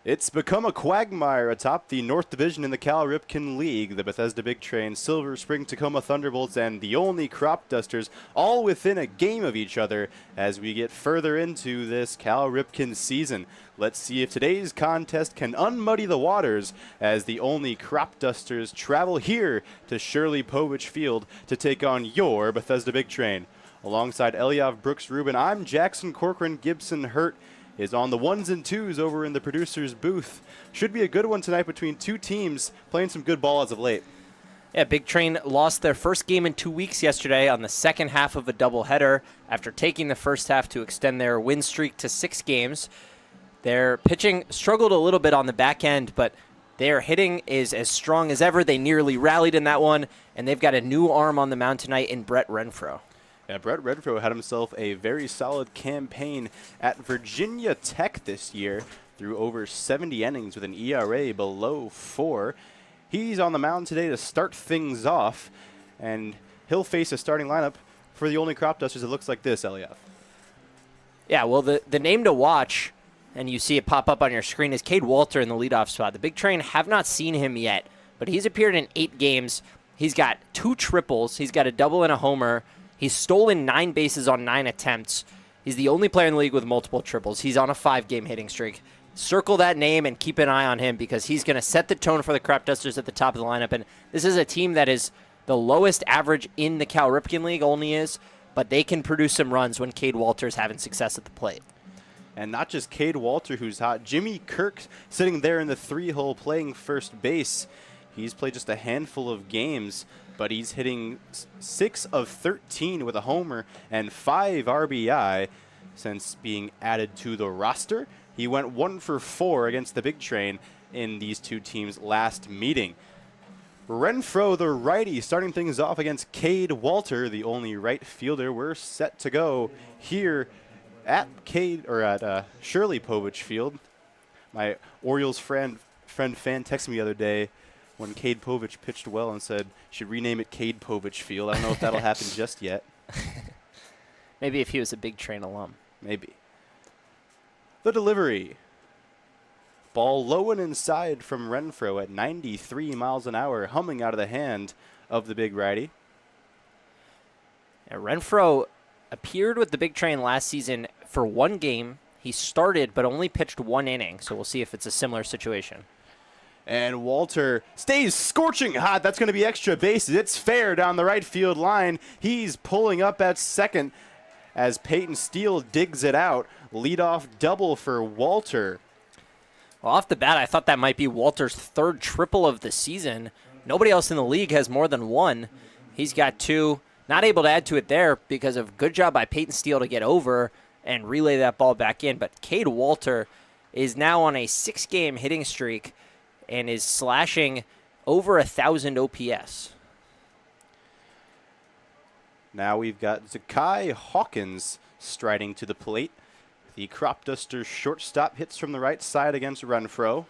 It's become a quagmire atop the North Division in the Cal Ripken League. The Bethesda Big Train, Silver Spring Tacoma Thunderbolts, and the Olney Cropdusters all within a game of each other as we get further into this Cal Ripken season. Let's see if today's contest can unmuddy the waters as the Olney Cropdusters travel here to Shirley Povich Field to take on your Bethesda Big Train. Alongside Eliav Brooks Rubin, I'm Jackson Corcoran. Gibson Hurt is on the ones and twos over in the producer's booth. Should be a good one tonight between two teams playing some good ball as of late. Yeah, Big Train lost their first game in 2 weeks yesterday on the second half of a doubleheader after taking the first half to extend their win streak to 6 games. Their pitching struggled a little bit on the back end, but their hitting is as strong as ever. They nearly rallied in that one, and they've got a new arm on the mound tonight in Brett Renfro. Yeah, Brett Renfro had himself a very solid campaign at Virginia Tech this year through over 70 innings with an ERA below 4. He's on the mound today to start things off, and he'll face a starting lineup for the Olney Cropdusters. It looks like this, Eliav. Yeah, well, the name to watch, and you see it pop up on your screen, is Cade Walter in the leadoff spot. The Big Train have not seen him yet, but he's appeared in 8 games. He's got 2 triples. He's got a double and a homer. He's stolen 9 bases on 9 attempts. He's the only player in the league with multiple triples. He's on a 5-game hitting streak. Circle that name and keep an eye on him because he's going to set the tone for the Cropdusters at the top of the lineup. And this is a team that is the lowest average in the Cal Ripken League, Olney is, but they can produce some runs when Cade Walter's having success at the plate. And not just Cade Walter, who's hot. Jimmy Kirk sitting there in the 3-hole playing first base. He's played just a handful of games, but he's hitting 6 of 13 with a homer and 5 RBI since being added to the roster. He went 1 for 4 against the Big Train in these two teams' last meeting. Renfro, the righty, starting things off against Cade Walter, the only right fielder. We're set to go here at Shirley Povich Field. My Orioles friend fan texted me the other day when Cade Povich pitched well and said, should rename it Cade Povich Field. I don't know if that'll happen just yet. Maybe if he was a Big Train alum. Maybe. The delivery. Ball low and inside from Renfro at 93 miles an hour, humming out of the hand of the big righty. Yeah, Renfro appeared with the Big Train last season for 1 game. He started but only pitched 1 inning, so we'll see if it's a similar situation. And Walter stays scorching hot. That's going to be extra bases. It's fair down the right field line. He's pulling up at second as Peyton Steele digs it out. Leadoff double for Walter. Well, off the bat, I thought that might be Walter's 3rd triple of the season. Nobody else in the league has more than 1. He's got 2. Not able to add to it there because of good job by Peyton Steele to get over and relay that ball back in. But Cade Walter is now on a 6-game hitting streak and is slashing over 1,000 OPS. Now we've got Zakai Hawkins striding to the plate. The Cropdusters shortstop hits from the right side against Renfro.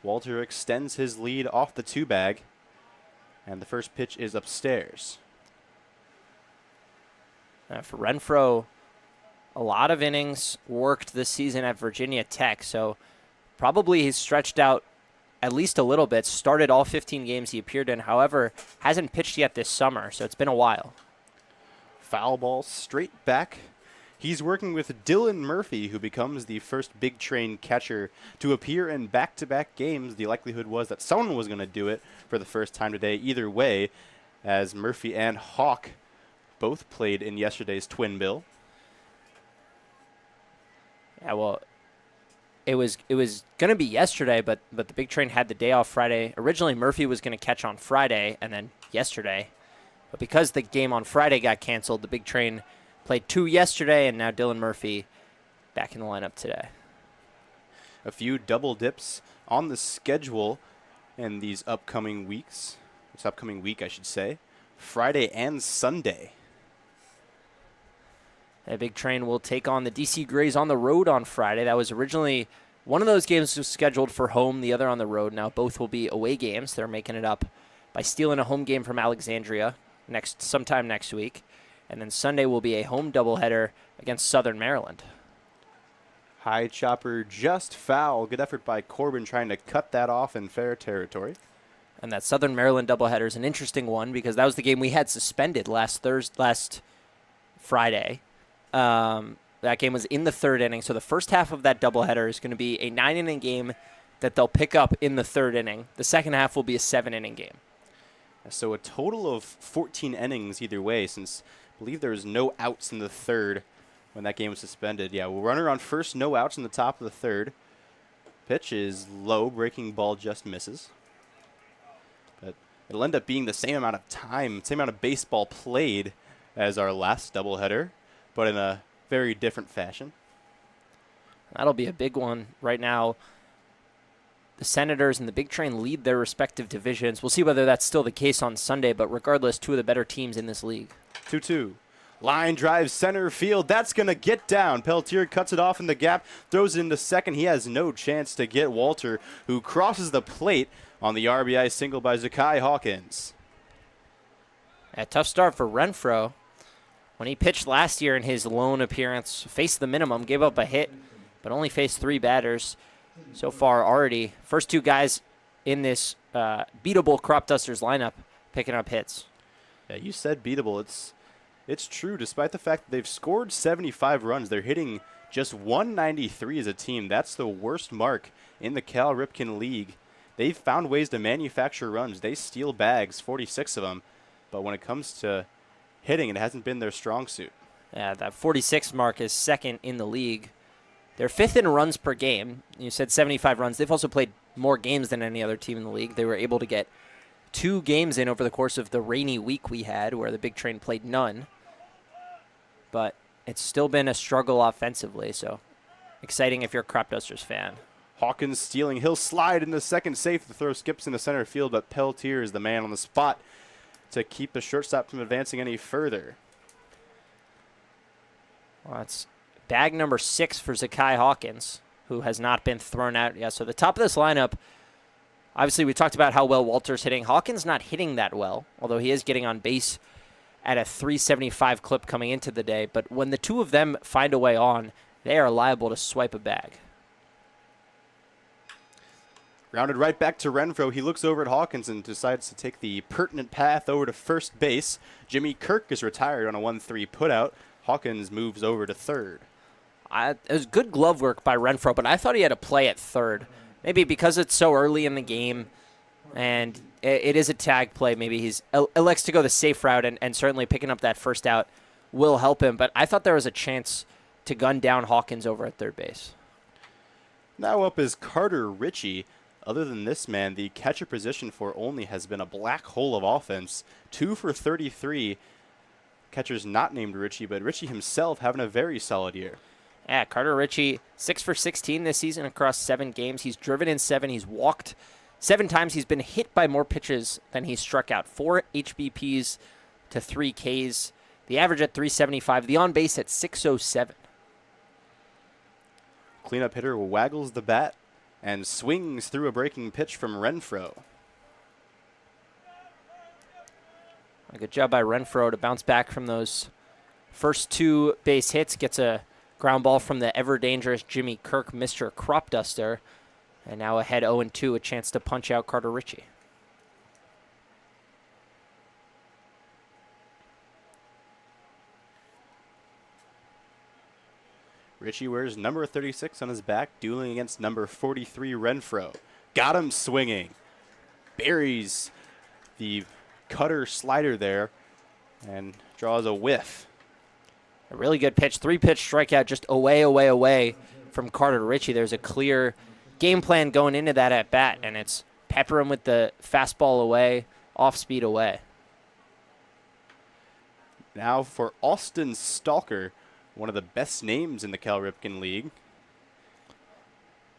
Walter extends his lead off the 2-bag, and the first pitch is upstairs. For Renfro, a lot of innings worked this season at Virginia Tech, so probably he's stretched out at least a little bit. Started all 15 games he appeared in. However, hasn't pitched yet this summer, so it's been a while. Foul ball straight back. He's working with Dylan Murphy, who becomes the first Big Train catcher to appear in back-to-back games. The likelihood was that someone was going to do it for the first time today either way, as Murphy and Hawk both played in yesterday's twin bill. Yeah, well, it was going to be yesterday, but the Big Train had the day off Friday. Originally, Murphy was going to catch on Friday and then yesterday. But because the game on Friday got canceled, the Big Train played 2 yesterday, and now Dylan Murphy back in the lineup today. A few double dips on the schedule in these upcoming weeks. This upcoming week, I should say. Friday and Sunday. The Big Train will take on the DC Grays on the road on Friday. That was originally one of those games was scheduled for home, the other on the road. Now both will be away games. They're making it up by stealing a home game from Alexandria sometime next week. And then Sunday will be a home doubleheader against Southern Maryland. High chopper just foul. Good effort by Corbin trying to cut that off in fair territory. And that Southern Maryland doubleheader is an interesting one because that was the game we had suspended last Friday. That game was in the 3rd inning, so the first half of that doubleheader is going to be a 9-inning game that they'll pick up in the 3rd inning. The second half will be a 7-inning game. So a total of 14 innings either way, since I believe there was no outs in the 3rd when that game was suspended. Yeah, we'll runner on first, no outs in the top of the 3rd. Pitch is low, breaking ball just misses. But it'll end up being the same amount of time, same amount of baseball played as our last doubleheader, but in a very different fashion. That'll be a big one right now. The Senators and the Big Train lead their respective divisions. We'll see whether that's still the case on Sunday, but regardless, 2 of the better teams in this league. 2-2. Line drive center field. That's going to get down. Peltier cuts it off in the gap, throws it into second. He has no chance to get Walter, who crosses the plate on the RBI single by Zakai Hawkins. A tough start for Renfro. When he pitched last year in his lone appearance, faced the minimum, gave up a hit, but only faced 3 batters. So far already, first 2 guys in this beatable Cropdusters lineup picking up hits. Yeah, you said beatable. It's true. Despite the fact that they've scored 75 runs, they're hitting just 193 as a team. That's the worst mark in the Cal Ripken League. They've found ways to manufacture runs. They steal bags, 46 of them. But when it comes to hitting, it hasn't been their strong suit. Yeah, that 46 mark is second in the league. They're 5th in runs per game. You said 75 runs. They've also played more games than any other team in the league. They were able to get 2 games in over the course of the rainy week we had where the Big Train played none. But it's still been a struggle offensively, so exciting if you're a Cropdusters fan. Hawkins stealing. He'll slide into second safe. The throw skips into center field, but Peltier is the man on the spot to keep the shortstop from advancing any further. Well, that's bag number 6 for Zakai Hawkins, who has not been thrown out yet. So the top of this lineup, obviously we talked about how well Walter's hitting. Hawkins not hitting that well, although he is getting on base at a 375 clip coming into the day. But when the 2 of them find a way on, they are liable to swipe a bag. Rounded right back to Renfro. He looks over at Hawkins and decides to take the pertinent path over to first base. Jimmy Kirk is retired on a 1-3 putout. Hawkins moves over to third. It was good glove work by Renfro, but I thought he had a play at third. Maybe because it's so early in the game and it is a tag play, maybe he elects to go the safe route, and certainly picking up that first out will help him. But I thought there was a chance to gun down Hawkins over at third base. Now up is Carter Ritchie. Other than this man, the catcher position for Olney has been a black hole of offense. 2 for 33. Catcher's not named Ritchie, but Ritchie himself having a very solid year. Yeah, Carter Ritchie, 6 for 16 this season across 7 games. He's driven in 7. He's walked 7 times. He's been hit by more pitches than he's struck out. 4 HBPs to 3 Ks. The average at 375. The on base at 607. Cleanup hitter waggles the bat and swings through a breaking pitch from Renfro. A good job by Renfro to bounce back from those first 2 base hits. Gets a ground ball from the ever-dangerous Jimmy Kirk, Mr. Cropduster. And now ahead 0-2, a chance to punch out Carter Ritchie. Ritchie wears number 36 on his back, dueling against number 43 Renfro. Got him swinging. Buries the cutter slider there and draws a whiff. A really good pitch, 3-pitch strikeout, just away from Carter Ritchie. There's a clear game plan going into that at bat, and it's pepper him with the fastball away, off speed away. Now for Austin Stalker, one of the best names in the Cal Ripken League.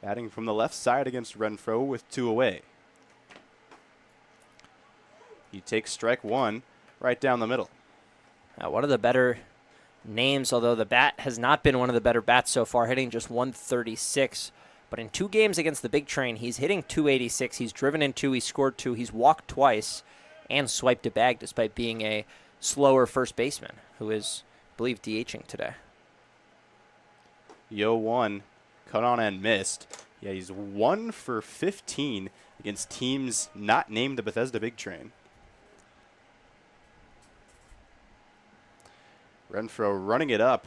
Batting from the left side against Renfro with 2 away. He takes strike 1 right down the middle. One of the better names, although the bat has not been one of the better bats so far, hitting just 136. But in 2 games against the Big Train, he's hitting 286. He's driven in 2, he scored 2, he's walked twice, and swiped a bag despite being a slower first baseman who is, I believe, DHing today. Yo 1, cut on and missed. Yeah, he's 1 for 15 against teams not named the Bethesda Big Train. Renfro running it up.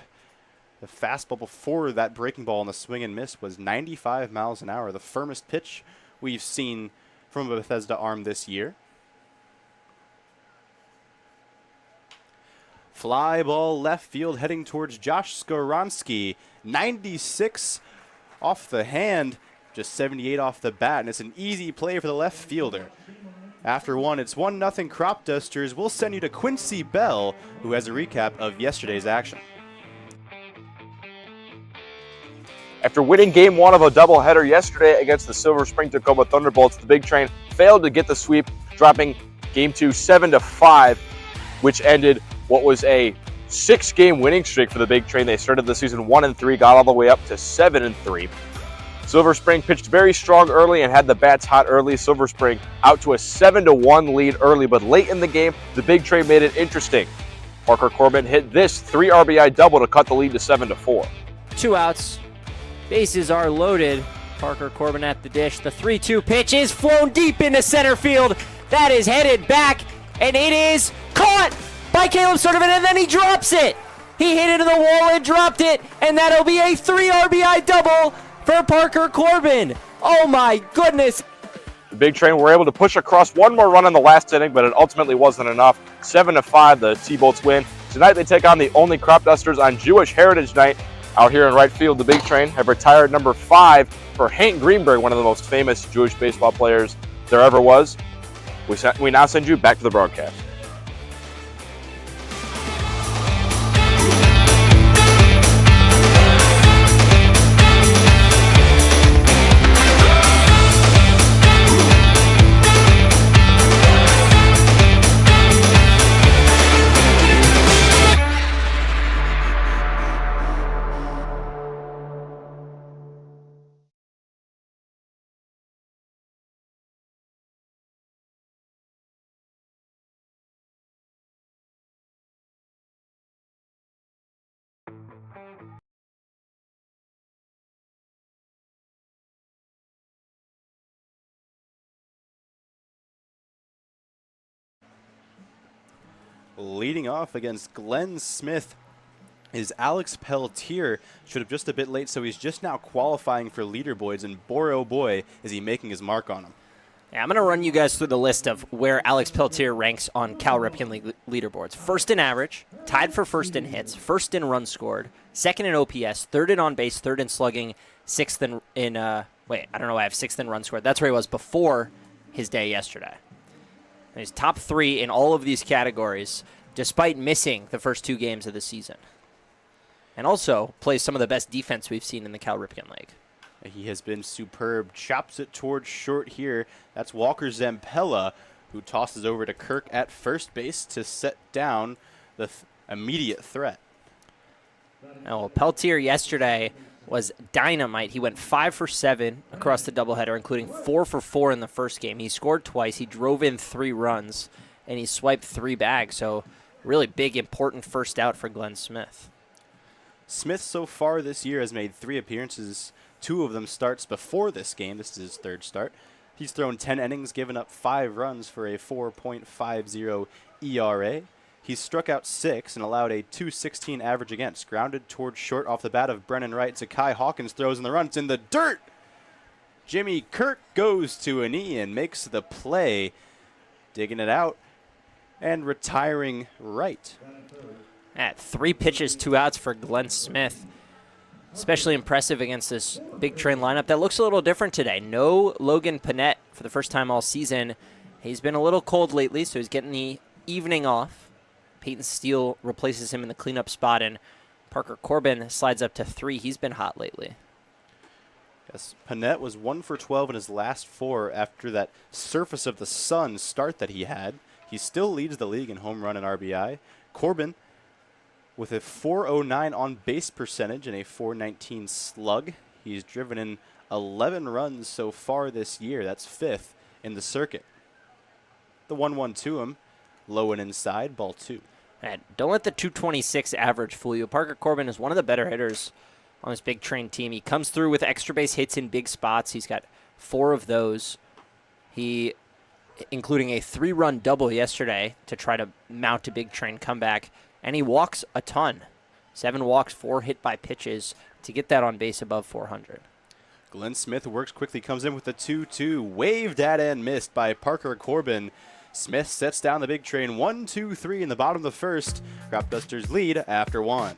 The fastball before that breaking ball on the swing and miss was 95 miles an hour, the firmest pitch we've seen from a Bethesda arm this year. Fly ball left field heading towards Josh Skoronski. 96 off the hand, just 78 off the bat, and it's an easy play for the left fielder. After 1, it's 1-0 Cropdusters. We'll send you to Quincy Bell, who has a recap of yesterday's action. After winning Game 1 of a doubleheader yesterday against the Silver Spring Tacoma Thunderbolts, the Big Train failed to get the sweep, dropping Game 2 7-5, which ended what was a 6-game winning streak for the Big Train. They started the season 1-3, got all the way up to 7-3. Silver Spring pitched very strong early and had the bats hot early. Silver Spring out to a 7-1 lead early, but late in the game, the Big Train made it interesting. Parker Corbin hit this 3 RBI double to cut the lead to 7-4. 2 outs. Bases are loaded. Parker Corbin at the dish. The 3-2 pitch is flown deep into center field. That is headed back, and it is caught by Caleb Sturdivant, and then he drops it. He hit it to the wall and dropped it, and that'll be a 3 RBI double for Parker Corbin. Oh my goodness. The Big Train were able to push across one more run in the last inning, but it ultimately wasn't enough. 7-5, the T-Bolts win. Tonight they take on the Olney Cropdusters on Jewish Heritage Night. Out here in right field, the Big Train have retired number 5 for Hank Greenberg, one of the most famous Jewish baseball players there ever was. We now send you back to the broadcast. Leading off against Glenn Smith is Alex Pelletier. Should have just a bit late, so he's just now qualifying for leaderboards, and boy, oh boy, is he making his mark on him. Yeah, I'm going to run you guys through the list of where Alex Pelletier ranks on Cal Ripken League leaderboards. First in average, tied for first in hits, first in runs scored, second in OPS, third in on base, third in slugging, sixth in wait, I don't know why I have sixth in runs scored. That's where he was before his day yesterday. And he's top 3 in all of these categories, despite missing the first 2 games of the season. And also plays some of the best defense we've seen in the Cal Ripken League. He has been superb. Chops it towards short here. That's Walker Zampella, who tosses over to Kirk at first base to set down the immediate threat. Now, Pelletier yesterday was dynamite. He went 5 for 7 across the doubleheader, including 4 for 4 in the first game. He scored twice. He drove in 3 runs, and he swiped 3 bags. So really big, important first out for Glenn Smith. Smith so far this year has made 3 appearances 2 of them starts before this game. This is his 3rd start. He's thrown 10 innings, given up 5 runs for a 4.50 ERA. He's struck out 6 and allowed a 2.16 average against. Grounded towards short off the bat of Brennan Wright. Zakai Hawkins throws in the run. It's in the dirt. Jimmy Kirk goes to a knee and makes the play, digging it out and retiring Wright. At 3 pitches, 2 outs for Glenn Smith. Especially impressive against this Big Train lineup that looks a little different today. No Logan Panette for the first time all season. He's been a little cold lately, so he's getting the evening off. Peyton Steele replaces him in the cleanup spot, and Parker Corbin slides up to 3. He's been hot lately. Yes, Panette was 1 for 12 in his last 4 after that surface of the sun start that he had. He still leads the league in home run and RBI. Corbin with a 409 on base percentage and a 419 slug. He's driven in 11 runs so far this year. That's 5th in the circuit. The 1-1 to him, low and inside, ball 2. And don't let the 226 average fool you. Parker Corbin is one of the better hitters on this Big Train team. He comes through with extra base hits in big spots. He's got 4 of those. He, including a 3-run double yesterday to try to mount a Big Train comeback. And he walks a ton. 7 walks, 4 hit by pitches to get that on base above 400. Glenn Smith works quickly, comes in with the 2-2. Waved at and missed by Parker Corbin. Smith sets down the Big Train 1-2-3 in the bottom of the 1st. Cropdusters lead after 1.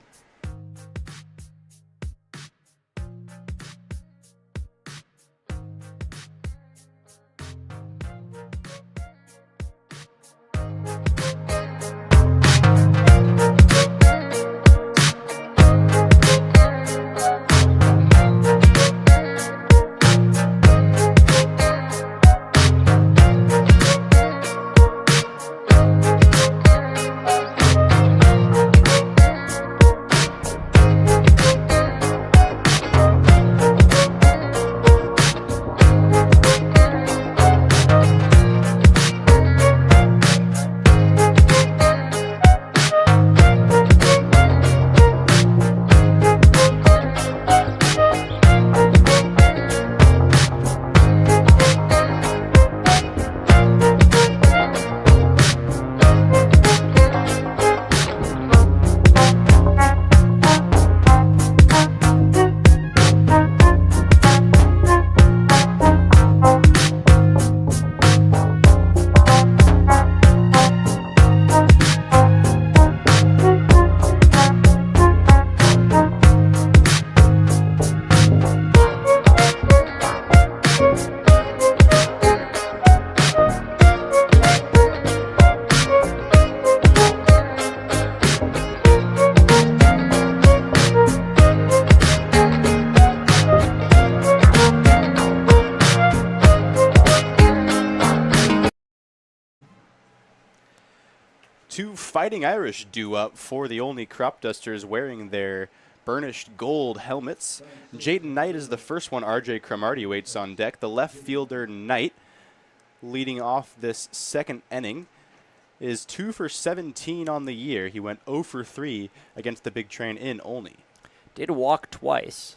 Two Fighting Irish due up for the Olney Cropdusters wearing their burnished gold helmets. Jaden Knight is the first one. RJ Cromartie waits on deck. The left fielder Knight, leading off this 2nd inning, is 2 for 17 on the year. He went 0 for 3 against the Big Train in Olney. Did walk twice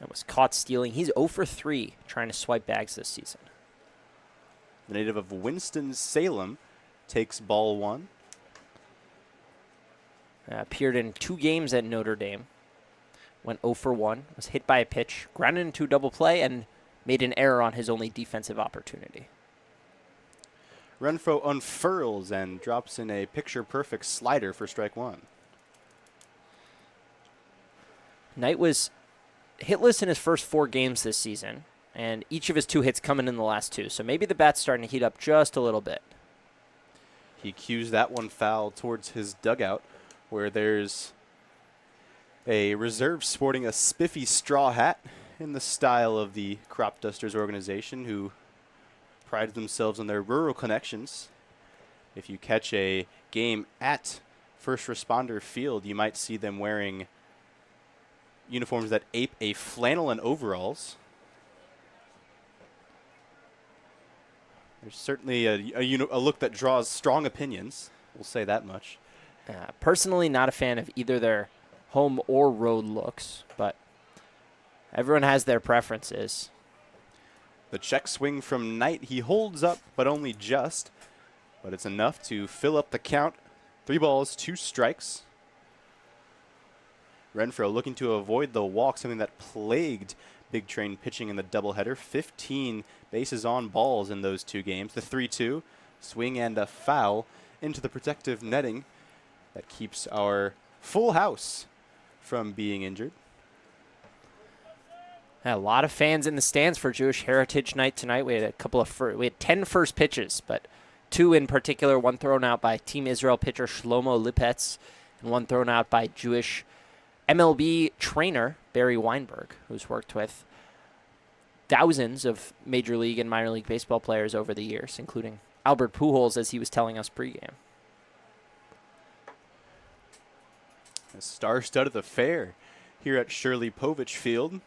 and was caught stealing. He's 0 for 3 trying to swipe bags this season. The native of Winston-Salem takes ball 1. Appeared in 2 games at Notre Dame. Went 0 for 1. Was hit by a pitch, grounded into double play, and made an error on his only defensive opportunity. Renfro unfurls and drops in a picture-perfect slider for strike 1. Knight was hitless in his first 4 games this season, and each of his 2 hits coming in the last 2. So maybe the bat's starting to heat up just a little bit. He cues that one foul towards his dugout, where there's a reserve sporting a spiffy straw hat in the style of the Cropdusters organization, who pride themselves on their rural connections. If you catch a game at First Responder Field, you might see them wearing uniforms that ape a flannel and overalls. There's certainly a look that draws strong opinions. We'll say that much. Personally, not a fan of either their home or road looks, but Everyone has their preferences. The check swing from Knight. He holds up, but only just. But it's enough to fill up the count. 3 balls, 2 strikes. Renfroe looking to avoid the walk, something that plagued Big Train pitching in the doubleheader. 15 bases on balls in those 2 games. The 3-2, swing and a foul into the protective netting that keeps our full house from being injured. A lot of fans in the stands for Jewish Heritage Night tonight. We had 10 first pitches, but 2 in particular, one thrown out by Team Israel pitcher Shlomo Lipetz, and one thrown out by Jewish MLB trainer Barry Weinberg, who's worked with thousands of Major League and minor league baseball players over the years, including Albert Pujols, as he was telling us pregame. A star-studded affair here at Shirley Povich Field.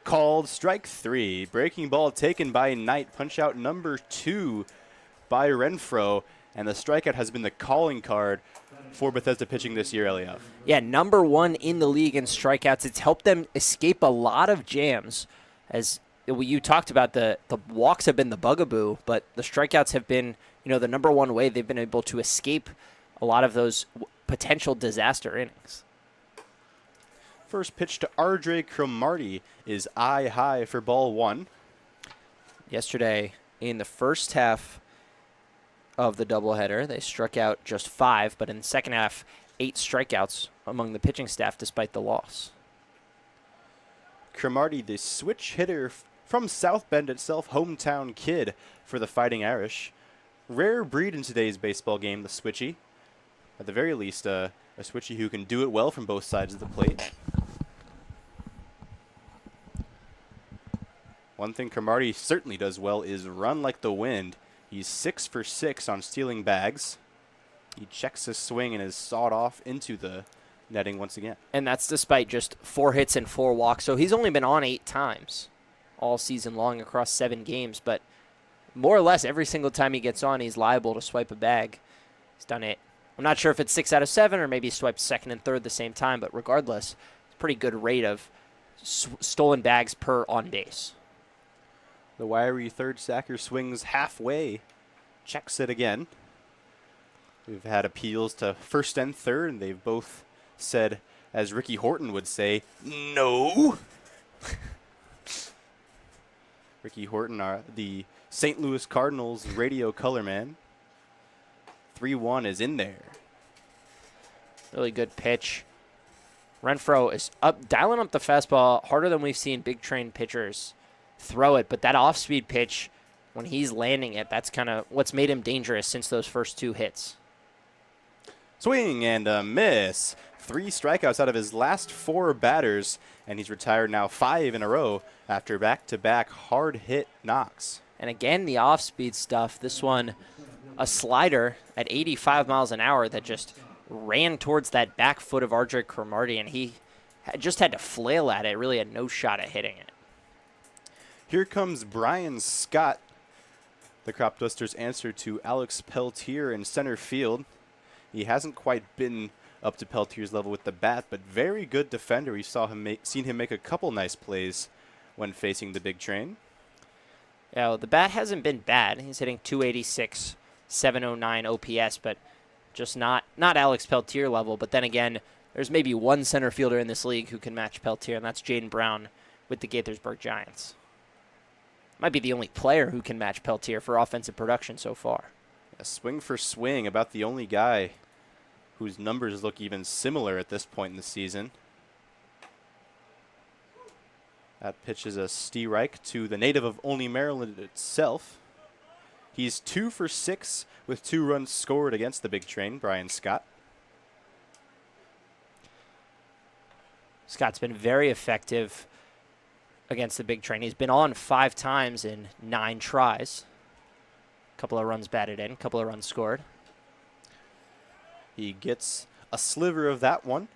Called strike 3. Breaking ball taken by Knight. Punch out number 2 by Renfroe. And the strikeout has been the calling card for Bethesda pitching this year, Eliav. Yeah, number 1 in the league in strikeouts. It's helped them escape a lot of jams. As you talked about, the walks have been the bugaboo, but the strikeouts have been, the number 1 way they've been able to escape a lot of those potential disaster innings. First pitch to Ardre Cromartie is eye high for ball 1. Yesterday, in the first half of the doubleheader, they struck out just 5, but in the second half, 8 strikeouts among the pitching staff despite the loss. Cromartie, the switch hitter from South Bend itself, hometown kid for the Fighting Irish. Rare breed in today's baseball game, the switchy. At the very least, a switchy who can do it well from both sides of the plate. One thing Cromartie certainly does well is run like the wind. He's 6 for 6 on stealing bags. He checks his swing and is sawed off into the netting once again. And that's despite just 4 hits and 4 walks. So he's only been on 8 times all season long across 7 games. But more or less every single time he gets on, he's liable to swipe a bag. He's done it. I'm not sure if it's 6 out of 7 or maybe he swiped second and third the same time. But regardless, it's a pretty good rate of stolen bags per on base. The wiry third stacker swings halfway, checks it again. We've had appeals to first and third, and they've both said, as Ricky Horton would say, no. Ricky Horton, the St. Louis Cardinals radio color man. 3-1 is in there. Really good pitch. Renfroe is dialing up the fastball harder than we've seen Big Train pitchers throw it, but that off-speed pitch, when he's landing it, that's kind of what's made him dangerous since those first 2 hits. Swing and a miss. 3 strikeouts out of his last 4 batters, and he's retired now 5 in a row after back-to-back hard-hit knocks. And again, the off-speed stuff. This one, a slider at 85 miles an hour that just ran towards that back foot of Ardre Cromartie, and he just had to flail at it. Really had no shot at hitting it. Here comes Brian Scott, the Cropdusters' answer to Alex Peltier in center field. He hasn't quite been up to Peltier's level with the bat, but very good defender. We seen him make a couple nice plays when facing the Big Train. Yeah, well, the bat hasn't been bad. He's hitting 286, 709 OPS, but just not Alex Peltier level. But then again, there's maybe one center fielder in this league who can match Peltier, and that's Jaden Brown with the Gaithersburg Giants. Might be the only player who can match Peltier for offensive production so far. A swing for swing, about the only guy whose numbers look even similar at this point in the season. That pitch is a strike to the native of Olney, Maryland itself. He's 2 for 6 with 2 runs scored against the Big Train, Brian Scott. Scott's been very effective against the Big Train. He's been on 5 times in 9 tries. A couple of runs batted in, a couple of runs scored. He gets a sliver of that one,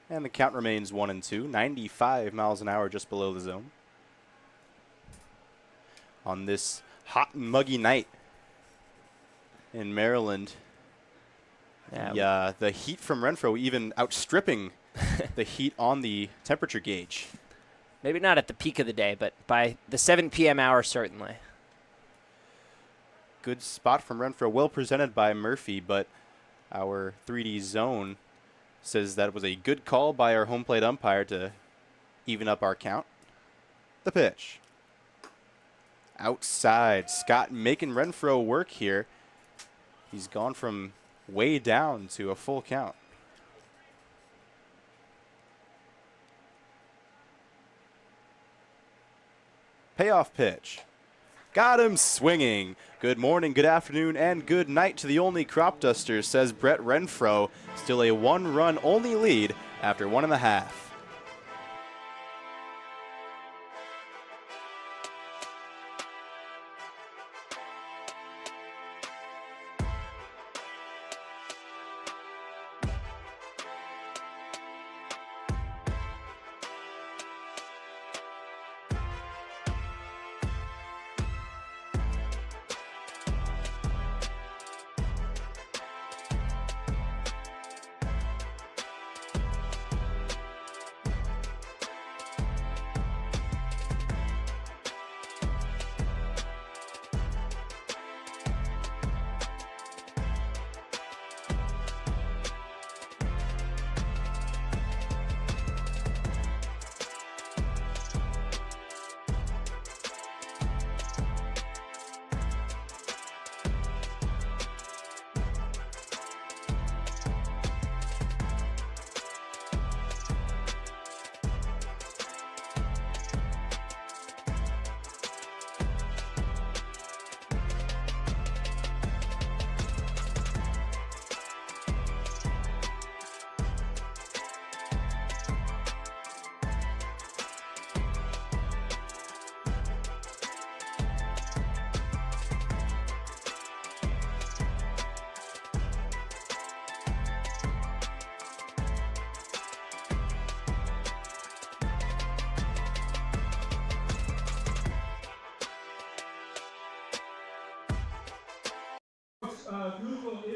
and the count remains 1-2, 95 miles an hour just below the zone. On this hot and muggy night in Maryland, the heat from Renfroe even outstripping the heat on the temperature gauge. Maybe not at the peak of the day, but by the 7 p.m. hour, certainly. Good spot from Renfro. Well presented by Murphy, but our 3D zone says that was a good call by our home plate umpire to even up our count. The pitch. Outside. Scott making Renfro work here. He's gone from way down to a full count. Payoff pitch. Got him swinging. Good morning, good afternoon, and good night to the Olney Cropdusters, says Brett Renfro. Still a one-run only lead after 1.5.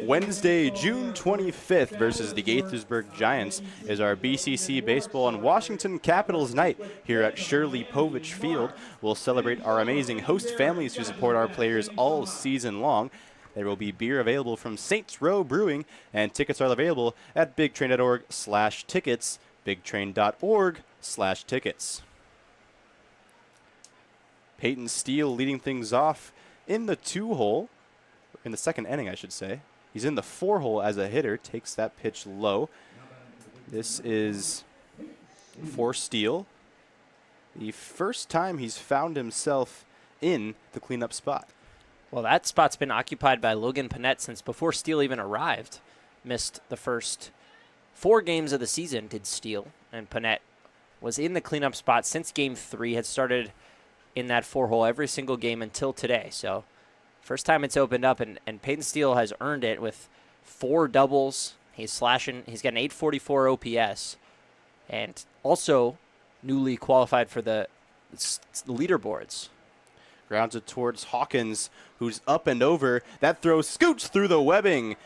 Wednesday, June 25th versus the Gaithersburg Giants is our BCC Baseball and Washington Capitals night here at Shirley Povich Field. We'll celebrate our amazing host families who support our players all season long. There will be beer available from Saints Row Brewing, and tickets are available at bigtrain.org/tickets, bigtrain.org/tickets. Peyton Steele leading things off in the 2-hole, in the second inning, I should say. He's in the 4-hole as a hitter, takes that pitch low. This is for Steele. The first time he's found himself in the cleanup spot. Well, that spot's been occupied by Logan Panette since before Steele even arrived. Missed the first 4 games of the season, did Steele. And Panette was in the cleanup spot since Game 3, had started in that 4-hole every single game until today. So first time it's opened up, and Peyton Steele has earned it with 4 doubles. He's slashing. He's got an 844 OPS, and also newly qualified for the leaderboards. Grounds it towards Hawkins, who's up and over. That throw scoots through the webbing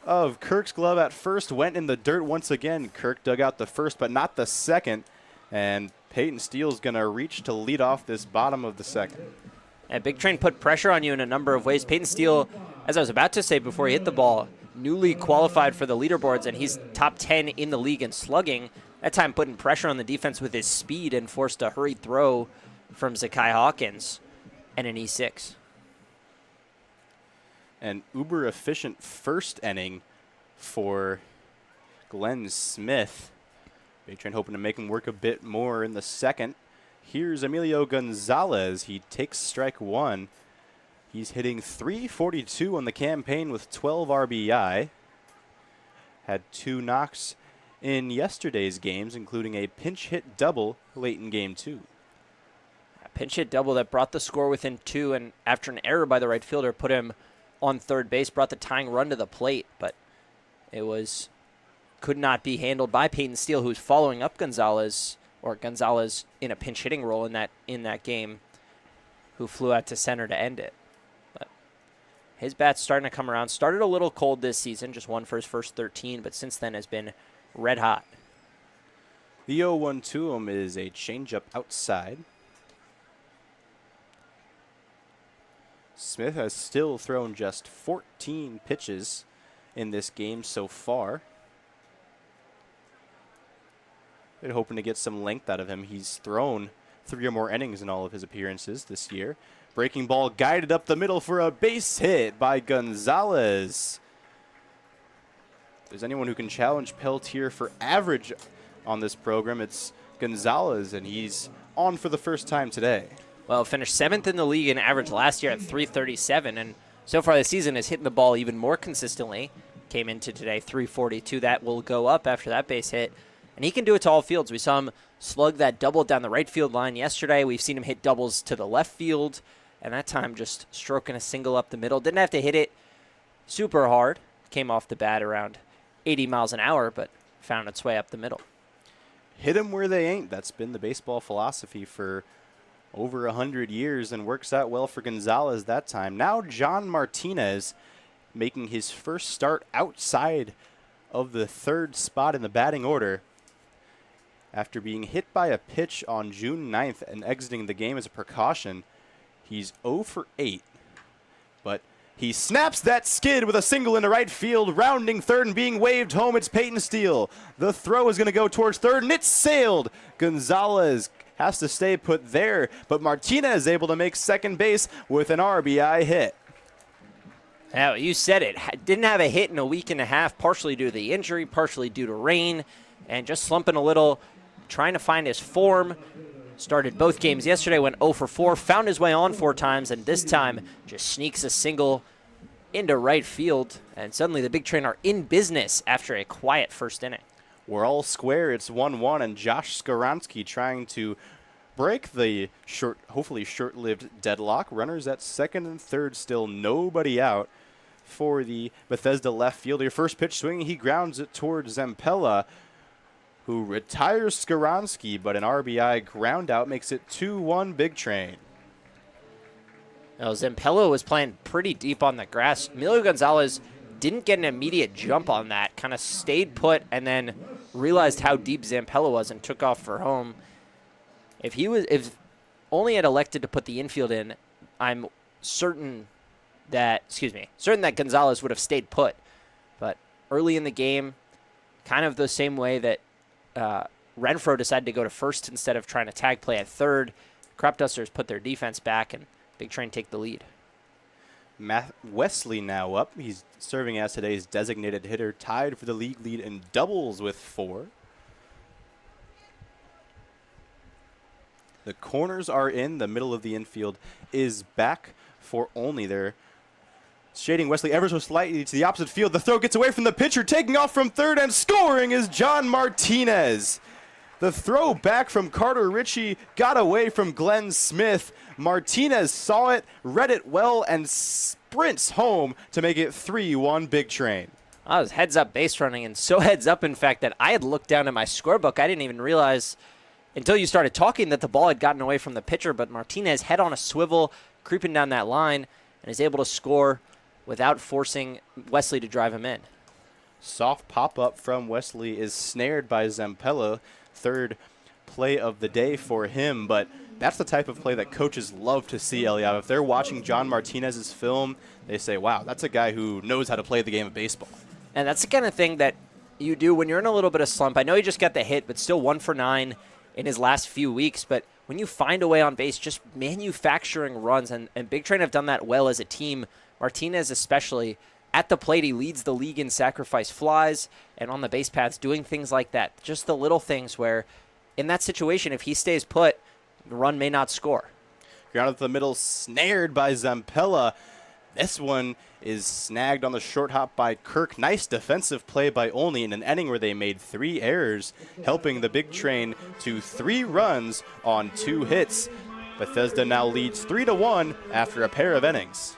of Kirk's glove at first, went in the dirt once again. Kirk dug out the first, but not the second, and Peyton Steele's going to reach to lead off this bottom of the second. And Big Train put pressure on you in a number of ways. Peyton Steele, as I was about to say before he hit the ball, newly qualified for the leaderboards, and he's top 10 in the league in slugging. That time putting pressure on the defense with his speed and forced a hurried throw from Zakai Hawkins and an E6. An uber efficient first inning for Glenn Smith. Big Train hoping to make him work a bit more in the second. Here's Emilio Gonzalez. He takes strike 1. He's hitting .342 on the campaign with 12 RBI. Had 2 knocks in yesterday's games, including a pinch hit double late in Game 2. A pinch hit double that brought the score within 2, and after an error by the right fielder, put him on third base, brought the tying run to the plate, but it could not be handled by Peyton Steele, who's following up Gonzalez in a pinch hitting role in that game, who flew out to center to end it. But his bat's starting to come around. Started a little cold this season, just won for his first 13, but since then has been red hot. The 0-1 to him is a changeup outside. Smith has still thrown just 14 pitches in this game so far. They're hoping to get some length out of him. He's thrown 3 or more innings in all of his appearances this year. Breaking ball guided up the middle for a base hit by Gonzalez. If there's anyone who can challenge Peltier for average on this program, it's Gonzalez, and he's on for the first time today. Well, finished 7th in the league in average last year at .337, and so far this season is hitting the ball even more consistently. Came into today .342. That will go up after that base hit. And he can do it to all fields. We saw him slug that double down the right field line yesterday. We've seen him hit doubles to the left field, and that time just stroking a single up the middle. Didn't have to hit it super hard. Came off the bat around 80 miles an hour, but found its way up the middle. Hit them where they ain't. That's been the baseball philosophy for over 100 years, and works out well for Gonzalez that time. Now John Martinez making his first start outside of the 3rd spot in the batting order after being hit by a pitch on June 9th and exiting the game as a precaution. He's 0 for 8, but he snaps that skid with a single into right field, rounding 3rd and being waved home. It's Peyton Steele. The throw is going to go towards 3rd, and it's sailed. Gonzalez has to stay put there, but Martinez is able to make 2nd base with an RBI hit. Now, you said it. Didn't have a hit in a week and a half, partially due to the injury, partially due to rain, and just slumping a little, trying to find his form. Started both games yesterday, went 0 for 4, found his way on 4 times, and this time just sneaks a single into right field. And suddenly the Big Train are in business after a quiet first inning. We're all square. It's 1-1, and Josh Skaronski trying to break the hopefully short-lived deadlock. Runners at 2nd and 3rd, still nobody out for the Bethesda left fielder. First pitch swinging, he grounds it towards Zampella, who retires Skaronski, but an RBI ground out makes it 2-1 Big Train. Now, Zampella was playing pretty deep on the grass. Emilio Gonzalez didn't get an immediate jump on that, kind of stayed put and then realized how deep Zampella was and took off for home. If Olney had elected to put the infield in, I'm certain that Gonzalez would have stayed put. But early in the game, kind of the same way that Renfroe decided to go to first instead of trying to tag play at 3rd. Cropdusters put their defense back, and Big Train take the lead. Wesley now up. He's serving as today's designated hitter, tied for the league lead in doubles with 4. The corners are in. The middle of the infield is back for Olney there. Shading Wesley ever so slightly to the opposite field. The throw gets away from the pitcher. Taking off from 3rd and scoring is John Martinez. The throw back from Carter Ritchie got away from Glenn Smith. Martinez saw it, read it well, and sprints home to make it 3-1 Big Train. I was heads-up base running, and so heads-up, in fact, that I had looked down at my scorebook. I didn't even realize until you started talking that the ball had gotten away from the pitcher, but Martinez head on a swivel, creeping down that line, and is able to score without forcing Wesley to drive him in. Soft pop-up from Wesley is snared by Zampella. 3rd play of the day for him, but that's the type of play that coaches love to see, Eliab. If they're watching John Martinez's film, they say, wow, that's a guy who knows how to play the game of baseball. And that's the kind of thing that you do when you're in a little bit of slump. I know he just got the hit, but still 1 for 9 in his last few weeks. But when you find a way on base, just manufacturing runs, and Big Train have done that well as a team. Martinez especially, at the plate, he leads the league in sacrifice flies and on the base paths, doing things like that. Just the little things where, in that situation, if he stays put, the run may not score. Ground up the middle, snared by Zampella. This one is snagged on the short hop by Kirk. Nice defensive play by Olney in an inning where they made 3 errors, helping the Big Train to 3 runs on 2 hits. Bethesda now leads 3-1 after a pair of innings.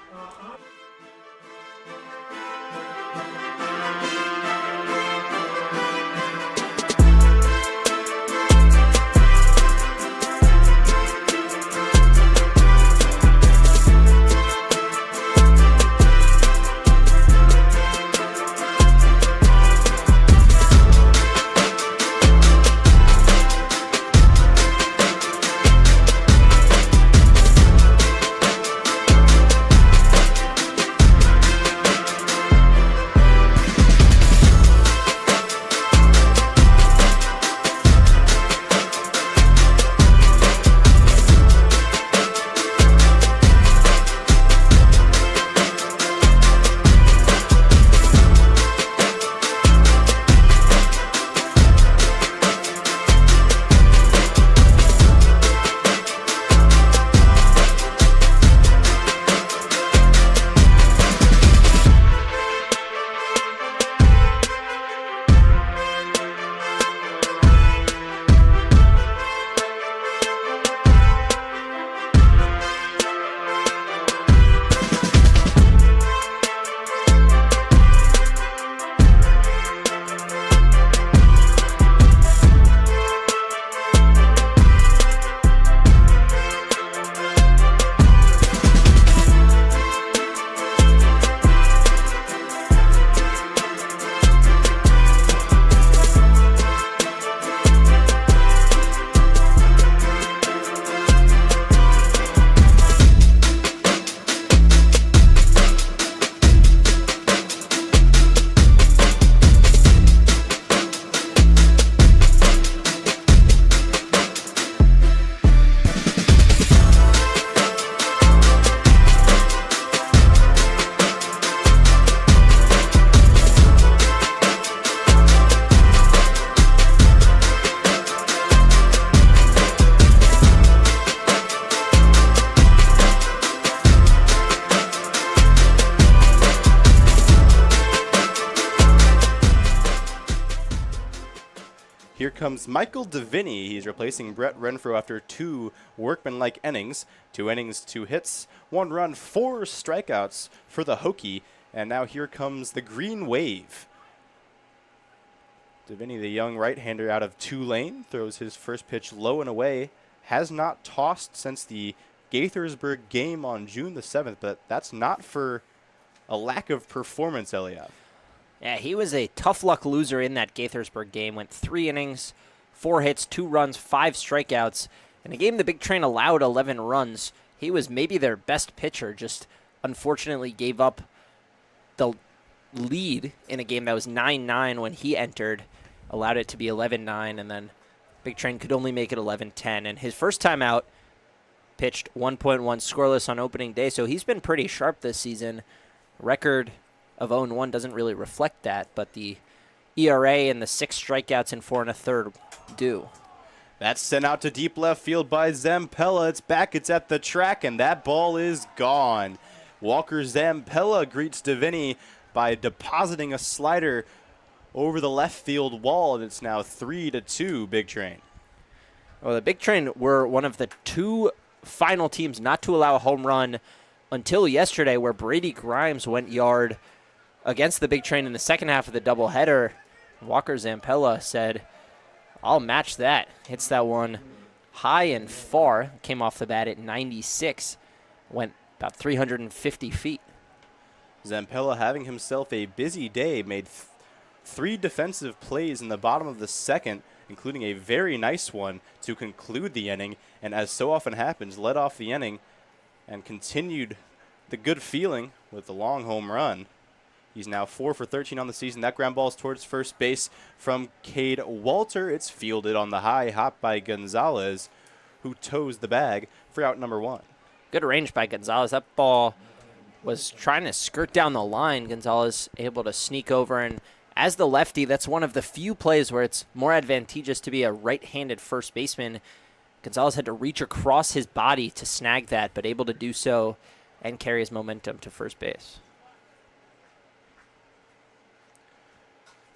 here comes Michael Deviney. He's replacing Brett Renfro after 2 workmanlike innings. 2 innings, 2 hits, 1 run, 4 strikeouts for the Hokie. And now here comes the Green Wave. Deviney, the young right-hander out of Tulane, throws his first pitch low and away. Has not tossed since the Gaithersburg game on June the 7th, but that's not for a lack of performance, Eliav. Yeah, he was a tough luck loser in that Gaithersburg game. Went 3 innings, 4 hits, 2 runs, 5 strikeouts. In a game the Big Train allowed 11 runs. He was maybe their best pitcher, just unfortunately gave up the lead in a game that was 9-9 when he entered, allowed it to be 11-9, and then Big Train could only make it 11-10. And his first time out, pitched 1.1 scoreless on opening day, so he's been pretty sharp this season. Record of 0-1 doesn't really reflect that, but the ERA and the 6 strikeouts in 4 1/3 do. That's sent out to deep left field by Zampella. It's back, it's at the track, and that ball is gone. Walker Zampella greets Deviney by depositing a slider over the left field wall, and it's now 3-2 Big Train. Well, the Big Train were one of the 2 final teams not to allow a home run until yesterday, where Brady Grimes went yard against the Big Train in the second half of the doubleheader. Walker Zampella said, "I'll match that." Hits that one high and far. Came off the bat at 96. Went about 350 feet. Zampella having himself a busy day, made 3 defensive plays in the bottom of the second, including a very nice one to conclude the inning, and as so often happens, led off the inning and continued the good feeling with the long home run. He's now 4 for 13 on the season. That ground ball is towards first base from Cade Walter. It's fielded on the high hop by Gonzalez, who toes the bag for out number 1. Good range by Gonzalez. That ball was trying to skirt down the line. Gonzalez able to sneak over, and as the lefty, that's one of the few plays where it's more advantageous to be a right-handed first baseman. Gonzalez had to reach across his body to snag that, but able to do so and carry his momentum to first base.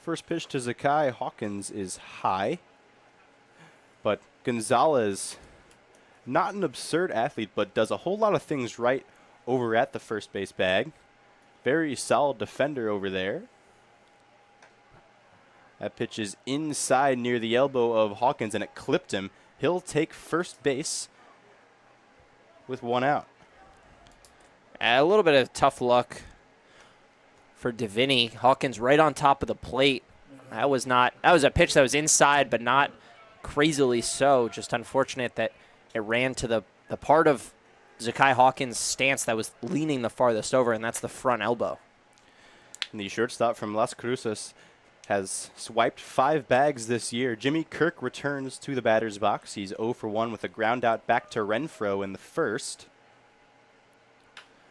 First pitch to Zakai Hawkins is high, but Gonzalez, not an absurd athlete, but does a whole lot of things right over at the first base bag. Very solid defender over there. That pitch is inside near the elbow of Hawkins, and it clipped him. He'll take first base with 1 out. A little bit of tough luck for Deviney. Hawkins right on top of the plate. That was a pitch that was inside, but not crazily so. Just unfortunate that it ran to the part of Zakai Hawkins' stance that was leaning the farthest over, and that's the front elbow. And the shortstop from Las Cruces has swiped 5 bags this year. Jimmy Kirk returns to the batter's box. He's 0 for 1 with a ground out back to Renfro in the first.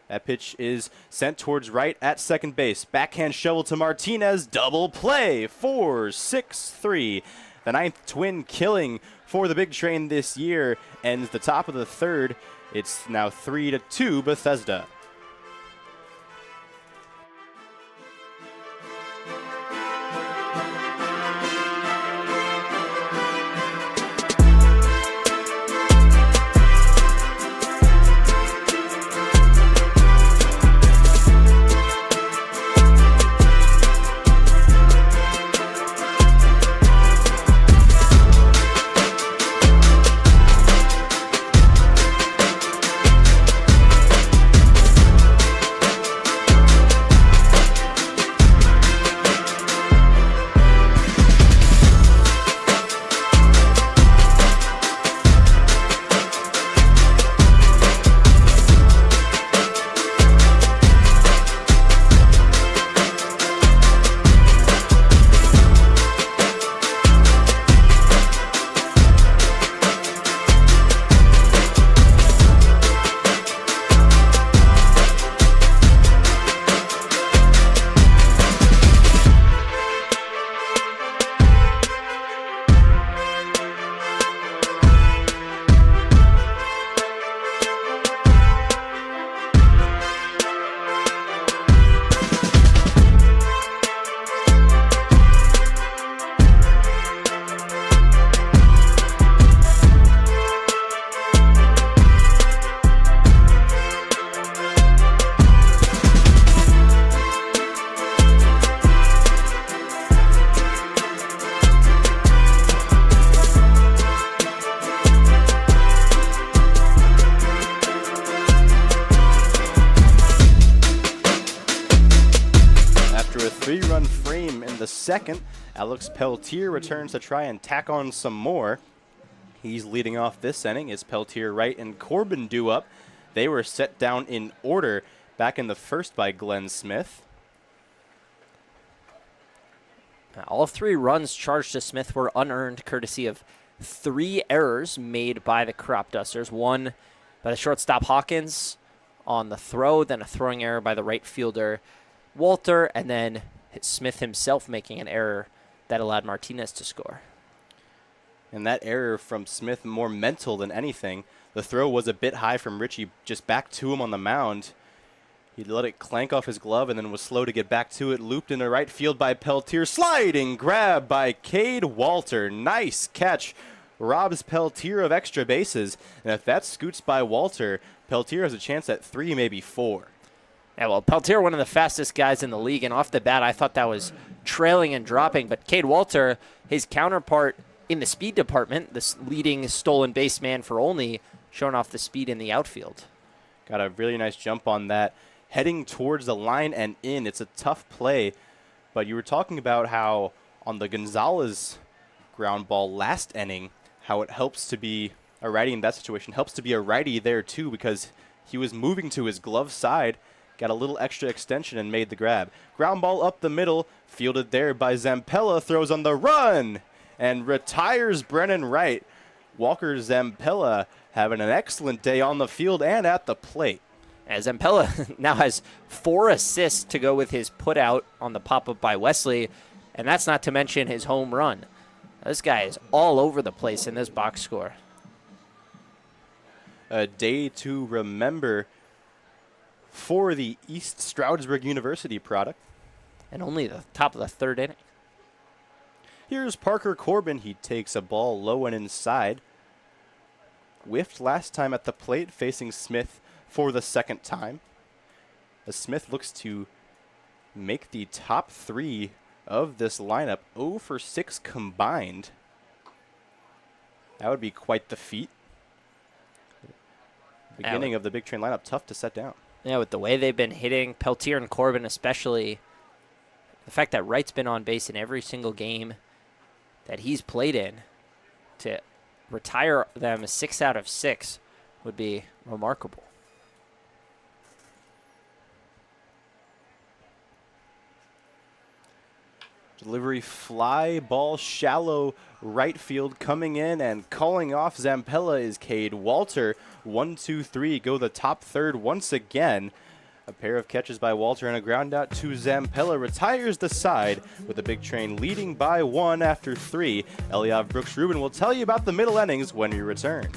That pitch is sent towards right at second base. Backhand shovel to Martinez. Double play. 4-6-3. The 9th twin killing for the Big Train this year ends the top of the 3rd. It's now 3-2 Bethesda. the second. Alex Peltier returns to try and tack on some more. He's leading off this inning. It's Peltier right and Corbin due up. They were set down in order back in the first by Glenn Smith. All 3 runs charged to Smith were unearned, courtesy of 3 errors made by the Cropdusters. 1 by the shortstop Hawkins on the throw, then a throwing error by the right fielder Walter, and then Smith himself making an error that allowed Martinez to score. And that error from Smith more mental than anything. The throw was a bit high from Richie, just back to him on the mound. He let it clank off his glove and then was slow to get back to it. Looped into right field by Peltier. Sliding grab by Cade Walter. Nice catch. Robs Peltier of extra bases. And if that scoots by Walter, Peltier has a chance at 3, maybe 4. Yeah, well, Peltier, one of the fastest guys in the league, and off the bat, I thought that was trailing and dropping. But Cade Walter, his counterpart in the speed department, this leading stolen base man for Olney, showing off the speed in the outfield. Got a really nice jump on that. Heading towards the line and in. It's a tough play. But you were talking about how on the Gonzalez ground ball last inning, how it helps to be a righty in that situation. Helps to be a righty there, too, because he was moving to his glove side, got a little extra extension and made the grab. Ground ball up the middle, fielded there by Zampella, throws on the run, and retires Brennan Wright. Walker Zampella having an excellent day on the field and at the plate. As Zampella now has 4 assists to go with his putout on the pop-up by Wesley, and that's not to mention his home run. This guy is all over the place in this box score. A day to remember for the East Stroudsburg University product. And only the top of the 3rd inning. Here's Parker Corbin. He takes a ball low and inside. Whiffed last time at the plate, facing Smith for the second time. As Smith looks to make the top 3 of this lineup 0 for 6 combined. That would be quite the feat. Beginning of the Big Train lineup, tough to set down. Yeah, with the way they've been hitting, Peltier and Corbin especially, the fact that Wright's been on base in every single game that he's played in, to retire them 6 out of 6 would be remarkable. Delivery fly ball shallow right field coming in and calling off Zampella is Cade Walter. 1, 2, 3 go the top 3rd once again. A pair of catches by Walter and a ground out to Zampella retires the side with the Big Train leading by 1 after 3. Eliav Brooks Rubin will tell you about the middle innings when we return.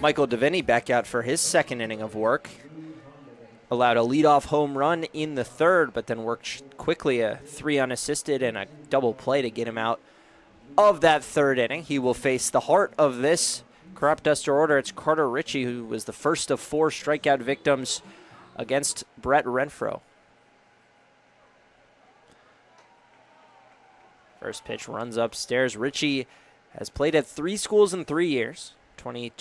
Michael Devaney back out for his 2nd inning of work. Allowed a leadoff home run in the 3rd, but then worked quickly a 3 unassisted and a double play to get him out of that 3rd inning. He will face the heart of this Cropduster order. It's Carter Ritchie, who was the first of 4 strikeout victims against Brett Renfro. First pitch runs upstairs. Ritchie has played at 3 schools in 3 years, 3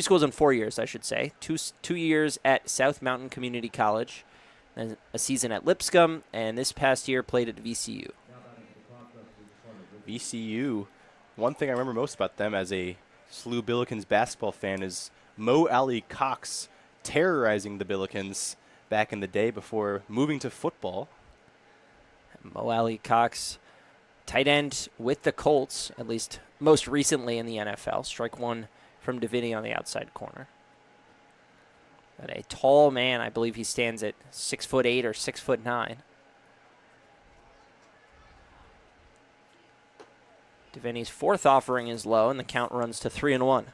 schools in 4 years, I should say. 2 years at South Mountain Community College, and a season at Lipscomb, and this past year played at VCU. VCU, one thing I remember most about them as a SLU Billikens basketball fan is Mo Ali Cox terrorizing the Billikens back in the day before moving to football. Mo Ali Cox, tight end with the Colts, at least most recently in the NFL. Strike one from Diviney on the outside corner. But a tall man, I believe he stands at 6'8" or 6'9". Diviney's fourth offering is low, and the count runs to 3-1.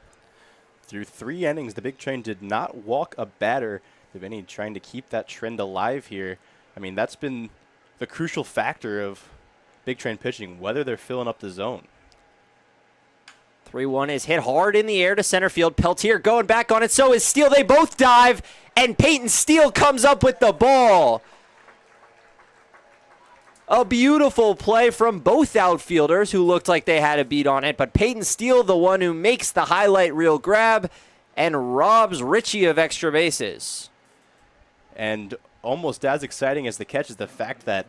Through 3 innings, the Big Train did not walk a batter. Diviney trying to keep that trend alive here. I mean, that's been the crucial factor of Big Train pitching, whether they're filling up the zone. 3-1 is hit hard in the air to center field. Peltier going back on it. So is Steele. They both dive, and Peyton Steele comes up with the ball. A beautiful play from both outfielders who looked like they had a beat on it, but Peyton Steele, the one who makes the highlight reel grab and robs Richie of extra bases. And almost as exciting as the catch is the fact that,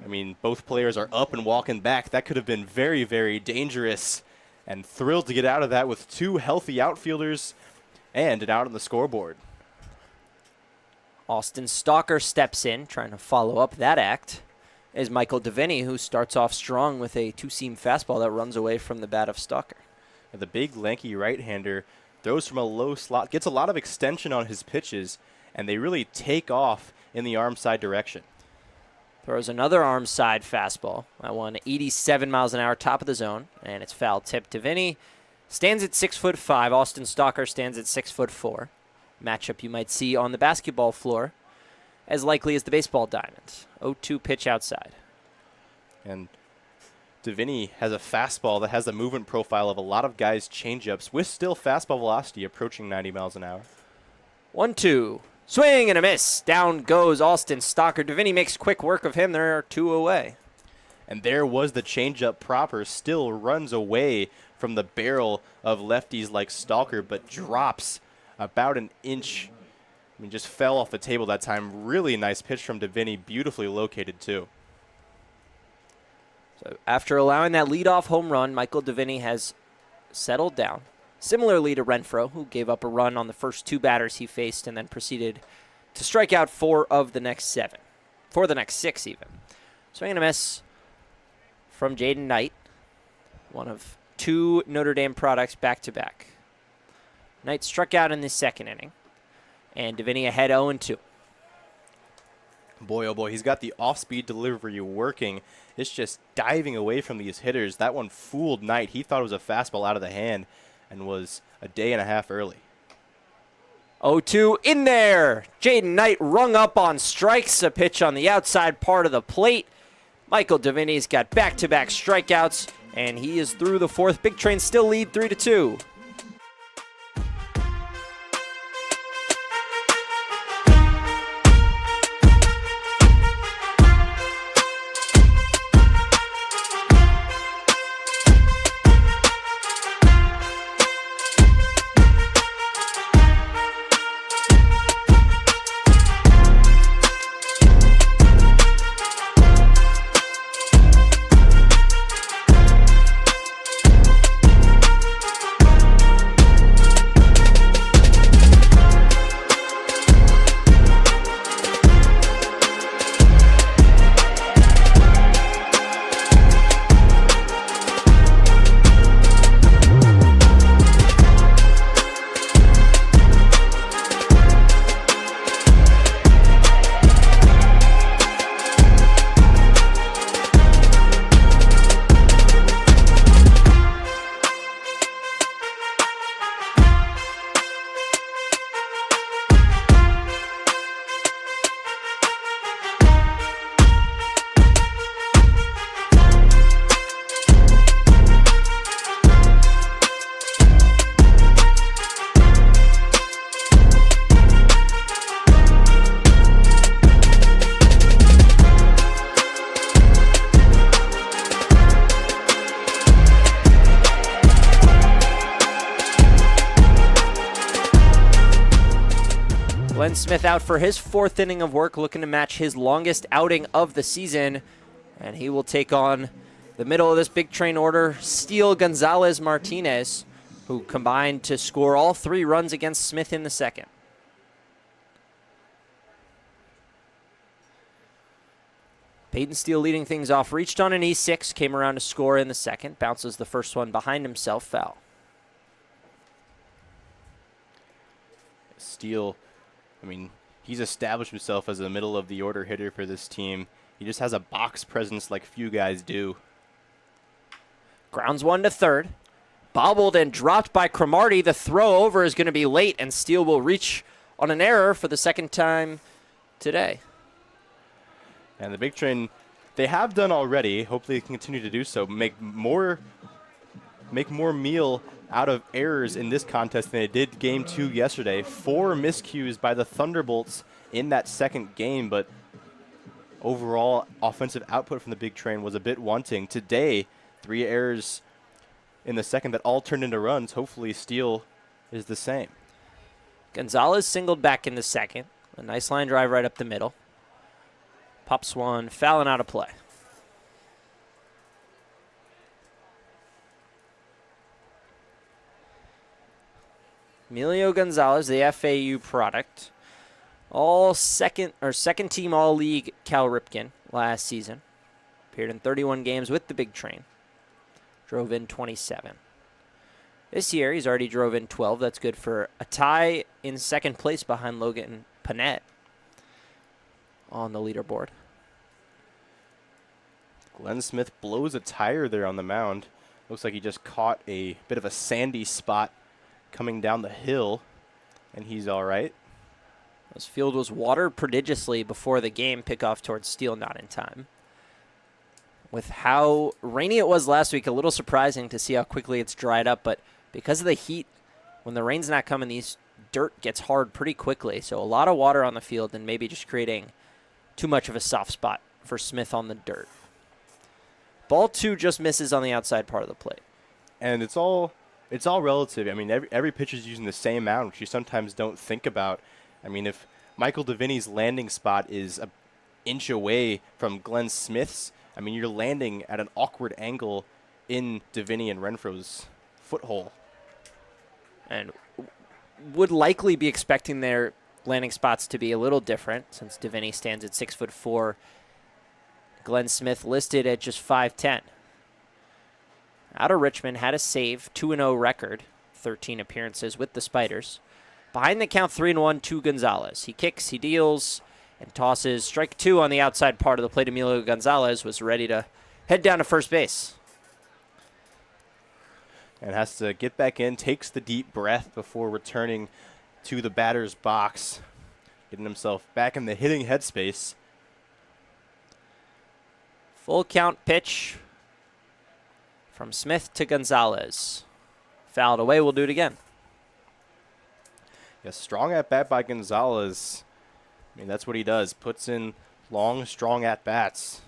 I mean, both players are up and walking back. That could have been very, very dangerous, and thrilled to get out of that with 2 healthy outfielders and an out on the scoreboard. Austin Stalker steps in, trying to follow up that act, is Michael Diviney, who starts off strong with a 2-seam fastball that runs away from the bat of Stalker. And the big, lanky right-hander throws from a low slot, gets a lot of extension on his pitches, and they really take off in the arm side direction. Throws another arm side fastball. That one 87 miles an hour, top of the zone, and it's foul tip. Diviney stands at 6'5". Austin Stalker stands at 6'4". Matchup you might see on the basketball floor, as likely as the baseball diamond. 0-2 pitch outside. And Diviney has a fastball that has the movement profile of a lot of guys' changeups with still fastball velocity approaching 90 miles an hour. 1-2. Swing and a miss. Down goes Austin Stalker. Diviney makes quick work of him. There are 2 away. And there was the changeup proper. Still runs away from the barrel of lefties like Stalker, but drops about an inch. I mean, just fell off the table that time. Really nice pitch from Diviney. Beautifully located, too. So after allowing that leadoff home run, Michael Diviney has settled down. Similarly to Renfro, who gave up a run on the first 2 batters he faced and then proceeded to strike out 4 of the next 7. 4 of the next 6, even. Swing and a miss from Jaden Knight, one of 2 Notre Dame products back-to-back. Knight struck out in the second inning, and Diviney ahead 0-2. Boy, oh boy, he's got the off-speed delivery working. It's just diving away from these hitters. That one fooled Knight. He thought it was a fastball out of the hand and was a day and a half early. 0-2 in there. Jaden Knight rung up on strikes, a pitch on the outside part of the plate. Michael Diviney's got back-to-back strikeouts, and he is through the 4th. Big Train still lead 3-2. Glenn Smith out for his 4th inning of work, looking to match his longest outing of the season. And he will take on the middle of this big train order, Steele, Gonzalez, Martinez, who combined to score all 3 runs against Smith in the 2nd. Peyton Steele leading things off, reached on an E6, came around to score in the 2nd, bounces the first one behind himself, foul. Steele, he's established himself as a middle of the order hitter for this team. He just has a box presence like few guys do. Grounds 1 to 3rd. Bobbled and dropped by Cromartie. The throw over is going to be late, and Steele will reach on an error for the 2nd time today. And the big train, they have done already. Hopefully they can continue to do so. Make more meal out of errors in this contest than they did game 2 yesterday. 4 miscues by the Thunderbolts in that 2nd game, but overall offensive output from the big train was a bit wanting. Today, 3 errors in the 2nd that all turned into runs. Hopefully Steele is the same. Gonzalez singled back in the 2nd. A nice line drive right up the middle. Pops one, fouling out of play. Emilio Gonzalez, the FAU product, second team All League Cal Ripken last season. Appeared in 31 games with the big train. Drove in 27. This year he's already drove in 12. That's good for a tie in 2nd place behind Logan Panette on the leaderboard. Glenn Smith blows a tire there on the mound. Looks like he just caught a bit of a sandy spot coming down the hill, and he's all right. This field was watered prodigiously before the game. Pickoff towards Steele, not in time. With how rainy it was last week, a little surprising to see how quickly it's dried up, but because of the heat, when the rain's not coming, these dirt gets hard pretty quickly. So a lot of water on the field and maybe just creating too much of a soft spot for Smith on the dirt. Ball 2 just misses on the outside part of the plate. And it's all relative. Every pitcher's using the same mound, which you sometimes don't think about. If Michael Deviney's landing spot is an inch away from Glenn Smith's, you're landing at an awkward angle in Deviney and Renfro's foothole. And would likely be expecting their landing spots to be a little different since Deviney stands at 6'4". Glenn Smith listed at just 5'10". Out of Richmond, had a save, 2-0 record, 13 appearances with the Spiders. Behind the count, 3-1 to Gonzalez. He kicks, he deals, and tosses. Strike 2 on the outside part of the plate. Emilio Gonzalez was ready to head down to first base. And has to get back in, takes the deep breath before returning to the batter's box, getting himself back in the hitting headspace. Full count pitch from Smith to Gonzalez. Fouled away, we'll do it again. Yeah, strong at-bat by Gonzalez. That's what he does. Puts in long, strong at-bats.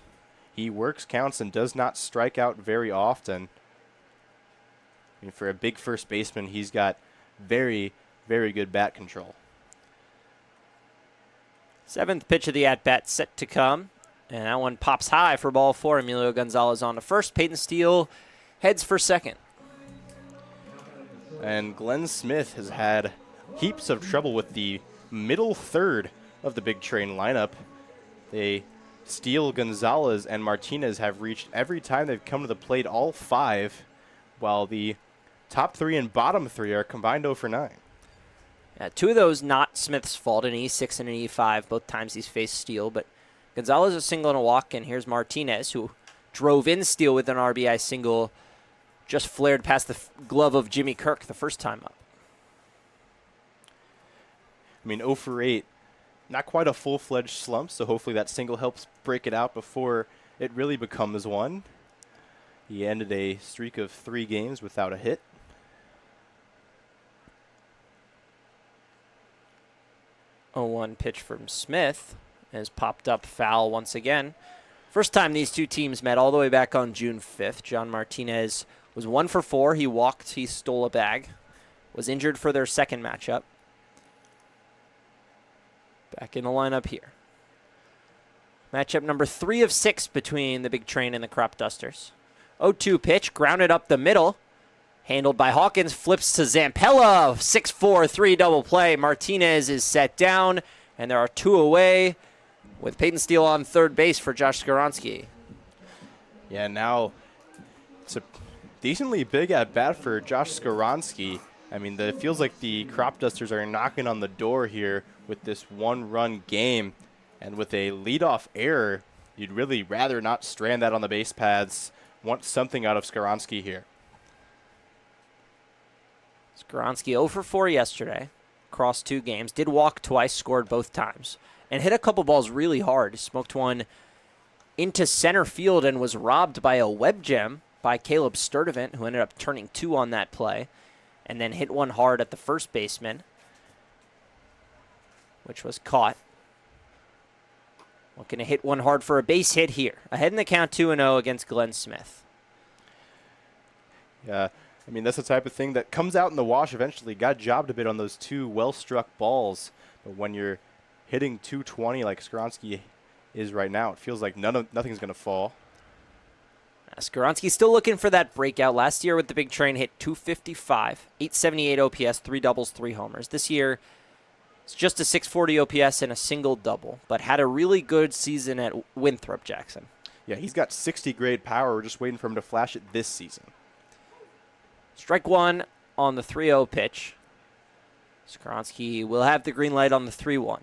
He works counts and does not strike out very often. For a big first baseman, he's got very, very good bat control. 7th pitch of the at-bat set to come. And that one pops high for ball 4. Emilio Gonzalez on to first. Peyton Steele heads for 2nd. And Glenn Smith has had heaps of trouble with the middle third of the big train lineup. Steele, Gonzalez, and Martinez have reached every time they've come to the plate, all 5, while the top 3 and bottom 3 are combined 0 for 9. 2 of those not Smith's fault, an E6 and an E5. Both times he's faced Steele, but Gonzalez a single and a walk, and here's Martinez, who drove in Steele with an RBI single, just flared past the glove of Jimmy Kirk the first time up. 0 for 8, not quite a full-fledged slump, so hopefully that single helps break it out before it really becomes one. He ended a streak of 3 games without a hit. Oh, 1 pitch from Smith has popped up foul once again. First time these two teams met all the way back on June 5th. John Martinez was 1 for 4. He walked, he stole a bag, was injured for their second matchup. back in the lineup here. Matchup number 3 of 6 between the Big Train and the Cropdusters. 0-2 pitch, grounded up the middle. Handled by Hawkins, flips to Zampella. 6-4-3 double play. Martinez is set down, and there are 2 away with Peyton Steele on third base for Josh Skoronsky. Yeah, now it's a decently big at-bat for Josh Skoronsky. I mean, it feels like the Cropdusters are knocking on the door here with this one-run game. And with a leadoff error, you'd really rather not strand that on the base paths. Want something out of Skoronsky here. Skoronsky 0 for 4 yesterday, across 2 games. Did walk twice, scored both times. And hit a couple balls really hard. Smoked one into center field and was robbed by a web gem by Caleb Sturdivant, who ended up turning 2 on that play. And then hit one hard at the first baseman, which was caught. Looking to hit one hard for a base hit here. Ahead in the count 2-0 against Glenn Smith. Yeah, I mean, that's the type of thing that comes out in the wash eventually. Got jobbed a bit on those 2 well-struck balls. But when you're hitting 220 like Skoronsky is right now, it feels like nothing's going to fall. Skoronsky still looking for that breakout. Last year with the Big Train hit 255, 878 OPS, 3 doubles, 3 homers. This year, it's just a 640 OPS and a single double, but had a really good season at Winthrop, Jackson. Yeah, he's got 60 grade power. We're just waiting for him to flash it this season. Strike 1 on the 3-0 pitch. Skoronsky will have the green light on the 3-1.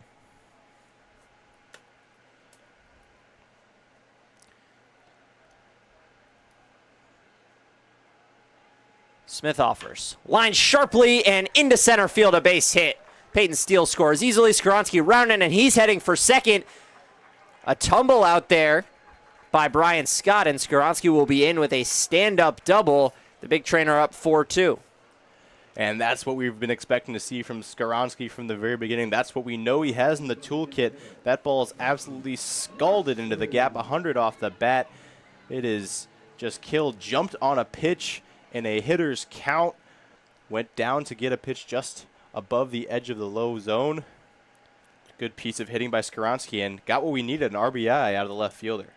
Smith offers. Line sharply and into center field, a base hit. Peyton Steele scores easily. Skoronsky rounding, and he's heading for second. A tumble out there by Brian Scott, and Skoronsky will be in with a stand-up double. The Big Train are up 4-2. And that's what we've been expecting to see from Skoronsky from the very beginning. That's what we know he has in the toolkit. That ball is absolutely scalded into the gap, 100 off the bat. It is just killed, jumped on a pitch in a hitter's count, went down to get a pitch just above the edge of the low zone. Good piece of hitting by Skoronsky, and got what we needed, an RBI out of the left fielder.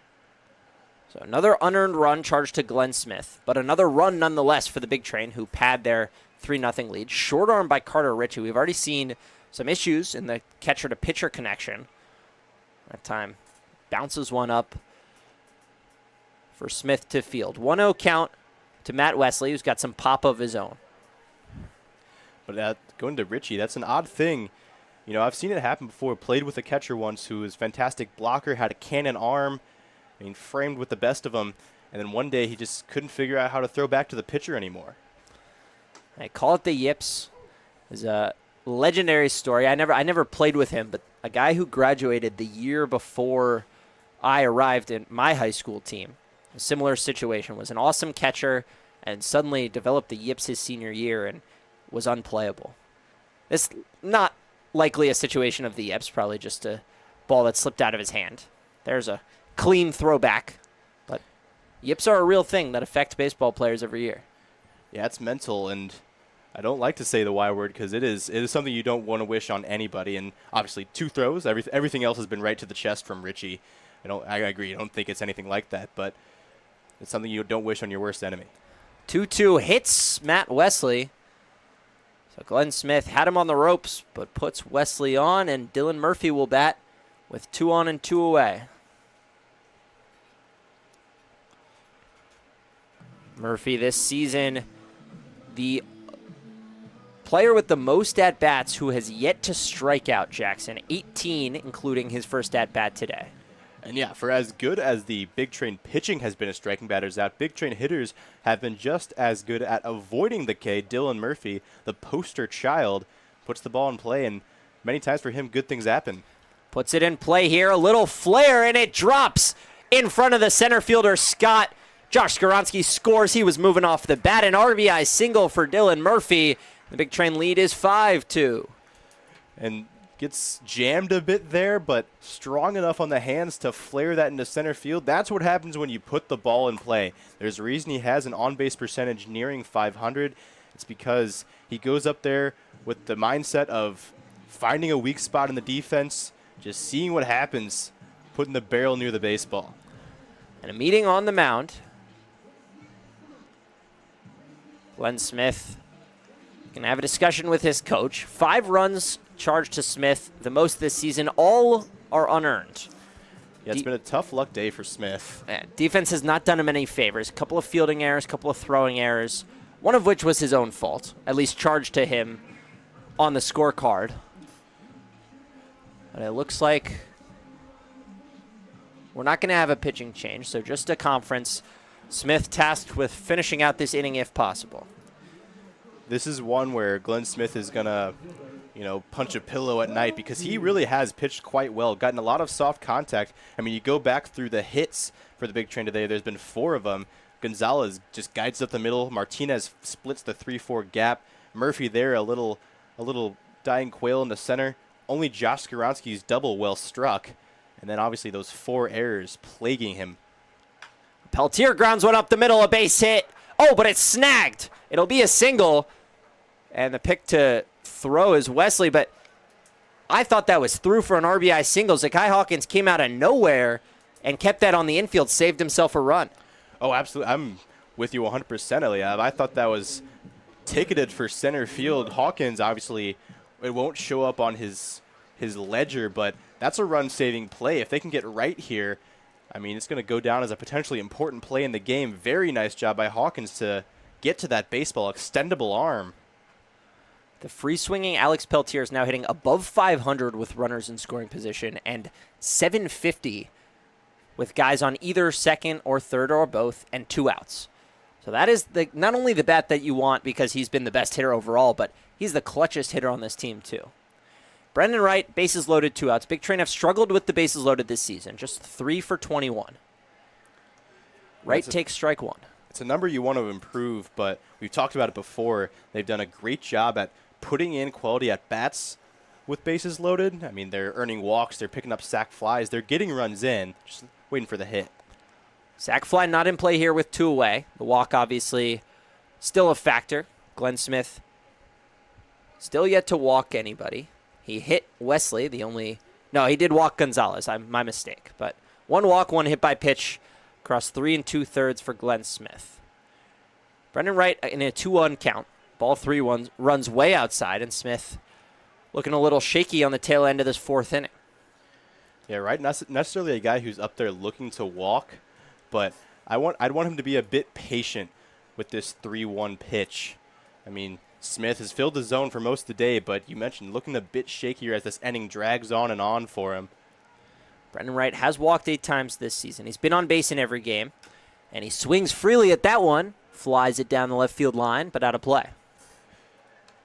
So another unearned run charged to Glenn Smith, but another run nonetheless for the Big Train, who pad their 3-0 lead. Short arm by Carter Ritchie. We've already seen some issues in the catcher-to-pitcher connection. That time bounces one up for Smith to field. 1-0 count to Matt Wesley, who's got some pop of his own. But going to Ritchie, that's an odd thing. You know, I've seen it happen before. Played with a catcher once who was a fantastic blocker, had a cannon arm, I mean, framed with the best of them. And then one day he just couldn't figure out how to throw back to the pitcher anymore. I call it the yips. It's a legendary story. I never played with him, but a guy who graduated the year before I arrived in my high school team, a similar situation, was an awesome catcher and suddenly developed the yips his senior year and was unplayable. It's not likely a situation of the yips, probably just a ball that slipped out of his hand. There's a clean throwback, but yips are a real thing that affect baseball players every year. Yeah, it's mental, and I don't like to say the Y word because it is something you don't want to wish on anybody. And obviously, 2 throws, everything else has been right to the chest from Ritchie. I agree. I don't think it's anything like that, but it's something you don't wish on your worst enemy. 2-2 hits Matt Wesley. So Glenn Smith had him on the ropes, but puts Wesley on, and Dylan Murphy will bat with 2 on and 2 away. Murphy this season, the player with the most at-bats who has yet to strike out, Jackson. 18, including his first at-bat today. And yeah, for as good as the Big Train pitching has been as striking batters out, Big Train hitters have been just as good at avoiding the K. Dylan Murphy, the poster child, puts the ball in play, and many times for him, good things happen. Puts it in play here, a little flare, and it drops in front of the center fielder, Scott. Josh Skoronsky scores. He was moving off the bat. An RBI single for Dylan Murphy. The Big Train lead is 5-2. And gets jammed a bit there, but strong enough on the hands to flare that into center field. That's what happens when you put the ball in play. There's a reason he has an on-base percentage nearing 500. It's because he goes up there with the mindset of finding a weak spot in the defense, just seeing what happens, putting the barrel near the baseball. And a meeting on the mound. Glenn Smith going to have a discussion with his coach. 5 runs charged to Smith, the most this season. All are unearned. Yeah, it's been a tough luck day for Smith. Defense has not done him any favors. A couple of fielding errors, a couple of throwing errors, one of which was his own fault, at least charged to him on the scorecard. But it looks like we're not going to have a pitching change, so just a conference. Smith tasked with finishing out this inning if possible. This is one where Glenn Smith is going to, punch a pillow at night because he really has pitched quite well, gotten a lot of soft contact. I mean, you go back through the hits for the big train today, there's been 4 of them. Gonzalez just guides up the middle. Martinez splits the 3-4 gap. Murphy there, a little dying quail in the center. Only Josh Skaronski's double well struck. And then obviously those 4 errors plaguing him. Peltier grounds one up the middle, a base hit. Oh, but it's snagged. It'll be a single. And the pick to throw is Wesley, but I thought that was through for an RBI single. Zakai Hawkins came out of nowhere and kept that on the infield, saved himself a run. Oh, absolutely. I'm with you 100%, Eliab. I thought that was ticketed for center field. Hawkins, obviously, it won't show up on his ledger, but that's a run-saving play. If they can get right here, I mean, it's going to go down as a potentially important play in the game. Very nice job by Hawkins to get to that baseball, extendable arm. The free-swinging Alex Peltier is now hitting above 500 with runners in scoring position and 750 with guys on either second or third or both and 2 outs. So that is not only the bat that you want because he's been the best hitter overall, but he's the clutchest hitter on this team too. Brendan Wright, bases loaded, 2 outs. Big Train have struggled with the bases loaded this season, just 3 for 21. Wright takes strike 1. It's a number you want to improve, but we've talked about it before. They've done a great job at putting in quality at-bats with bases loaded. I mean, they're earning walks, they're picking up sac flies, they're getting runs in, just waiting for the hit. Sac fly not in play here with 2 away. The walk obviously still a factor. Glenn Smith still yet to walk anybody. He hit Wesley, he did walk Gonzalez, my mistake. But 1 walk, 1 hit by pitch across 3 2/3 for Glenn Smith. Brendan Wright in a 2-1 count. Ball 3 runs way outside, and Smith looking a little shaky on the tail end of this 4th inning. Yeah, right. Not necessarily a guy who's up there looking to walk, but I'd want him to be a bit patient with this 3-1 pitch. I mean, Smith has filled the zone for most of the day, but you mentioned looking a bit shakier as this inning drags on and on for him. Brendan Wright has walked 8 times this season. He's been on base in every game, and he swings freely at that one, flies it down the left field line, but out of play.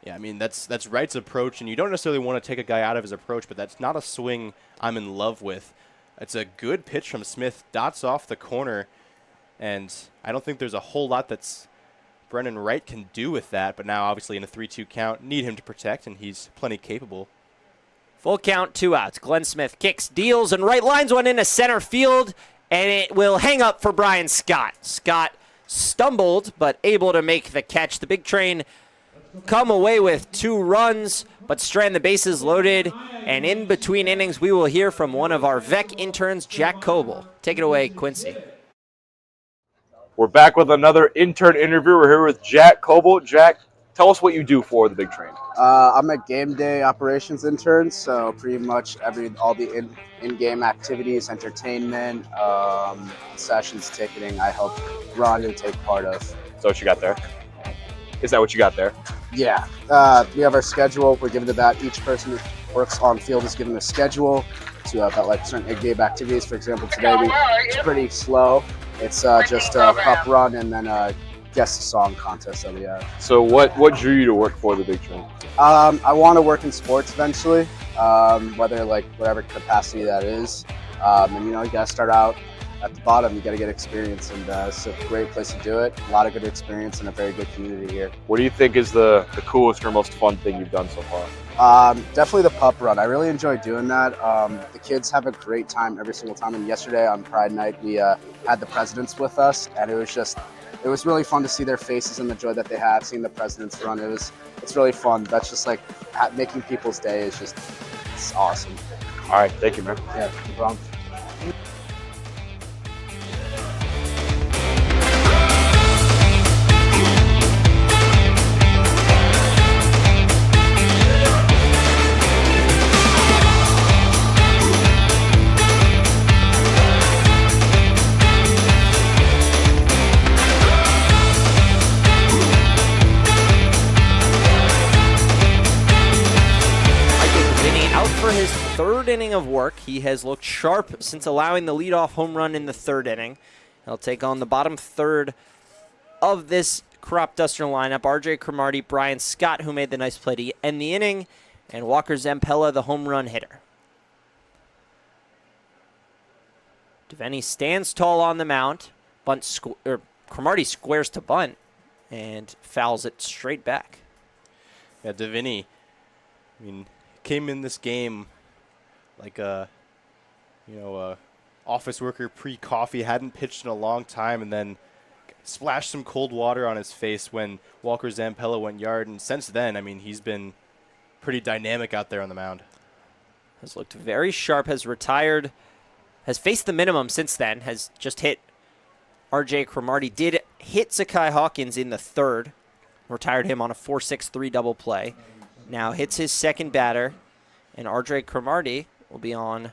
Yeah, I mean, that's Wright's approach, and you don't necessarily want to take a guy out of his approach, but that's not a swing I'm in love with. It's a good pitch from Smith, dots off the corner, and I don't think there's a whole lot that's Brendan Wright can do with that, but now obviously in a 3-2 count, need him to protect, and he's plenty capable. Full count, 2 outs. Glenn Smith kicks, deals, and Wright lines one into center field, and it will hang up for Brian Scott. Scott stumbled, but able to make the catch. The Big Train come away with 2 runs, but strand the bases loaded. And in between innings, we will hear from one of our VEC interns, Jack Coble. Take it away, Quincy. We're back with another intern interview. We're here with Jack Coble. Jack, tell us what you do for the Big Train. I'm a game day operations intern, so pretty much all the in-game activities, entertainment, sessions, ticketing, I help run and take part of. Is that what you got there? Is that what you got there? Yeah. We have our schedule. We're given about each person who works on field is given a schedule to about like certain in-game activities. For example, today it's pretty slow. It's just a cup run and then a guest song contest that we have. So what drew you to work for the Big Train? I want to work in sports eventually, whatever capacity that is. And you gotta start out at the bottom. You gotta get experience, and it's a great place to do it. A lot of good experience and a very good community here. What do you think is the coolest or most fun thing you've done so far? Definitely the pup run. I really enjoy doing that. The kids have a great time every single time. And yesterday on Pride Night, we had the presidents with us, and it was really fun to see their faces and the joy that they had seeing the presidents run. It's really fun. That's just like making people's day it's awesome. All right, thank you, man. Yeah, no problem. For his third inning of work, he has looked sharp since allowing the leadoff home run in the third inning. He'll take on the bottom third of this Cropduster lineup. R.J. Cromartie, Brian Scott, who made the nice play to end the inning, and Walker Zampella, the home run hitter. Devaney stands tall on the mound. Cromartie squares to bunt and fouls it straight back. Yeah, Devaney, came in this game like a office worker pre-coffee, hadn't pitched in a long time, and then splashed some cold water on his face when Walker Zampella went yard. And since then, he's been pretty dynamic out there on the mound. Has looked very sharp, has retired, has faced the minimum since then, has just hit R.J. Cromartie. Did hit Zakai Hawkins in the third, retired him on a 4-6-3 double play. Now hits his second batter, and R.J. Cromartie will be on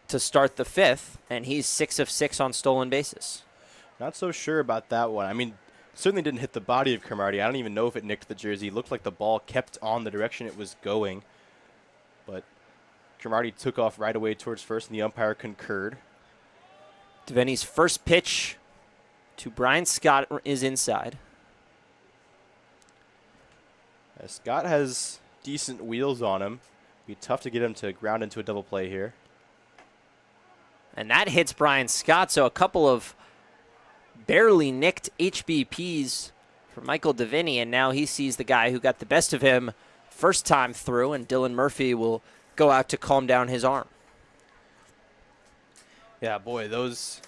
to start the fifth, and he's 6 of 6 on stolen bases. Not so sure about that one. Certainly didn't hit the body of Cromartie. I don't even know if it nicked the jersey. It looked like the ball kept on the direction it was going, but Cromartie took off right away towards first, and the umpire concurred. Devaney's first pitch to Brian Scott is inside. Scott has decent wheels on him. Be tough to get him to ground into a double play here. And that hits Brian Scott, so a couple of barely nicked HBPs for Michael Devaney, and now he sees the guy who got the best of him first time through, and Dylan Murphy will go out to calm down his arm. Yeah, boy, those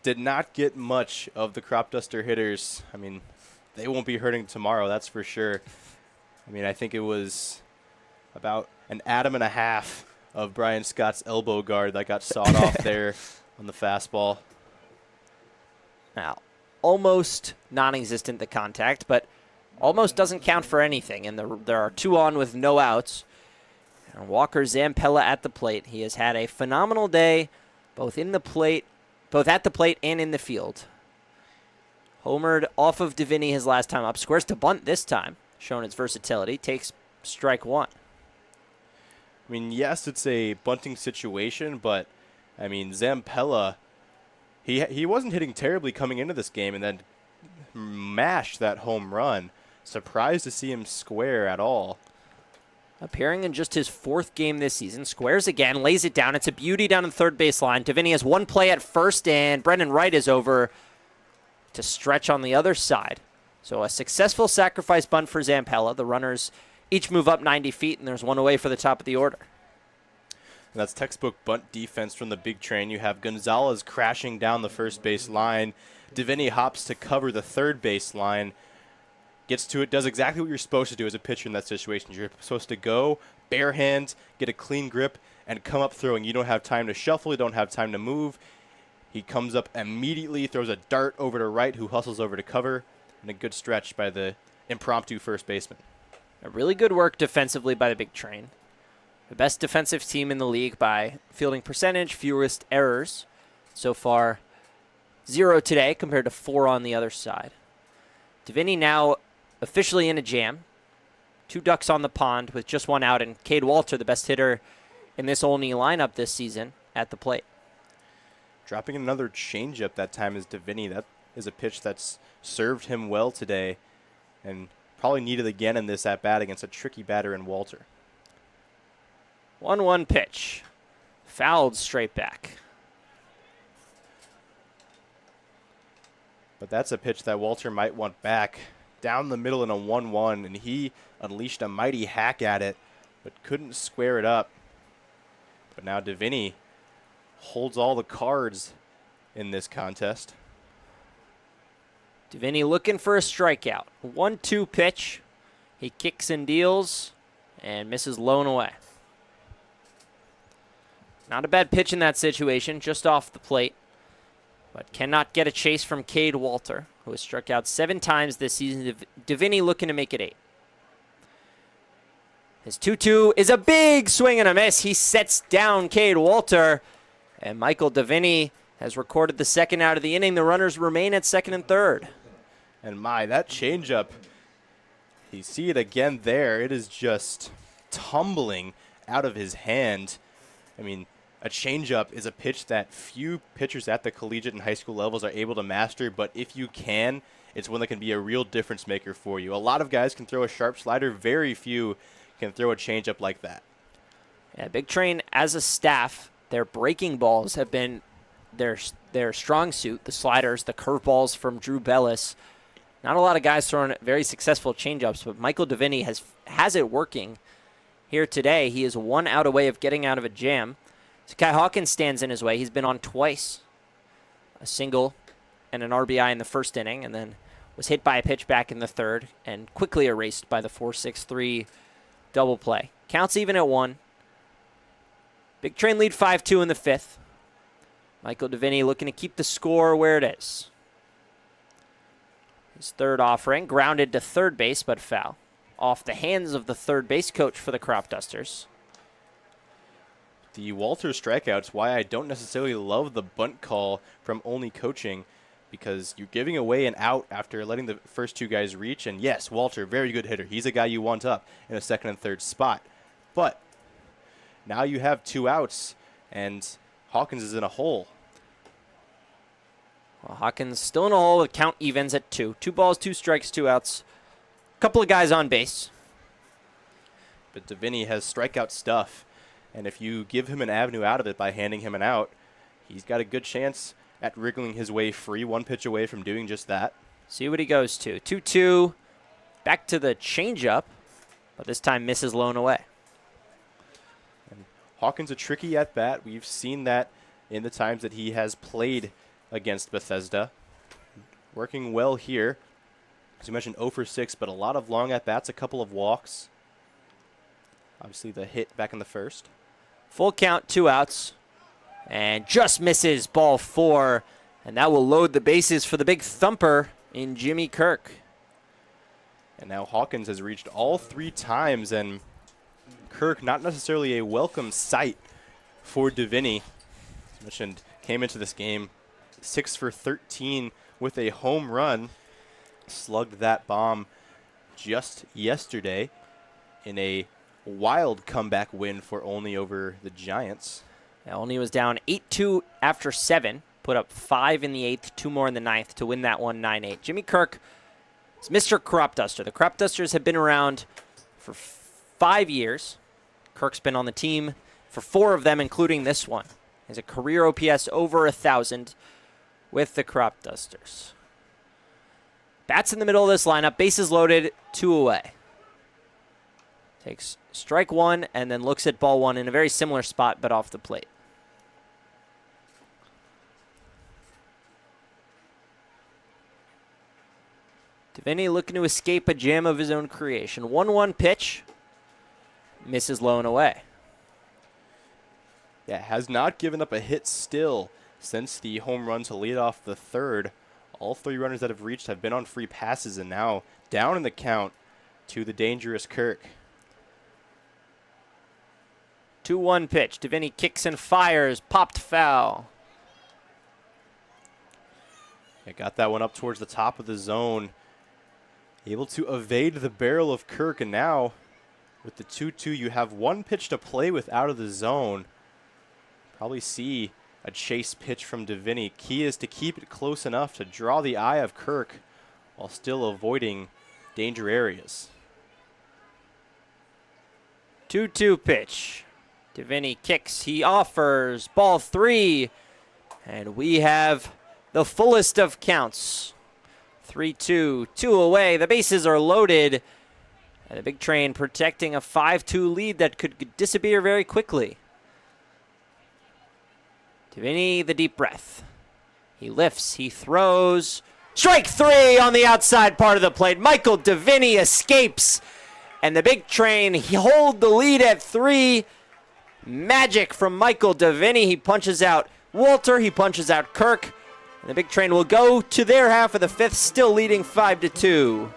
did not get much of the Cropduster hitters. They won't be hurting tomorrow, that's for sure. I think it was about an atom and a half of Brian Scott's elbow guard that got sawed off there on the fastball. Now, almost non-existent, the contact, but almost doesn't count for anything, and there are 2 on with no outs. And Walker Zampella at the plate. He has had a phenomenal day, both at the plate and in the field. Homered off of Devaney his last time up, squares to bunt this time, showing its versatility, takes strike 1. Yes, it's a bunting situation, but, Zampella, he wasn't hitting terribly coming into this game and then mashed that home run. Surprised to see him square at all. Appearing in just his 4th game this season, squares again, lays it down. It's a beauty down the third baseline. Devaney has one play at first, and Brendan Wright is over to stretch on the other side. So a successful sacrifice bunt for Zampella. The runners each move up 90 feet, and there's one away for the top of the order. And that's textbook bunt defense from the big train. You have Gonzalez crashing down the first base line. Devaney hops to cover the third base line. Gets to it, does exactly what you're supposed to do as a pitcher in that situation. You're supposed to go, bare hands, get a clean grip, and come up throwing. You don't have time to shuffle. You don't have time to move. He comes up immediately, throws a dart over to right, who hustles over to cover. And a good stretch by the impromptu first baseman. A really good work defensively by the big train. The best defensive team in the league by fielding percentage, fewest errors. So far, 0 today compared to 4 on the other side. Devaney now officially in a jam. 2 ducks on the pond with just 1 out, and Cade Walter, the best hitter in this Olney lineup this season, at the plate. Dropping another changeup that time is Devaney. That is a pitch that's served him well today and probably needed again in this at-bat against a tricky batter in Walter. 1-1 pitch. Fouled straight back. But that's a pitch that Walter might want back. Down the middle in a 1-1, and he unleashed a mighty hack at it, but couldn't square it up. But now Devaney holds all the cards in this contest. Devaney looking for a strikeout. 1-2 pitch. He kicks and deals and misses low and away. Not a bad pitch in that situation, just off the plate. But cannot get a chase from Cade Walter, who has struck out 7 times this season. Deviney looking to make it 8. His 2-2 is a big swing and a miss. He sets down Cade Walter. And Michael Deviney has recorded the second out of the inning. The runners remain at second and third. And that changeup, you see it again there. It is just tumbling out of his hand. I mean, a changeup is a pitch that few pitchers at the collegiate and high school levels are able to master, but if you can, it's one that can be a real difference maker for you. A lot of guys can throw a sharp slider. Very few can throw a changeup like that. Yeah, Big Train, as a staff, their breaking balls have been their strong suit, the sliders, the curveballs from Drew Bellis. Not a lot of guys throwing very successful changeups, but Michael Deviney has it working here today. He is 1 out away of getting out of a jam. Kai Hawkins stands in his way. He's been on twice. A single and an RBI in the first inning, and then was hit by a pitch back in the third and quickly erased by the 4-6-3 double play. Counts even at 1. Big Train lead 5-2 in the 5th. Michael Deviney looking to keep the score where it is. His third offering, grounded to third base, but foul. Off the hands of the third base coach for the Cropdusters. The Walter strikeout's why I don't necessarily love the bunt call from Olney coaching, because you're giving away an out after letting the first 2 guys reach. And yes, Walter, very good hitter. He's a guy you want up in a second and third spot. But now you have 2 outs, and Hawkins is in a hole. Well, Hawkins still in a hole with count evens at 2. 2 balls, 2 strikes, 2 outs. Couple of guys on base. But Deviney has strikeout stuff, and if you give him an avenue out of it by handing him an out, he's got a good chance at wriggling his way free, 1 pitch away from doing just that. See what he goes to. 2-2, back to the changeup, but this time misses low and away. And Hawkins a tricky at bat. We've seen that in the times that he has played against Bethesda. Working well here. As you mentioned, 0 for 6, but a lot of long at bats, a couple of walks. Obviously the hit back in the first. Full count, 2 outs, and just misses ball 4, and that will load the bases for the big thumper in Jimmy Kirk. And now Hawkins has reached all 3 times, and Kirk, not necessarily a welcome sight for Deviney. As mentioned, came into this game 6 for 13 with a home run. Slugged that bomb just yesterday in a wild comeback win for Olney over the Giants. Yeah, Olney was down 8-2 after 7, put up 5 in the 8th, 2 more in the 9th to win that one 9-8. Jimmy Kirk is Mr. Cropduster. The Cropdusters have been around for 5 years. Kirk's been on the team for 4 of them, including this one. He has a career OPS over 1,000 with the Cropdusters. Bats in the middle of this lineup, bases loaded, 2 away. Takes strike 1 and then looks at ball 1 in a very similar spot, but off the plate. Deviney looking to escape a jam of his own creation. 1-1 pitch, misses low and away. Yeah, has not given up a hit still since the home run to lead off the third. All 3 runners that have reached have been on free passes, and now down in the count to the dangerous Kirk. 2-1 pitch. Deviney kicks and fires. Popped foul. Yeah, got that one up towards the top of the zone. Able to evade the barrel of Kirk, and now with the 2-2, you have 1 pitch to play with out of the zone. Probably see a chase pitch from Deviney. Key is to keep it close enough to draw the eye of Kirk while still avoiding danger areas. 2-2 pitch. Deviney kicks. He offers. Ball 3. And we have the fullest of counts. 3-2. 2 away. The bases are loaded. And the Big Train protecting a 5-2 lead that could disappear very quickly. Deviney, the deep breath. He lifts, he throws. Strike 3 on the outside part of the plate. Michael Deviney escapes. And the Big Train, he hold the lead at 3. magic from Michael Davini. He punches out Walter. He punches out Kirk. And the big train will go to their half of the fifth, still leading 5-2.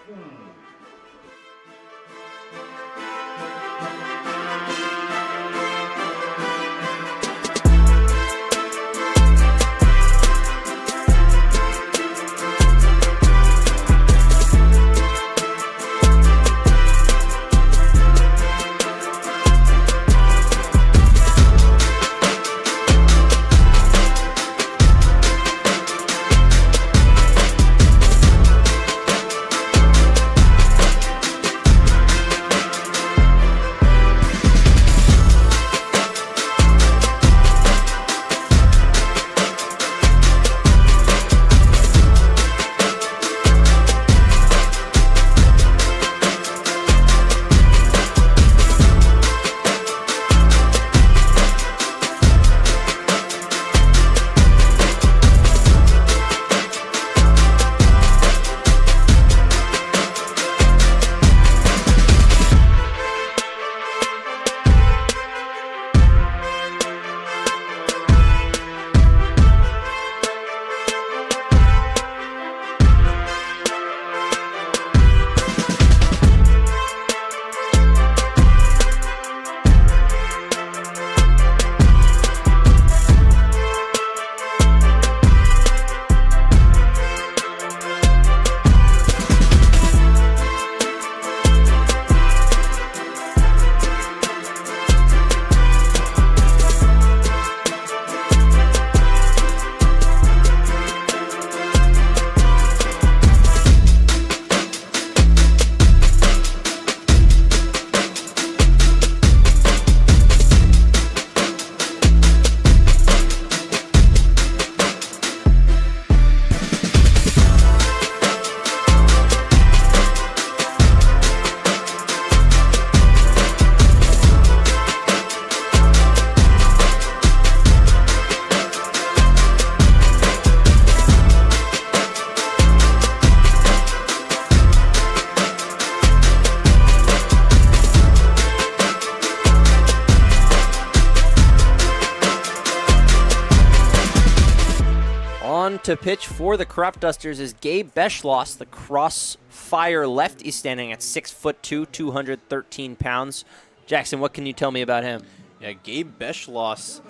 To pitch for the Cropdusters is Gabe Beschloss, the crossfire lefty, standing at 6'2", 213 pounds. Jackson, what can you tell me about him? Yeah, Gabe Beschloss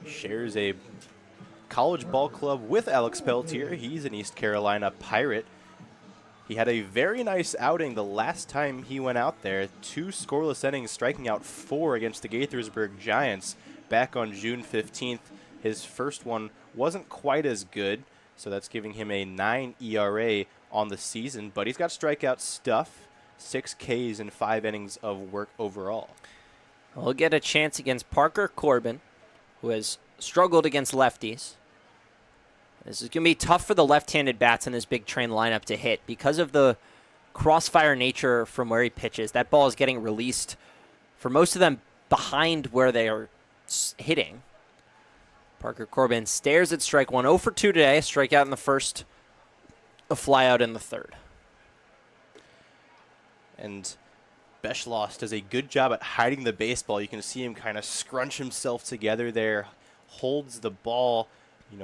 shares a college ball club with Alex Peltier. He's an East Carolina Pirate. He had a very nice outing the last time he went out there. 2 scoreless innings, striking out 4 against the Gaithersburg Giants back on June 15th. His first one wasn't quite as good, so that's giving him a 9 ERA on the season, but he's got strikeout stuff, 6 Ks and 5 innings of work overall. We'll get a chance against Parker Corbin, who has struggled against lefties. This is going to be tough for the left-handed bats in this big train lineup to hit because of the crossfire nature from where he pitches. That ball is getting released for most of them behind where they are hitting. Parker Corbin stares at strike one. 0 for 2 today. A strikeout in the first, a flyout in the third. And Beschloss does a good job at hiding the baseball. You can see him kind of scrunch himself together there, holds the ball,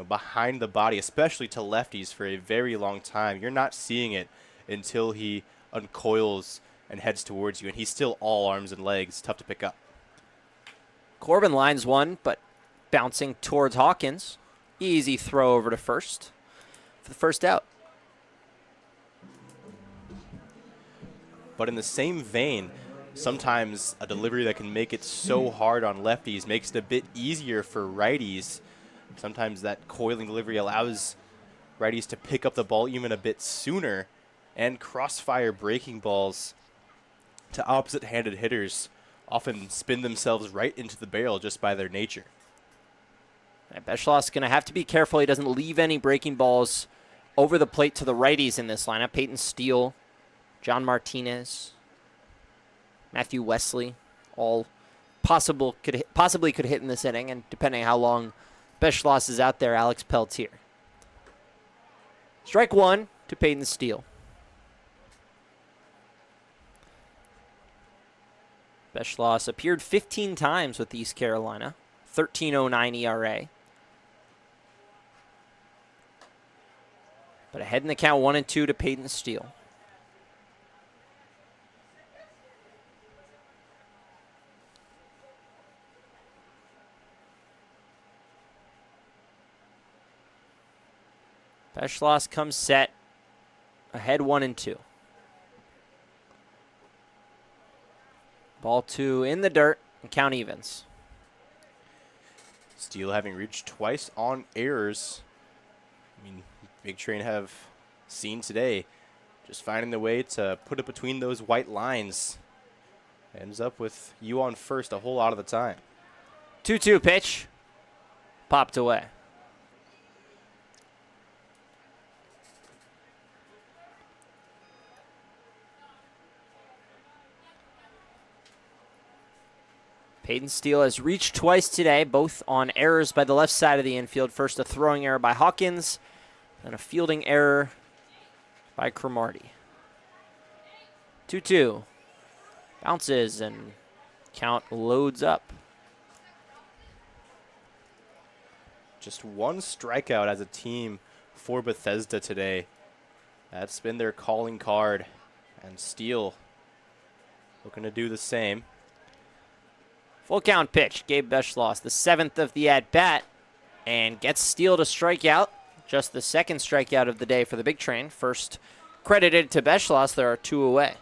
behind the body, especially to lefties, for a very long time. You're not seeing it until he uncoils and heads towards you, and he's still all arms and legs. Tough to pick up. Corbin lines one, but bouncing towards Hawkins. Easy throw over to first for the first out. But in the same vein, sometimes a delivery that can make it so hard on lefties makes it a bit easier for righties. Sometimes that coiling delivery allows righties to pick up the ball even a bit sooner, and crossfire breaking balls to opposite-handed hitters often spin themselves right into the barrel just by their nature. Beschloss is going to have to be careful he doesn't leave any breaking balls over the plate to the righties in this lineup. Peyton Steele, John Martinez, Matthew Wesley, all possibly could hit in this inning, and depending how long Beschloss is out there, Alex Peltier. Strike one to Peyton Steele. Beschloss appeared 15 times with East Carolina, 13.09 ERA. But ahead in the count 1-2 to Peyton Steele. Beschloss comes set, ahead 1-2. Ball 2 in the dirt, and count evens. Steele having reached twice on errors. I mean, Big Train have seen today, just finding the way to put it between those white lines. Ends up with you on first a whole lot of the time. 2-2 pitch, popped away. Peyton Steele has reached twice today, both on errors by the left side of the infield. First a throwing error by Hawkins, and a fielding error by Cromartie. 2-2. Bounces, and count loads up. Just one strikeout as a team for Bethesda today. That's been their calling card. And Steele looking to do the same. Full count pitch. Gabe Beschloss, the 7th of the at-bat, and gets Steele to strike out. Just the second strikeout of the day for the Big Train. First credited to Beschloss. There are 2 away.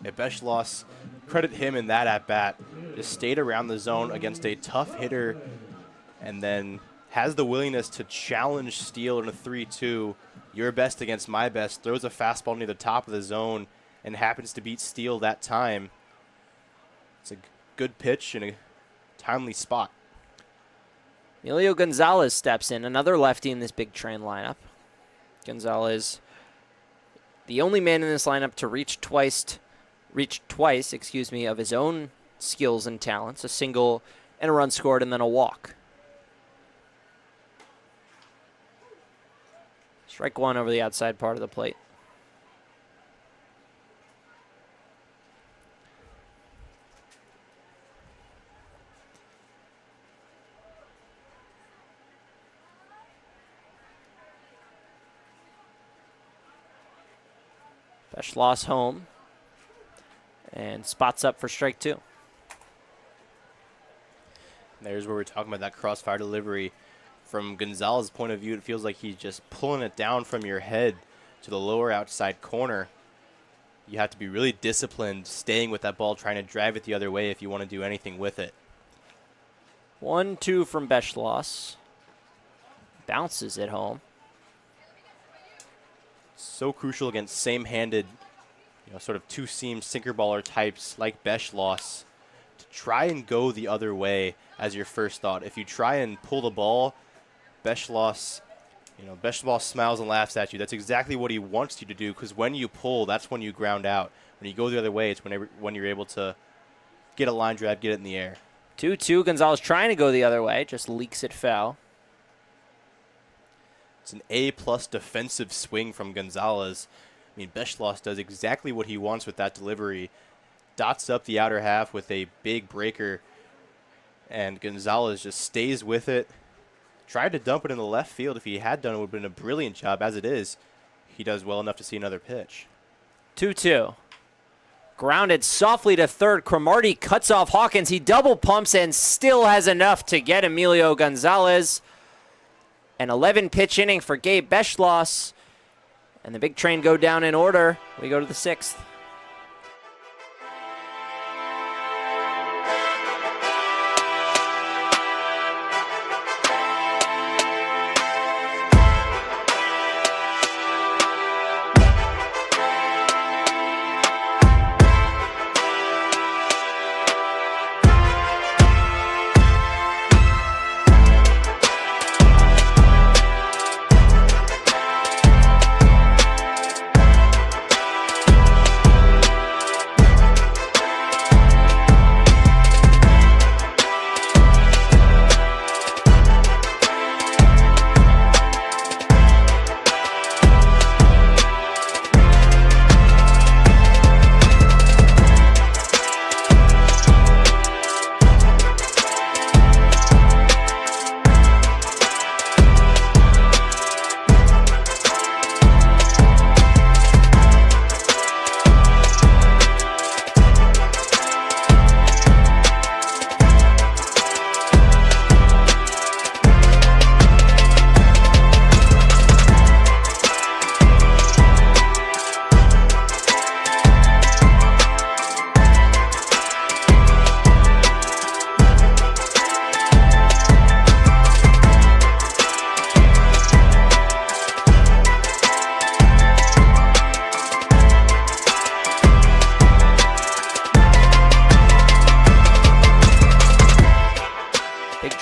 Yeah, Beschloss, credit him in that at-bat. Just stayed around the zone against a tough hitter and then has the willingness to challenge Steele in a 3-2. Your best against my best. Throws a fastball near the top of the zone and happens to beat Steele that time. It's a good pitch in a timely spot. Emilio Gonzalez steps in, another lefty in this Big Train lineup. Gonzalez, the only man in this lineup to reach twice, of his own skills and talents. A single and a run scored and then a walk. Strike one over the outside part of the plate. Beschloss home and spots up for strike 2. There's where we're talking about that crossfire delivery. From Gonzalez's point of view, it feels like he's just pulling it down from your head to the lower outside corner. You have to be really disciplined, staying with that ball, trying to drive it the other way if you want to do anything with it. 1-2 from Beschloss. Bounces it home. So crucial against same-handed, sort of two-seam sinker baller types like Beschloss to try and go the other way as your first thought. If you try and pull the ball, Beschloss smiles and laughs at you. That's exactly what he wants you to do, because when you pull, that's when you ground out. When you go the other way, it's when you're able to get a line drive, get it in the air. 2-2. Gonzalez trying to go the other way, just leaks it foul. It's an A-plus defensive swing from Gonzalez. I mean, Beschloss does exactly what he wants with that delivery. Dots up the outer half with a big breaker, and Gonzalez just stays with it. Tried to dump it in the left field. If he had done it, it would have been a brilliant job. As it is, he does well enough to see another pitch. 2-2. Grounded softly to third. Cromartie cuts off Hawkins. He double pumps and still has enough to get Emilio Gonzalez. An 11-pitch inning for Gabe Beschloss. And the Big Train go down in order. We go to the 6th.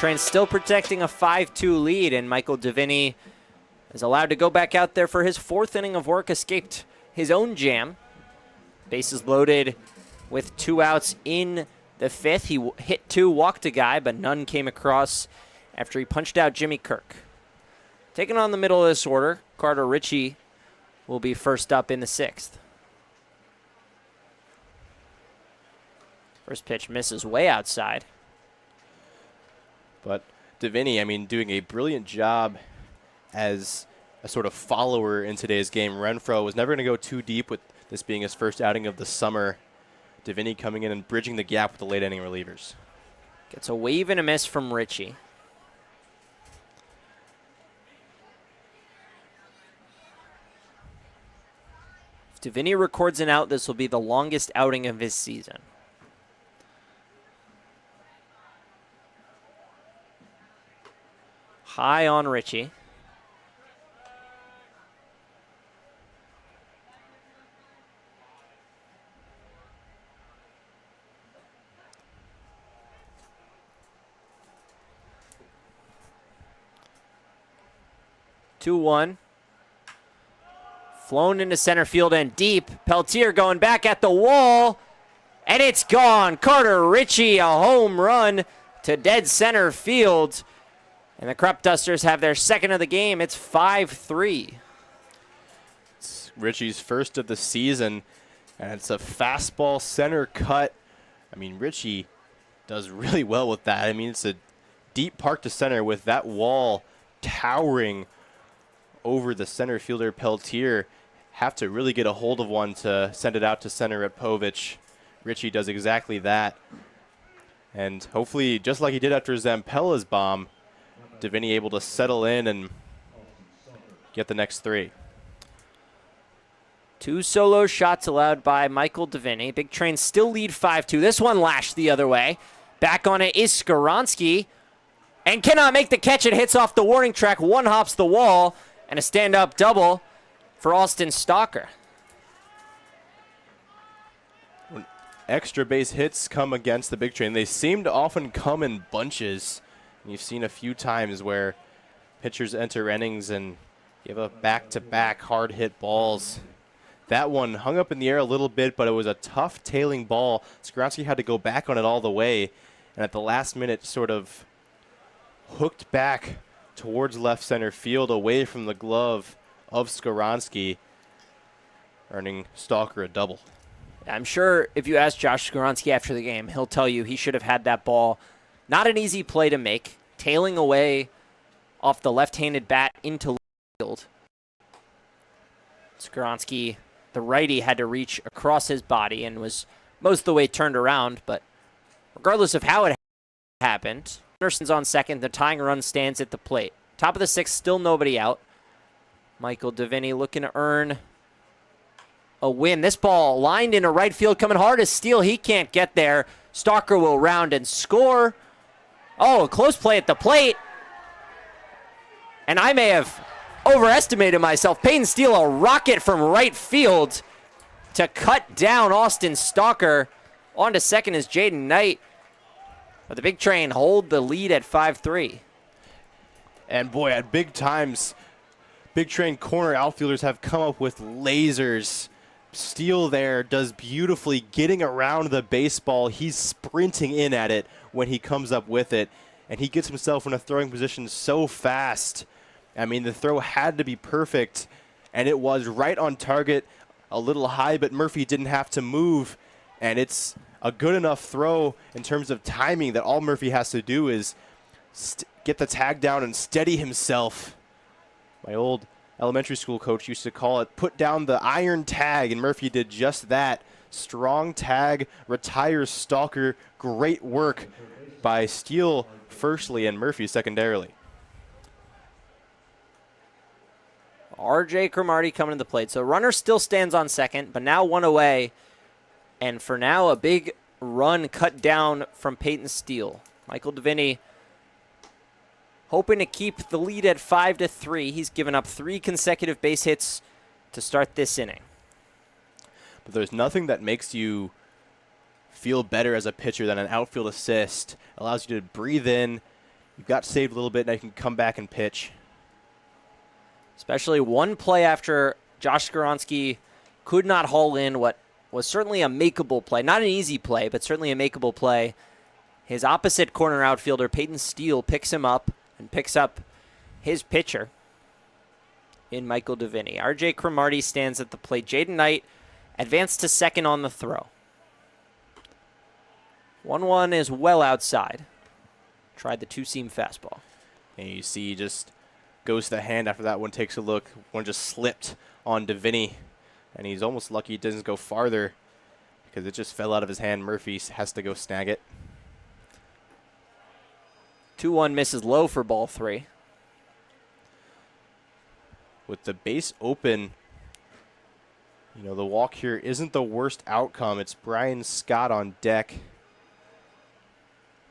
Train still protecting a 5-2 lead, and Michael Deviney is allowed to go back out there for his 4th inning of work, escaped his own jam. Bases loaded with 2 outs in the 5th. He hit 2, walked a guy, but none came across after he punched out Jimmy Kirk. Taking on the middle of this order, Carter Ritchie will be first up in the 6th. First pitch misses way outside. But Deviney, I mean, doing a brilliant job as a sort of follower in today's game. Renfroe was never going to go too deep with this being his first outing of the summer. Deviney coming in and bridging the gap with the late inning relievers. Gets a wave and a miss from Ritchie. If Deviney records an out, this will be the longest outing of his season. High on Ritchie. Two one. Flown into center field and deep. Peltier going back at the wall. And it's gone. Carter Ritchie, a home run to dead center field. And the Cropdusters have their 2nd of the game. It's 5-3. It's Ritchie's first of the season, and it's a fastball center cut. I mean, Ritchie does really well with that. I mean, it's a deep park to center with that wall towering over the center fielder Peltier. Have to really get a hold of one to send it out to center at Povich. Ritchie does exactly that. And hopefully, just like he did after Zampella's bomb, Deviney able to settle in and get the next 3. 2 solo shots allowed by Michael Deviney. Big Train still lead 5-2. This one lashed the other way. Back on it is Skaronski. And cannot make the catch. It hits off the warning track. One hops the wall. And a stand-up double for Austin Stalker. When extra base hits come against the Big Train, they seem to often come in bunches. You've seen a few times where pitchers enter innings and give up back-to-back hard-hit balls. That one hung up in the air a little bit, but it was a tough tailing ball. Skaronski had to go back on it all the way, and at the last minute sort of hooked back towards left center field away from the glove of Skaronski, earning Stalker a double. I'm sure if you ask Josh Skaronski after the game, he'll tell you he should have had that ball. Not an easy play to make, tailing away off the left-handed bat into left field. Skaronski, the righty, had to reach across his body and was most of the way turned around, but regardless of how it happened, Anderson's on second, the tying run stands at the plate. Top of the 6th, still nobody out. Michael Deviney looking to earn a win. This ball lined into right field, coming hard as steel. He can't get there. Stalker will round and score. Oh, a close play at the plate. And I may have overestimated myself. Peyton Steele, a rocket from right field to cut down Austin Stalker. On to second is Jaden Knight. But the Big Train hold the lead at 5-3. And boy, at big times, Big Train corner outfielders have come up with lasers. Steele there does beautifully getting around the baseball. He's sprinting in at it when he comes up with it, and he gets himself in a throwing position so fast. I mean, the throw had to be perfect, and it was right on target, a little high, but Murphy didn't have to move, and it's a good enough throw in terms of timing that all Murphy has to do is get the tag down and steady himself. My old elementary school coach used to call it put down the iron tag, and Murphy did just that. Strong tag, retires Stalker. Great work by Steele firstly and Murphy secondarily. R.J. Cromartie coming to the plate. So runner still stands on second, but now one away. And for now, a big run cut down from Peyton Steele. Michael Deviney hoping to keep the lead at 5-3. He's given up 3 consecutive base hits to start this inning. But there's nothing that makes you feel better as a pitcher than an outfield assist. Allows you to breathe in, You got saved a little bit, now you can come back and pitch. Especially one play after Josh Skoronsky could not haul in what was certainly a makeable play. Not an easy play, but certainly a makeable play. His opposite corner outfielder, Peyton Steele, picks him up and picks up his pitcher in Michael Davini. R.J. Cromartie stands at the plate. Jaden Knight advanced to second on the throw. 1-1 is well outside. Tried the two-seam fastball. And you see just goes to the hand after that one, takes a look. One just slipped on Davini, and he's almost lucky it doesn't go farther because it just fell out of his hand. Murphy has to go snag it. 2-1 misses low for ball 3. With the base open, you know, the walk here isn't the worst outcome. It's Brian Scott on deck.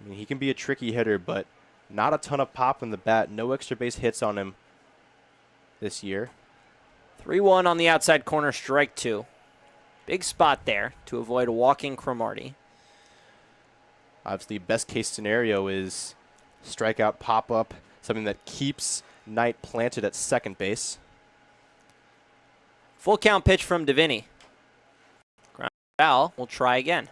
I mean, he can be a tricky hitter, but not a ton of pop in the bat. No extra base hits on him this year. 3-1 on the outside corner, strike 2. Big spot there to avoid walking Cromartie. Obviously, best case scenario is strikeout, pop up, something that keeps Knight planted at second base. Full count pitch from Davini. Ground foul. We'll try again.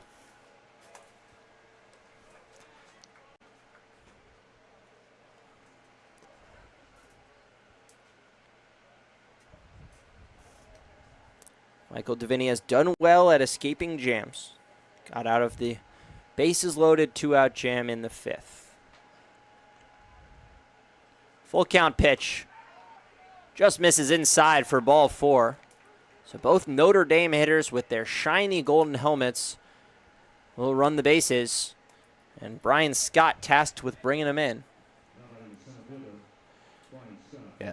Michael Davini has done well at escaping jams. Got out of the bases loaded 2-out jam in the 5th. Full count pitch. Just misses inside for ball 4. So both Notre Dame hitters with their shiny golden helmets will run the bases. And Brian Scott tasked with bringing them in. Yeah,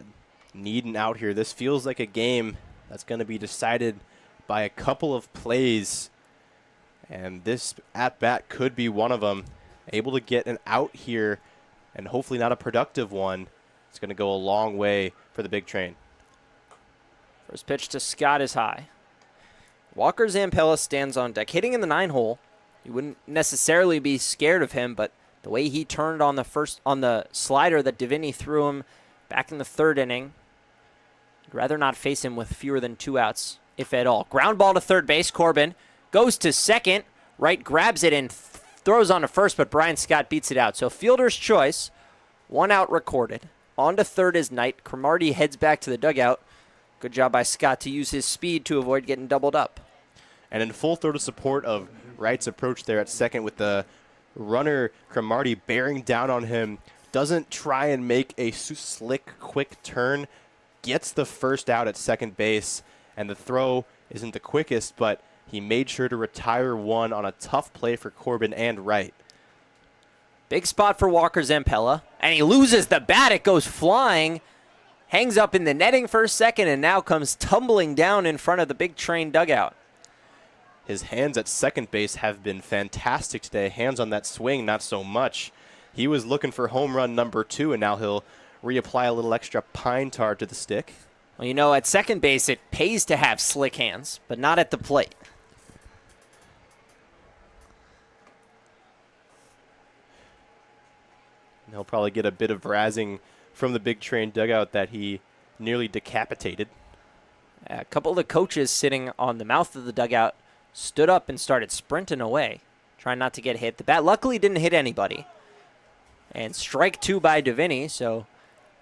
needing out here. This feels like a game that's going to be decided by a couple of plays. And this at-bat could be one of them. Able to get an out here, and hopefully not a productive one. It's going to go a long way for the big train. First pitch to Scott is high. Walker Zampella stands on deck, hitting in the 9-hole. You wouldn't necessarily be scared of him, but the way he turned on the slider that Davini threw him back in the 3rd inning, I'd rather not face him with fewer than 2 outs, if at all. Ground ball to third base. Corbin goes to second. Wright grabs it and throws on to first, but Brian Scott beats it out. So fielder's choice, 1 out recorded. On to third is Knight. Cromartie heads back to the dugout. Good job by Scott to use his speed to avoid getting doubled up. And in full throw to support of Wright's approach there at second with the runner Cromartie bearing down on him. Doesn't try and make a slick, quick turn. Gets the first out at second base. And the throw isn't the quickest, but he made sure to retire one on a tough play for Corbin and Wright. Big spot for Walker Zampella. And he loses the bat. It goes flying. Hangs up in the netting for a second and now comes tumbling down in front of the big train dugout. His hands at second base have been fantastic today. Hands on that swing, not so much. He was looking for home run number 2, and now he'll reapply a little extra pine tar to the stick. Well, you know, at second base, it pays to have slick hands, but not at the plate. And he'll probably get a bit of razzing from the big train dugout that he nearly decapitated. A couple of the coaches sitting on the mouth of the dugout stood up and started sprinting away, trying not to get hit. The bat luckily didn't hit anybody. And strike 2 by Davini, so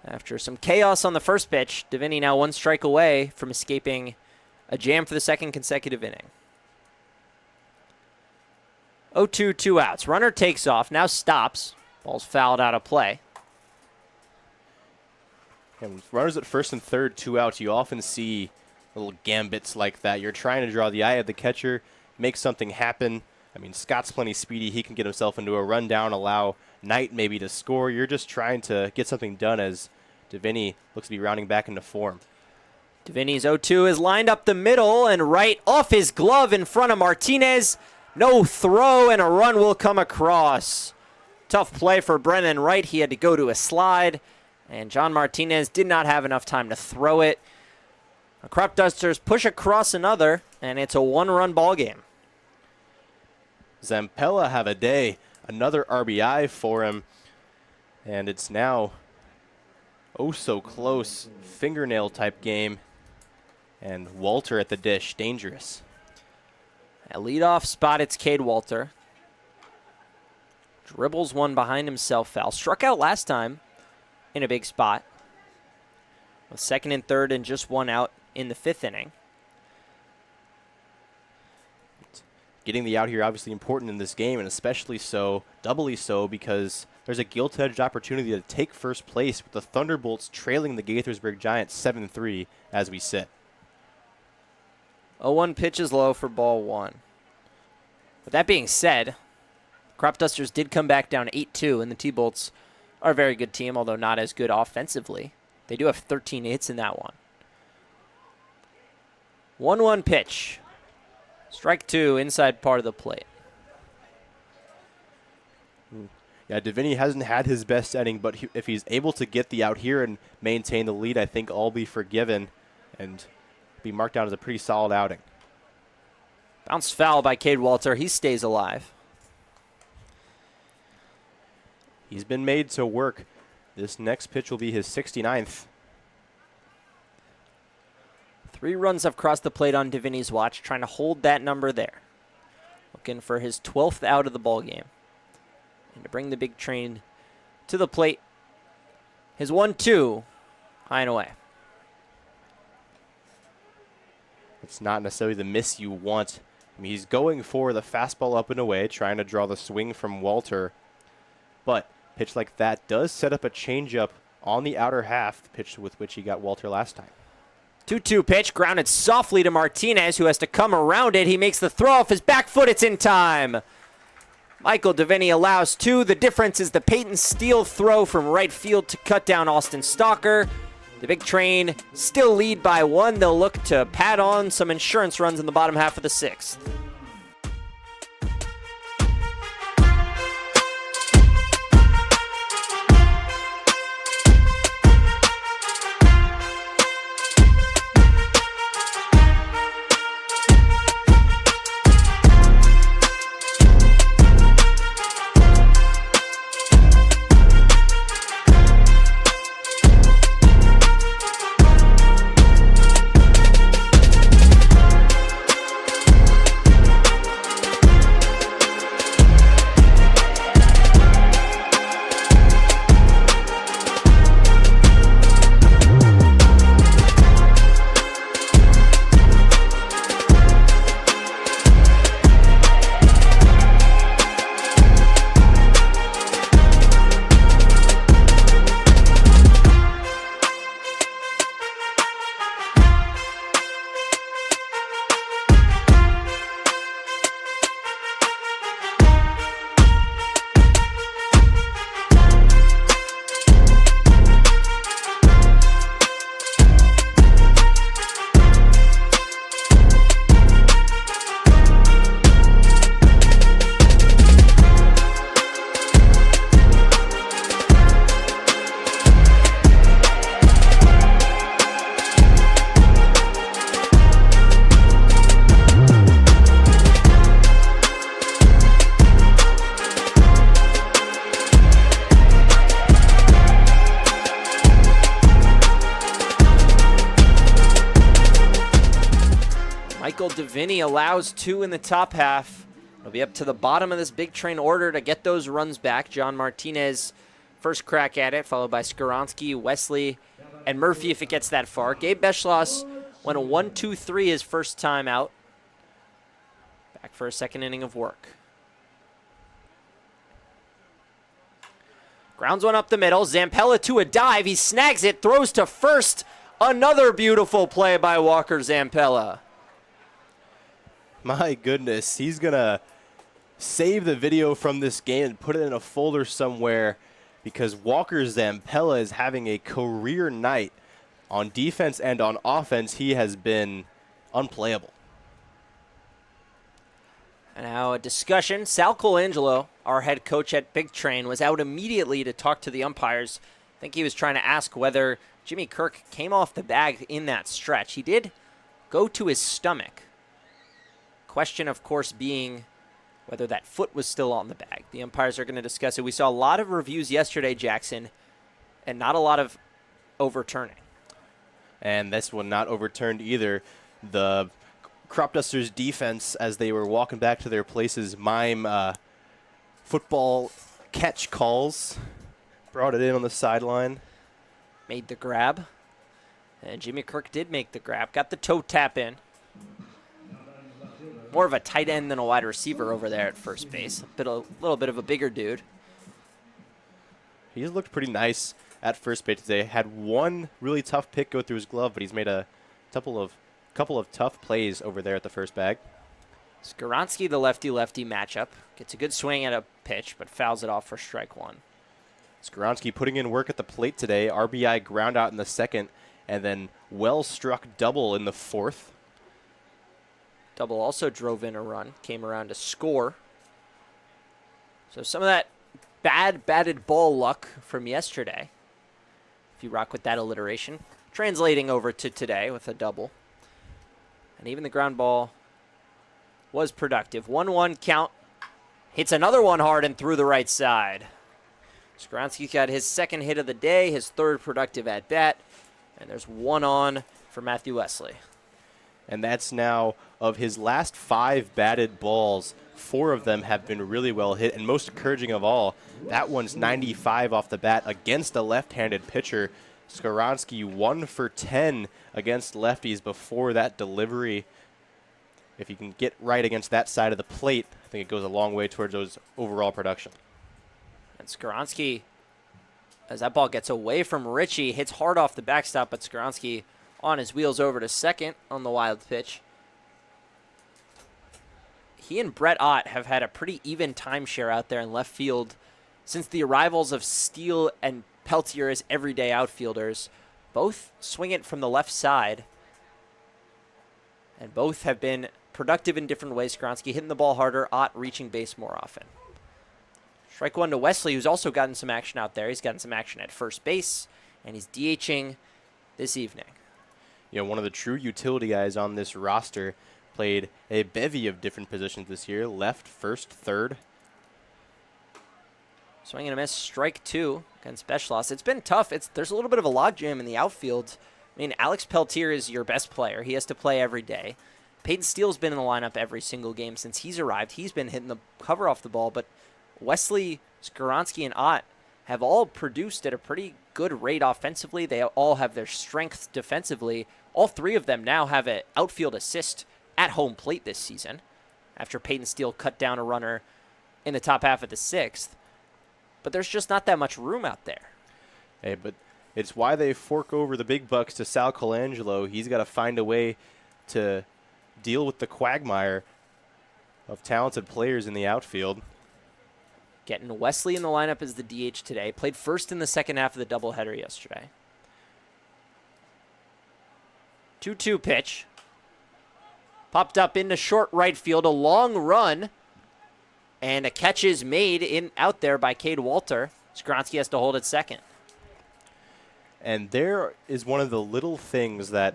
after some chaos on the first pitch, Davini now 1 strike away from escaping a jam for the 2nd consecutive inning. 0-2, 2 outs. Runner takes off, now stops. Ball's fouled out of play. And runners at first and third, 2 outs, you often see little gambits like that. You're trying to draw the eye of the catcher, make something happen. I mean, Scott's plenty speedy. He can get himself into a rundown, allow Knight maybe to score. You're just trying to get something done as Davini looks to be rounding back into form. Davini's 0-2 is lined up the middle and right off his glove in front of Martinez. No throw and a run will come across. Tough play for Brennan Wright. He had to go to a slide. And John Martinez did not have enough time to throw it. The Cropdusters push across another, and it's a 1-run ball game. Zampella have a day. Another RBI for him. And it's now oh so close, fingernail type game. And Walter at the dish, dangerous. At leadoff spot, it's Cade Walter. Dribbles one behind himself, foul. Struck out last time in a big spot. With second and third and just one out in the fifth inning. Getting the out here obviously important in this game, and especially so, doubly so, because there's a gilt-edged opportunity to take first place with the Thunderbolts trailing the Gaithersburg Giants 7-3 as we sit. 0-1 pitch is low for ball one. With that being said, Cropdusters did come back down 8-2, and the T-Bolts are a very good team, although not as good offensively. They do have 13 hits in that one. 1-1 pitch. Strike two, inside part of the plate. Yeah, Deviney hasn't had his best inning, but if he's able to get the out here and maintain the lead, I think all be forgiven and be marked down as a pretty solid outing. Bounced foul by Cade Walter. He stays alive. He's been made to work. This next pitch will be his 69th. 3 runs have crossed the plate on Deviney's watch, trying to hold that number there. Looking for his 12th out of the ball game. And to bring the big train to the plate, his 1-2, high and away. It's not necessarily the miss you want. I mean, he's going for the fastball up and away, trying to draw the swing from Walter. But pitch like that does set up a changeup on the outer half, the pitch with which he got Walter last time. 2-2 pitch, grounded softly to Martinez, who has to come around it. He makes the throw off his back foot. It's in time. Michael Deviney allows 2. The difference is the Peyton Steele throw from right field to cut down Austin Stalker. The big train still lead by 1. They'll look to pad on some insurance runs in the bottom half of the 6th. Michael Deviney allows 2 in the top half. It'll be up to the bottom of this big train order to get those runs back. John Martinez, first crack at it, followed by Skoronsky, Wesley, and Murphy if it gets that far. Gabe Beschloss went a 1-2-3 his first time out. Back for a second inning of work. Grounds one up the middle. Zampella to a dive. He snags it, throws to first. Another beautiful play by Walker Zampella. My goodness, he's going to save the video from this game and put it in a folder somewhere because Walker Zampella is having a career night. On defense and on offense, he has been unplayable. And now a discussion. Sal Colangelo, our head coach at Big Train, was out immediately to talk to the umpires. I think he was trying to ask whether Jimmy Kirk came off the bag in that stretch. He did go to his stomach. Question, of course, being whether that foot was still on the bag. The umpires are going to discuss it. We saw a lot of reviews yesterday, Jackson, and not a lot of overturning. And this one not overturned either. The Cropdusters defense, as they were walking back to their places, mime football catch calls. Brought it in on the sideline. Made the grab. And Jimmy Kirk did make the grab. Got the toe tap in. More of a tight end than a wide receiver over there at first base. A little bit of a bigger dude. He's looked pretty nice at first base today. Had one really tough pick go through his glove, but he's made a couple of tough plays over there at the first bag. Skowronski, the lefty-lefty matchup. Gets a good swing at a pitch, but fouls it off for strike one. Skowronski putting in work at the plate today. RBI ground out in the second, and then well-struck double in the fourth. Double also drove in a run, came around to score. So some of that bad batted ball luck from yesterday, if you rock with that alliteration, translating over to today with a double. And even the ground ball was productive. 1-1 count. Hits another one hard and through the right side. Skowronski got his second hit of the day, his third productive at bat. And there's one on for Matthew Wesley. And that's now of his last 5 batted balls, 4 of them have been really well hit. And most encouraging of all, that one's 95 off the bat against a left-handed pitcher. Skowronski 1 for 10 against lefties before that delivery. If you can get right against that side of the plate, I think it goes a long way towards those overall production. And Skowronski, as that ball gets away from Richie, hits hard off the backstop, but Skowronski on his wheels over to second on the wild pitch. He and Brett Ott have had a pretty even timeshare out there in left field since the arrivals of Steele and Peltier as everyday outfielders. Both swing it from the left side, and both have been productive in different ways. Skowronski hitting the ball harder, Ott reaching base more often. Strike one to Wesley, who's also gotten some action out there. He's gotten some action at first base, and he's DHing this evening. You know, one of the true utility guys on this roster, played a bevy of different positions this year. Left, first, third. Swing and a miss, strike two against Beschloss. It's been tough. There's a little bit of a logjam in the outfield. I mean, Alex Peltier is your best player. He has to play every day. Peyton Steele's been in the lineup every single game since he's arrived. He's been hitting the cover off the ball, but Wesley, Skowronski, and Ott have all produced at a pretty good rate offensively. They all have their strengths defensively. All 3 of them now have an outfield assist at home plate this season after Peyton Steele cut down a runner in the top half of the 6th. But there's just not that much room out there. Hey, but it's why they fork over the big bucks to Sal Colangelo. He's got to find a way to deal with the quagmire of talented players in the outfield. Getting Wesley in the lineup as the DH today. Played first in the second half of the doubleheader yesterday. 2-2 pitch. Popped up into short right field. A long run. And a catch is made out there by Cade Walter. Skowronski has to hold at second. And there is one of the little things that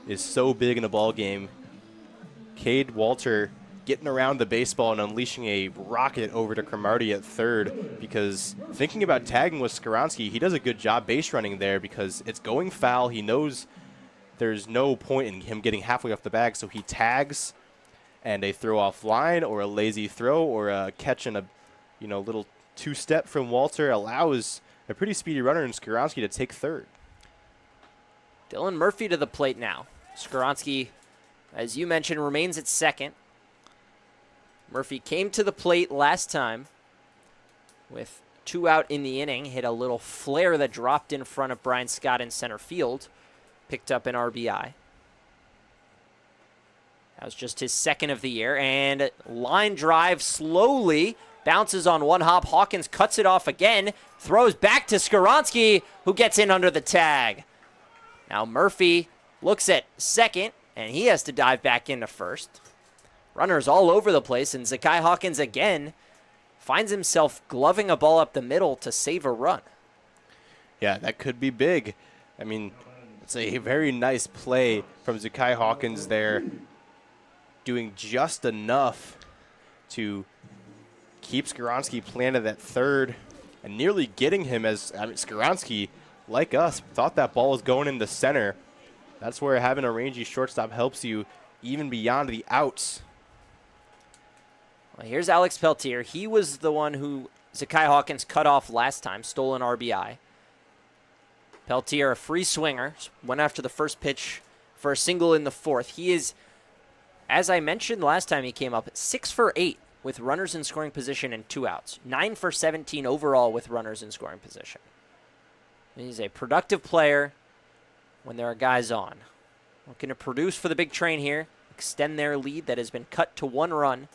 is so big in a ball game. Cade Walter getting around the baseball and unleashing a rocket over to Cromartie at third, because thinking about tagging with Skowronski, he does a good job base running there because it's going foul. He knows there's no point in him getting halfway off the bag, so he tags, and a throw off line or a lazy throw or a catch and a little two-step from Walter allows a pretty speedy runner in Skowronski to take third. Dylan Murphy to the plate now. Skowronski, as you mentioned, remains at second. Murphy came to the plate last time with 2 out in the inning, hit a little flare that dropped in front of Brian Scott in center field, picked up an RBI. That was just his second of the year, and line drive slowly bounces on one hop. Hawkins cuts it off again, throws back to Skowronski, who gets in under the tag. Now Murphy looks at second, and he has to dive back into first. Runners all over the place, and Zakai Hawkins again finds himself gloving a ball up the middle to save a run. Yeah, that could be big. I mean, it's a very nice play from Zakai Hawkins there, doing just enough to keep Skaronski planted at third and nearly getting him as Skaronski, like us, thought that ball was going into center. That's where having a rangy shortstop helps you even beyond the outs. Well, here's Alex Peltier. He was the one who Zakai Hawkins cut off last time, stole an RBI. Peltier, a free swinger, went after the first pitch for a single in the fourth. He is, as I mentioned last time he came up, 6 for 8 with runners in scoring position and 2 outs. 9 for 17 overall with runners in scoring position. He's a productive player when there are guys on. Looking to produce for the Big Train here, extend their lead that has been cut to 1 run.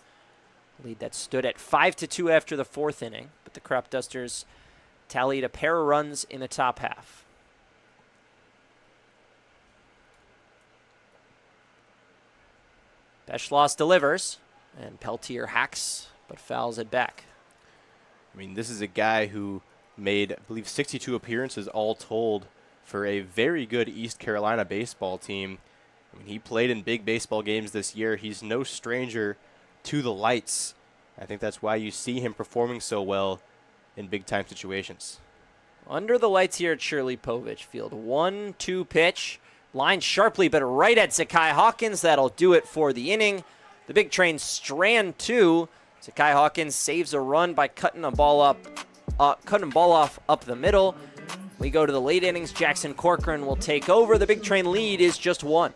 Lead that stood at 5-2 after the 4th inning, but the Cropdusters tallied a pair of runs in the top half. Beschloss delivers, and Peltier hacks, but fouls it back. I mean, this is a guy who made, I believe, 62 appearances all told for a very good East Carolina baseball team. I mean, he played in big baseball games this year. He's no stranger to the lights. I think that's why you see him performing so well in big-time situations. Under the lights here at Shirley Povich Field. 1-2 pitch. Lined sharply, but right at Zakai Hawkins. That'll do it for the inning. The Big Train strand 2. Zakai Hawkins saves a run by cutting a ball off up the middle. We go to the late innings. Jackson Corcoran will take over. The Big Train lead is just 1.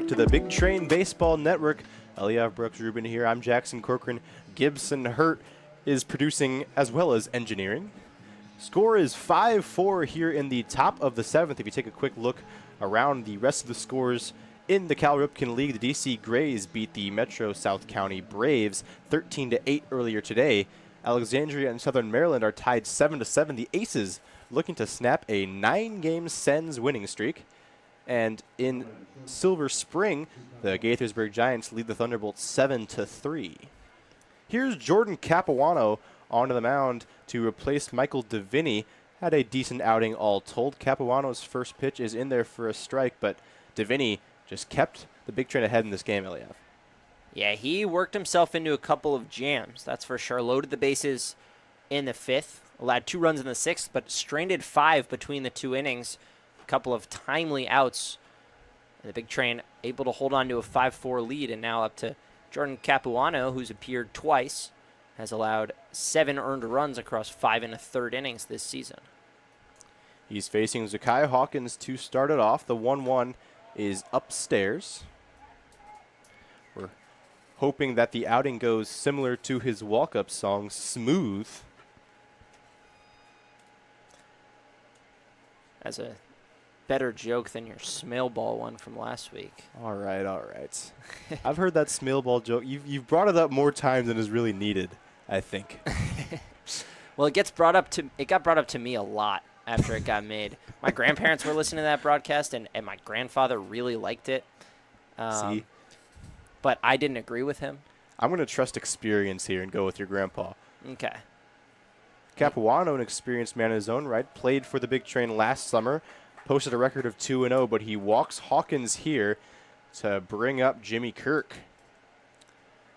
To the Big Train Baseball Network. Eliav Brooks Rubin here. I'm Jackson Corcoran. Gibson Hurt is producing as well as engineering. Score is 5-4 here in the top of the 7th. If you take a quick look around the rest of the scores in the Cal Ripken League, the DC Grays beat the Metro South County Braves 13-8 earlier today. Alexandria and Southern Maryland are tied 7-7. The Aces looking to snap a 9-game Sens winning streak. And in Silver Spring, the Gaithersburg Giants lead the Thunderbolts 7-3. Here's Jordan Capuano onto the mound to replace Michael Deviney. Had a decent outing all told. Capuano's first pitch is in there for a strike, but Deviney just kept the Big Train ahead in this game, Eliav. Yeah, he worked himself into a couple of jams, that's for sure. Loaded the bases in the 5th, allowed 2 runs in the 6th, but stranded 5 between the 2 innings. A couple of timely outs. And the big train able to hold on to a 5-4 lead, and now up to Jordan Capuano, who's appeared twice, has allowed 7 earned runs across 5 1/3 innings this season. He's facing Zakai Hawkins to start it off. The 1-1 is upstairs. We're hoping that the outing goes similar to his walk-up song, Smooth. As a better joke than your smell ball one from last week. All right, all right. I've heard that smell ball joke. You've brought it up more times than is really needed, I think. Well, it got brought up to me a lot after it got made. My grandparents were listening to that broadcast, and my grandfather really liked it. See? But I didn't agree with him. I'm going to trust experience here and go with your grandpa. Okay. Capuano, an experienced man in his own right, played for the big train last summer, posted a record of 2-0, but he walks Hawkins here to bring up Jimmy Kirk.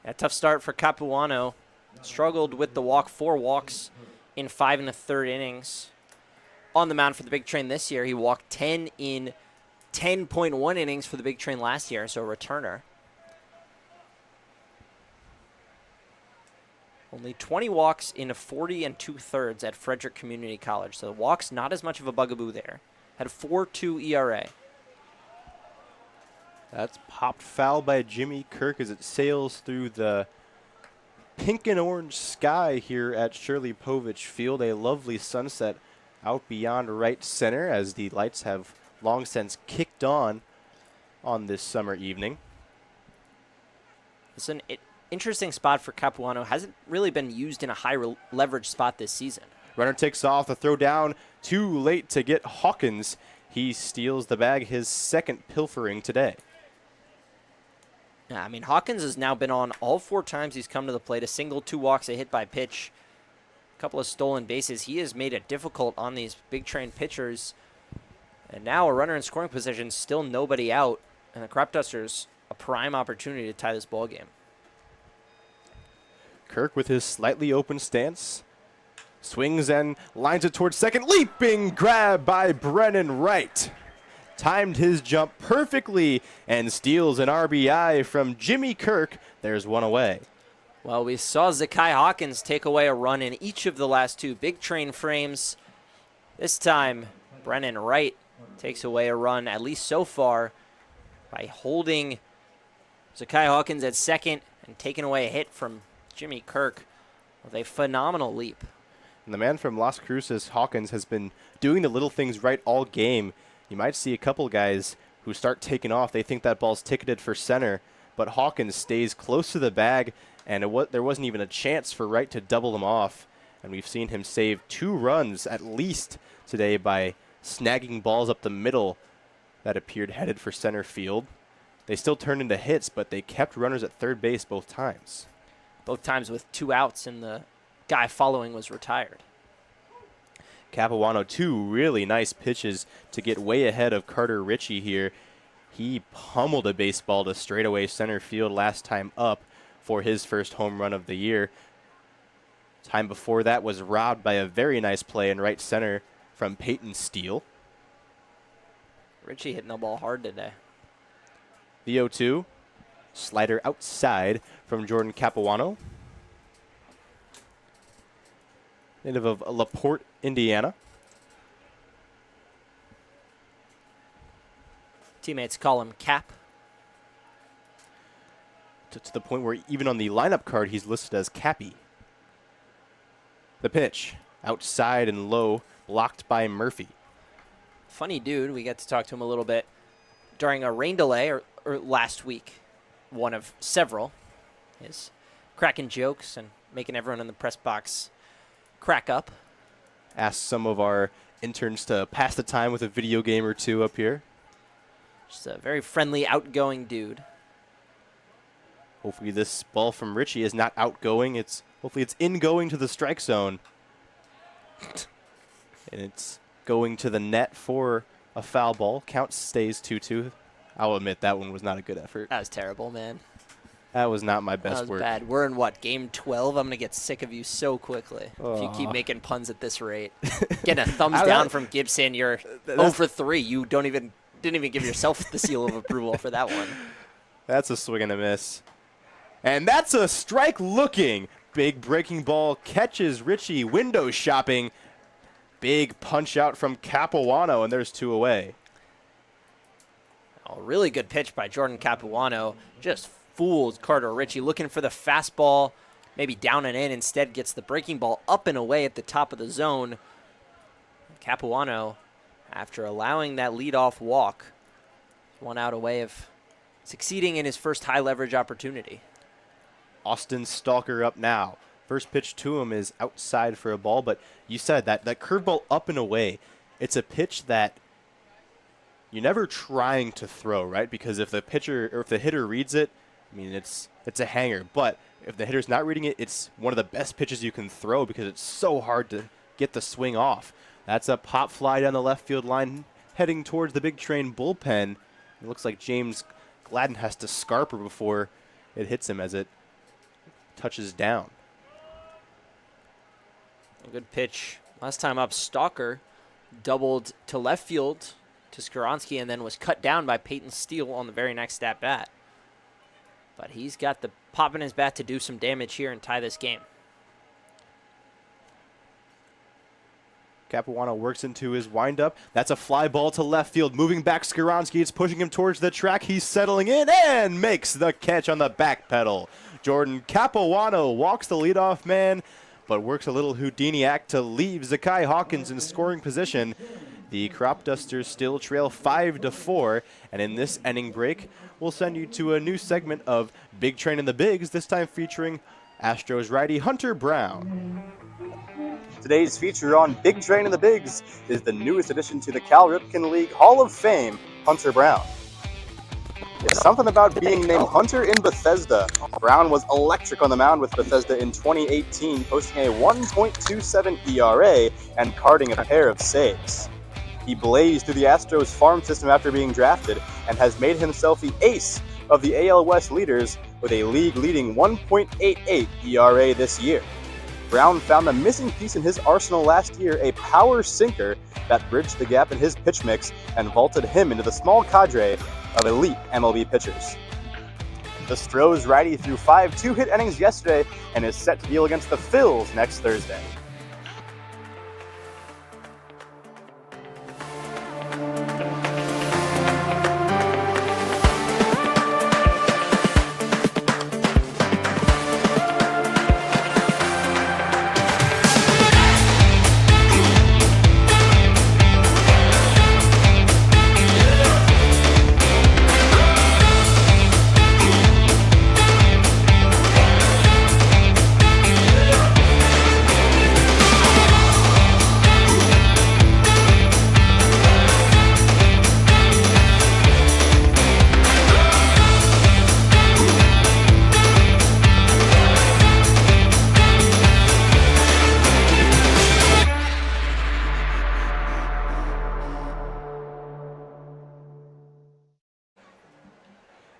A tough start for Capuano. Struggled with the walk, 4 walks in 5 1/3 innings. On the mound for the big train this year, he walked 10 in 10.1 innings for the big train last year, so a returner. Only 20 walks in 40 2/3 at Frederick Community College, so walks not as much of a bugaboo there. Had a 4.2 ERA. That's popped foul by Jimmy Kirk as it sails through the pink and orange sky here at Shirley Povich Field. A lovely sunset out beyond right center as the lights have long since kicked on this summer evening. It's an interesting spot for Capuano. Hasn't really been used in a high leverage spot this season. Runner takes off, the throw down, too late to get Hawkins. He steals the bag, his second pilfering today. Yeah, I mean, Hawkins has now been on all 4 times he's come to the plate. A single, 2 walks, a hit by pitch, a couple of stolen bases. He has made it difficult on these big train pitchers. And now a runner in scoring position, still nobody out. And the Cropdusters, a prime opportunity to tie this ball game. Kirk with his slightly open stance. Swings and lines it towards second. Leaping grab by Brennan Wright. Timed his jump perfectly and steals an RBI from Jimmy Kirk. There's one away. Well, we saw Zakai Hawkins take away a run in each of the last 2 big train frames. This time, Brennan Wright takes away a run, at least so far, by holding Zakai Hawkins at second and taking away a hit from Jimmy Kirk with a phenomenal leap. And the man from Las Cruces, Hawkins, has been doing the little things right all game. You might see a couple guys who start taking off. They think that ball's ticketed for center, but Hawkins stays close to the bag, and there wasn't even a chance for Wright to double them off. And we've seen him save 2 runs at least today by snagging balls up the middle that appeared headed for center field. They still turned into hits, but they kept runners at third base both times. Both times with 2 outs, and the guy following was retired. Capuano, 2 really nice pitches to get way ahead of Carter Ritchie here. He pummeled a baseball to straightaway center field last time up for his first home run of the year. Time before that was robbed by a very nice play in right center from Peyton Steele. Ritchie hitting the ball hard today. The 0-2. Slider outside from Jordan Capuano. Native of LaPorte, Indiana. Teammates call him Cap. To the point where even on the lineup card he's listed as Cappy. The pitch, outside and low, blocked by Murphy. Funny dude. We got to talk to him a little bit during a rain delay or last week. One of several. He's cracking jokes and making everyone in the press box crack up. Asked some of our interns to pass the time with a video game or 2 up here. Just a very friendly, outgoing dude. Hopefully this ball from Ritchie is not outgoing. Hopefully it's ingoing to the strike zone. And it's going to the net for a foul ball. Count stays 2-2. I'll admit that one was not a good effort. That was terrible, man. That was not my That best was work. bad. We're in what, game 12? I'm gonna get sick of you so quickly if you keep Aw. making puns at this rate. Getting a thumbs I- down from Gibson. You're That's- 0 for 3. You didn't even give yourself the seal of approval for that one. That's a swing and a miss. And that's a strike looking. Big breaking ball catches Richie window shopping. Big punch out from Capuano, and there's 2 away. A really good pitch by Jordan Capuano. Just fools Carter Ritchie, looking for the fastball, maybe down and in. Instead gets the breaking ball up and away at the top of the zone. Capuano, after allowing that leadoff walk, 1 out away of succeeding in his first high leverage opportunity. Austin Stalker up now. First pitch to him is outside for a ball, but you said that curveball up and away, it's a pitch that you're never trying to throw, right? Because if the pitcher or if the hitter reads it, I mean, it's a hanger. But if the hitter's not reading it, it's one of the best pitches you can throw because it's so hard to get the swing off. That's a pop fly down the left field line heading towards the Big Train bullpen. It looks like James Gladden has to scarper before it hits him as it touches down. A good pitch. Last time up, Stalker doubled to left field to Skaronski and then was cut down by Peyton Steele on the very next at-bat. But he's got the pop in his bat to do some damage here and tie this game. Capuano works into his windup. That's a fly ball to left field. Moving back, Skaronski. It's pushing him towards the track. He's settling in and makes the catch on the back pedal. Jordan Capuano walks the leadoff man, but works a little Houdini act to leave Zakai Hawkins in scoring position. The Cropdusters still trail 5-4, and in this inning break, we'll send you to a new segment of Big Train and the Bigs, this time featuring Astros righty Hunter Brown. Today's feature on Big Train and the Bigs is the newest addition to the Cal Ripken League Hall of Fame, Hunter Brown. It's something about being named Hunter in Bethesda. Brown was electric on the mound with Bethesda in 2018, posting a 1.27 ERA and carding a pair of saves. He blazed through the Astros farm system after being drafted and has made himself the ace of the AL West leaders with a league-leading 1.88 ERA this year. Brown found the missing piece in his arsenal last year, a power sinker that bridged the gap in his pitch mix and vaulted him into the small cadre of elite MLB pitchers. The Stros righty threw 5 2-hit innings yesterday and is set to deal against the Phils next Thursday.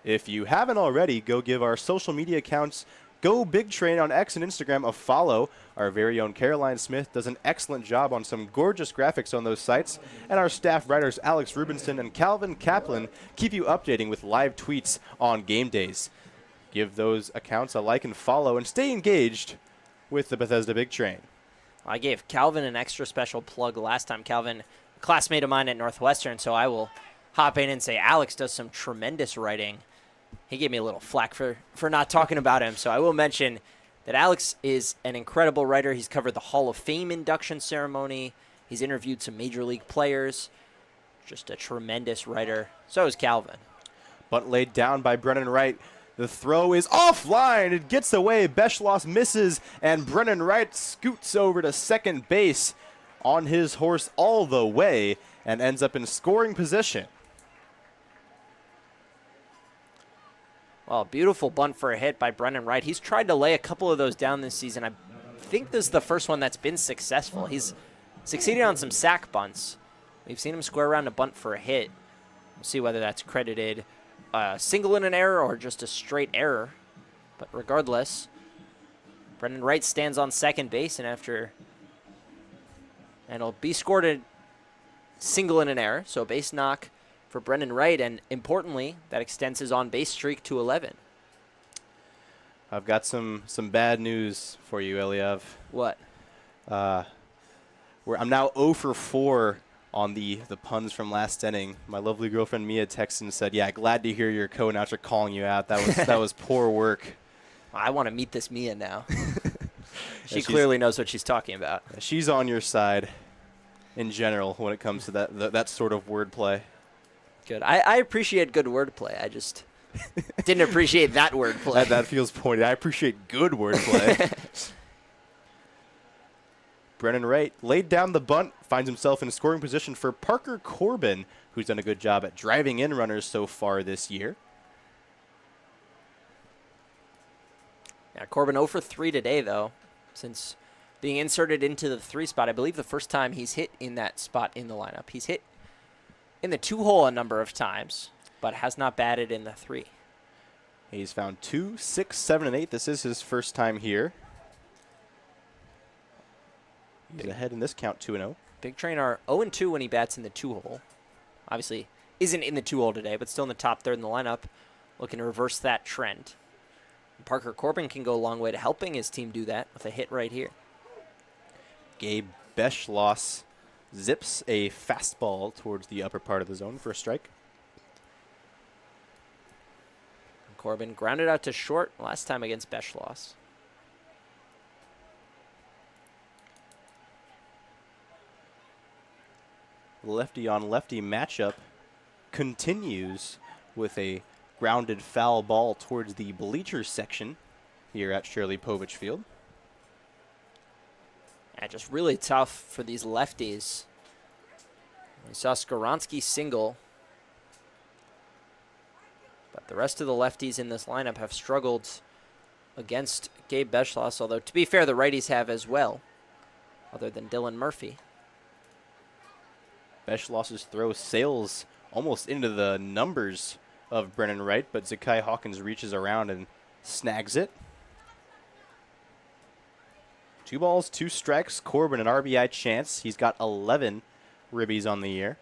If you haven't already, go give our social media accounts Go Big Train on X and Instagram a follow. Our very own Caroline Smith does an excellent job on some gorgeous graphics on those sites. And our staff writers Alex Rubinson and Calvin Kaplan keep you updating with live tweets on game days. Give those accounts a like and follow and stay engaged with the Bethesda Big Train. I gave Calvin an extra special plug last time. Calvin, a classmate of mine at Northwestern, so I will hop in and say Alex does some tremendous writing. He gave me a little flack for not talking about him, so I will mention that Alex is an incredible writer. He's covered the Hall of Fame induction ceremony. He's interviewed some Major League players. Just a tremendous writer. So is Calvin. Bunt laid down by Brennan Wright. The throw is offline. It gets away. Beschloss misses, and Brennan Wright scoots over to second base on his horse all the way and ends up in scoring position. Well, beautiful bunt for a hit by Brennan Wright. He's tried to lay a couple of those down this season. I think this is the first one that's been successful. He's succeeded on some sack bunts. We've seen him square around a bunt for a hit. We'll see whether that's credited a single in an error or just a straight error. But regardless, Brendan Wright stands on second base, and it'll be scored a single and an error, so a base knock for Brendan Wright, and importantly, that extends his on-base streak to 11. I've got some bad news for you, Eliav. What? I'm now 0 for 4 on the puns from last inning. My lovely girlfriend Mia texted and said, "Yeah, glad to hear your co-announcer calling you out. That was poor work." I want to meet this Mia now. She clearly knows what she's talking about. She's on your side in general when it comes to that sort of wordplay. Good. I appreciate good wordplay. I just didn't appreciate that wordplay. That feels pointed. I appreciate good wordplay. Brennan Wright laid down the bunt, finds himself in scoring position for Parker Corbin, who's done a good job at driving in runners so far this year. Yeah, Corbin 0 for 3 today, though, since being inserted into the 3 spot. I believe the first time he's hit in that spot in the lineup. He's hit in the 2-hole a number of times, but has not batted in the 3. He's found 2, 6, 7, and 8. This is his first time here. He's ahead in this count, 2-0. Big Train are 0-2 when he bats in the 2-hole. Obviously, isn't in the 2-hole today, but still in the top third in the lineup, looking to reverse that trend. Parker Corbin can go a long way to helping his team do that with a hit right here. Gabe Beschloss zips a fastball towards the upper part of the zone for a strike. Corbin grounded out to short last time against Beschloss. Lefty on lefty matchup continues with a grounded foul ball towards the bleachers section here at Shirley Povich Field. Yeah, just really tough for these lefties. We saw Skaronski single, but the rest of the lefties in this lineup have struggled against Gabe Beschloss, although to be fair, the righties have as well, other than Dylan Murphy. Beschloss's throw sails almost into the numbers of Brennan Wright, but Zakai Hawkins reaches around and snags it. 2 balls, 2 strikes. Corbin an RBI chance. He's got 11 ribbies on the year.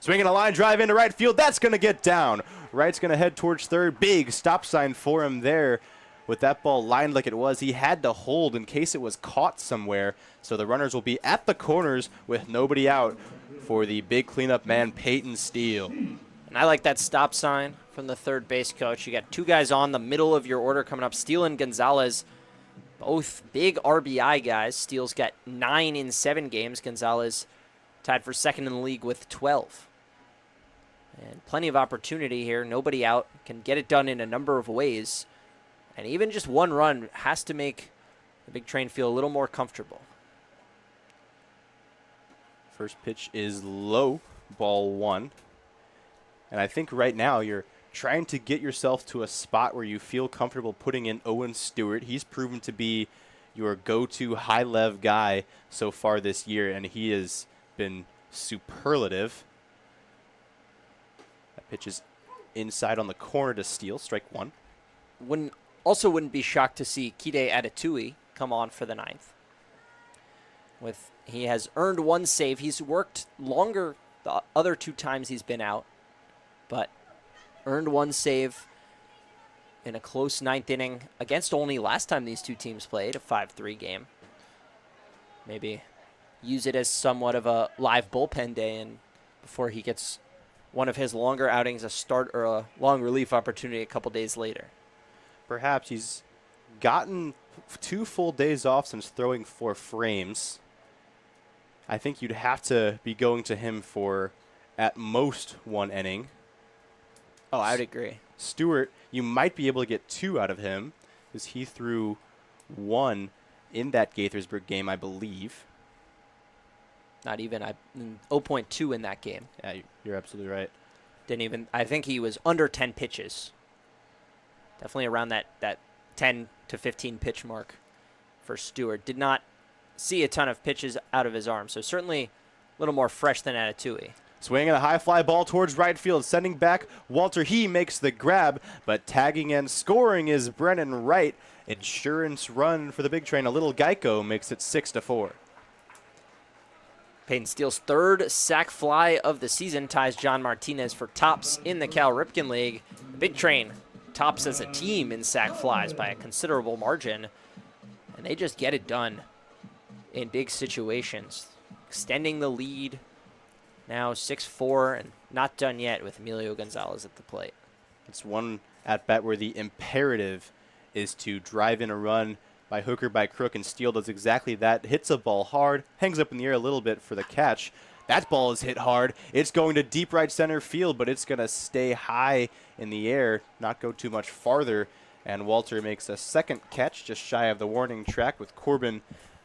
Swinging a line drive into right field. That's going to get down. Wright's going to head towards third. Big stop sign for him there. With that ball lined like it was, he had to hold in case it was caught somewhere. So the runners will be at the corners with nobody out for the big cleanup man, Peyton Steele. And I like that stop sign from the third base coach. You got 2 guys on the middle of your order coming up. Steele and Gonzalez, both big RBI guys. Steele's got 9 in 7 games. Gonzalez tied for second in the league with 12. And plenty of opportunity here. Nobody out. Can get it done in a number of ways. And even just 1 run has to make the Big Train feel a little more comfortable. First pitch is low, ball 1. And I think right now you're trying to get yourself to a spot where you feel comfortable putting in Owen Stewart. He's proven to be your go-to high-lev guy so far this year, and he has been superlative. That pitch is inside on the corner to Steele, strike 1. Wouldn't be shocked to see Kide Atatui come on for the 9th. He has earned 1 save. He's worked longer the other 2 times he's been out, but earned 1 save in a close 9th inning against Olney last time these 2 teams played, a 5-3 game. Maybe use it as somewhat of a live bullpen day, and before he gets one of his longer outings, a start or a long relief opportunity a couple days later. Perhaps he's gotten 2 full days off since throwing 4 frames. I think you'd have to be going to him for at most 1 inning. Oh, I would agree. Stewart, you might be able to get 2 out of him because he threw 1 in that Gaithersburg game, I believe. Not even 0.2 in that game. Yeah, you're absolutely right. I think he was under 10 pitches. Definitely around that 10 to 15 pitch mark for Stewart. Did not see a ton of pitches out of his arm, so certainly a little more fresh than Atatui. Swinging a high fly ball towards right field, sending back Walter. He makes the grab, but tagging and scoring is Brennan Wright. Insurance run for the Big Train. A little Geico makes it 6-4. Peyton Steele's third sac fly of the season ties John Martinez for tops in the Cal Ripken League. The Big Train tops as a team in sac flies by a considerable margin, and they just get it done in big situations, extending the lead. Now 6-4 and not done yet with Emilio Gonzalez at the plate. It's one at bat where the imperative is to drive in a run by hook or by crook, and Steele does exactly that. Hits a ball hard, hangs up in the air a little bit for the catch. That ball is hit hard. It's going to deep right center field, but it's going to stay high in the air, not go too much farther. And Walter makes a second catch just shy of the warning track with Corbin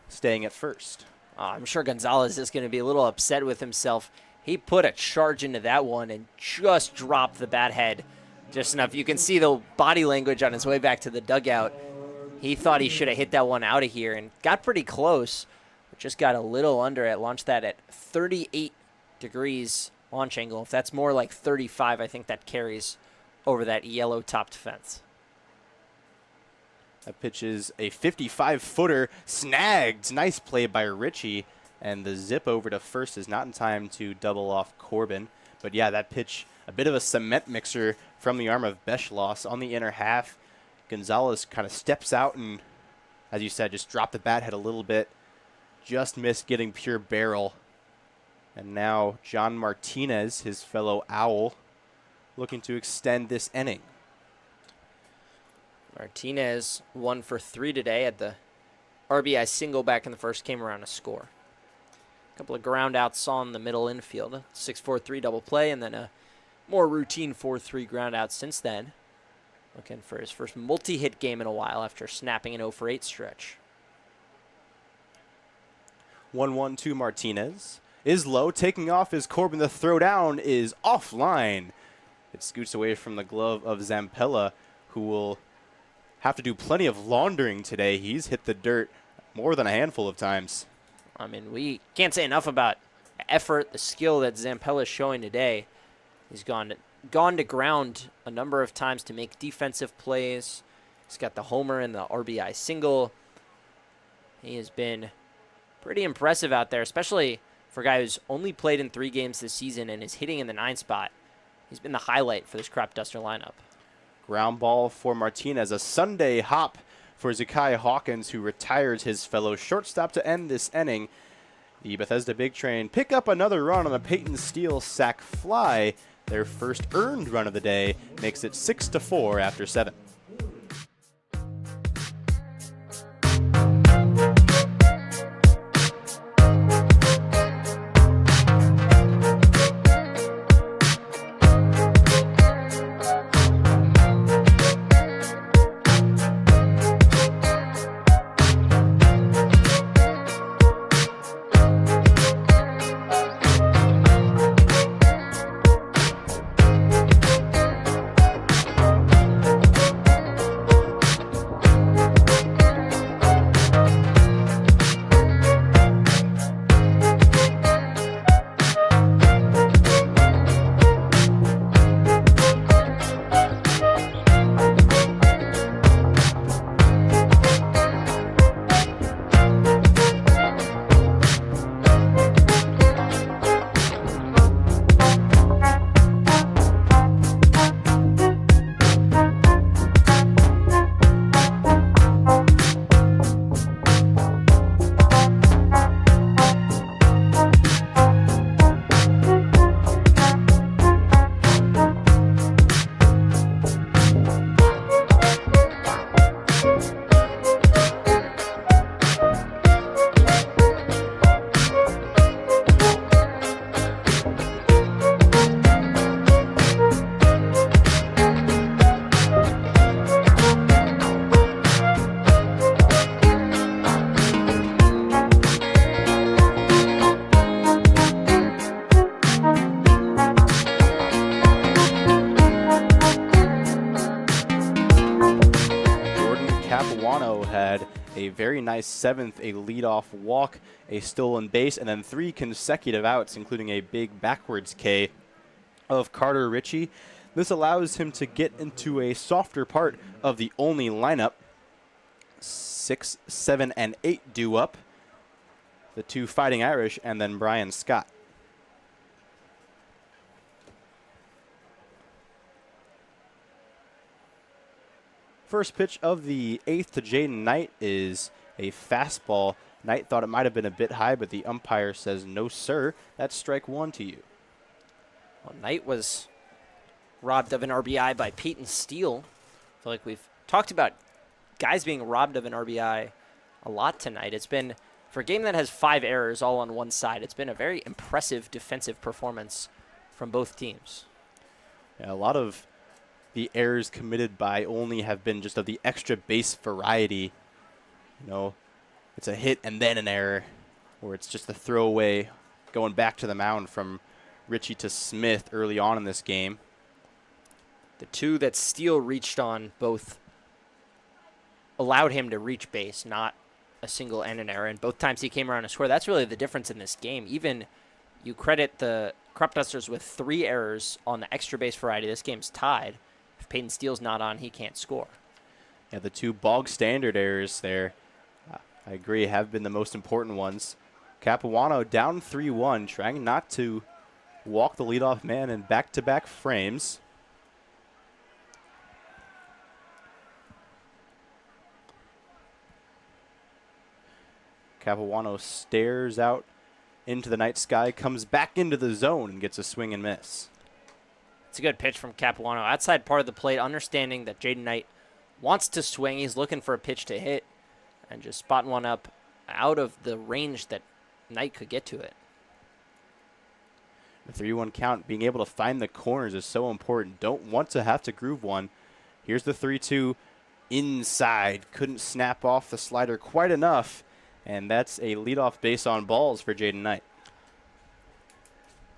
staying at first. I'm sure Gonzalez is going to be a little upset with himself. He put a charge into that one and just dropped the bat head just enough. You can see the body language on his way back to the dugout. He thought he should have hit that one out of here and got pretty close, but just got a little under it. Launched that at 38 degrees launch angle. If that's more like 35, I think that carries over that yellow-topped fence. That pitch is a 55-footer, snagged. Nice play by Ritchie. And the zip over to first is not in time to double off Corbin. But yeah, that pitch, a bit of a cement mixer from the arm of Beschloss on the inner half. Gonzalez kind of steps out and, as you said, just dropped the bat head a little bit. Just missed getting pure barrel. And now John Martinez, his fellow Owl, looking to extend this inning. Martinez 1 for 3 today. Had the RBI single back in the first, came around to score. A couple of ground outs on the middle infield. A 6-4-3 double play, and then a more routine 4-3 ground out since then. Looking for his first multi-hit game in a while after snapping an 0-for-8 stretch. 1-1 to Martinez. Is low, taking off is Corbin. The throw down is offline. It scoots away from the glove of Zampella, who will have to do plenty of laundering today. He's hit the dirt more than a handful of times. I mean, we can't say enough about the effort, the skill that Zampella is showing today. He's gone to ground a number of times to make defensive plays. He's got the homer and the RBI single. He has been pretty impressive out there, especially for a guy who's only played in 3 games this season and is hitting in the 9 spot. He's been the highlight for this Cropduster lineup. Ground ball for Martinez. A Sunday hop for Zakai Hawkins, who retires his fellow shortstop to end this inning. The Bethesda Big Train pick up another run on a Peyton Steele sac fly. Their first earned run of the day makes it 6-4 after 7. a very nice 7th, a leadoff walk, a stolen base, and then 3 consecutive outs, including a big backwards K of Carter Ritchie. This allows him to get into a softer part of the Olney lineup. 6, 7, and 8 due up. The 2 Fighting Irish, and then Brian Scott. First pitch of the 8th to Jaden Knight is a fastball. Knight thought it might have been a bit high, but the umpire says, no, sir. That's strike 1 to you. Well, Knight was robbed of an RBI by Peyton Steele. I feel like we've talked about guys being robbed of an RBI a lot tonight. It's been, for a game that has 5 errors all on one side, it's been a very impressive defensive performance from both teams. Yeah, a lot of the errors committed by Olney have been just of the extra base variety. You know, it's a hit and then an error, or it's just a throwaway going back to the mound from Ritchie to Smith early on in this game. The 2 that Steele reached on both allowed him to reach base, not a single and an error, and both times he came around to score. That's really the difference in this game. Even you credit the Cropdusters with 3 errors on the extra base variety. This game's tied. If Peyton Steele's not on, he can't score. Yeah, the 2 bog standard errors there, I agree, have been the most important ones. Capuano down 3-1, trying not to walk the leadoff man in back-to-back frames. Capuano stares out into the night sky, comes back into the zone, and gets a swing and miss. It's a good pitch from Capuano. Outside part of the plate, understanding that Jaden Knight wants to swing. He's looking for a pitch to hit and just spotting one up out of the range that Knight could get to it. The 3-1 count, being able to find the corners is so important. Don't want to have to groove one. Here's the 3-2 inside. Couldn't snap off the slider quite enough, and that's a leadoff base on balls for Jaden Knight.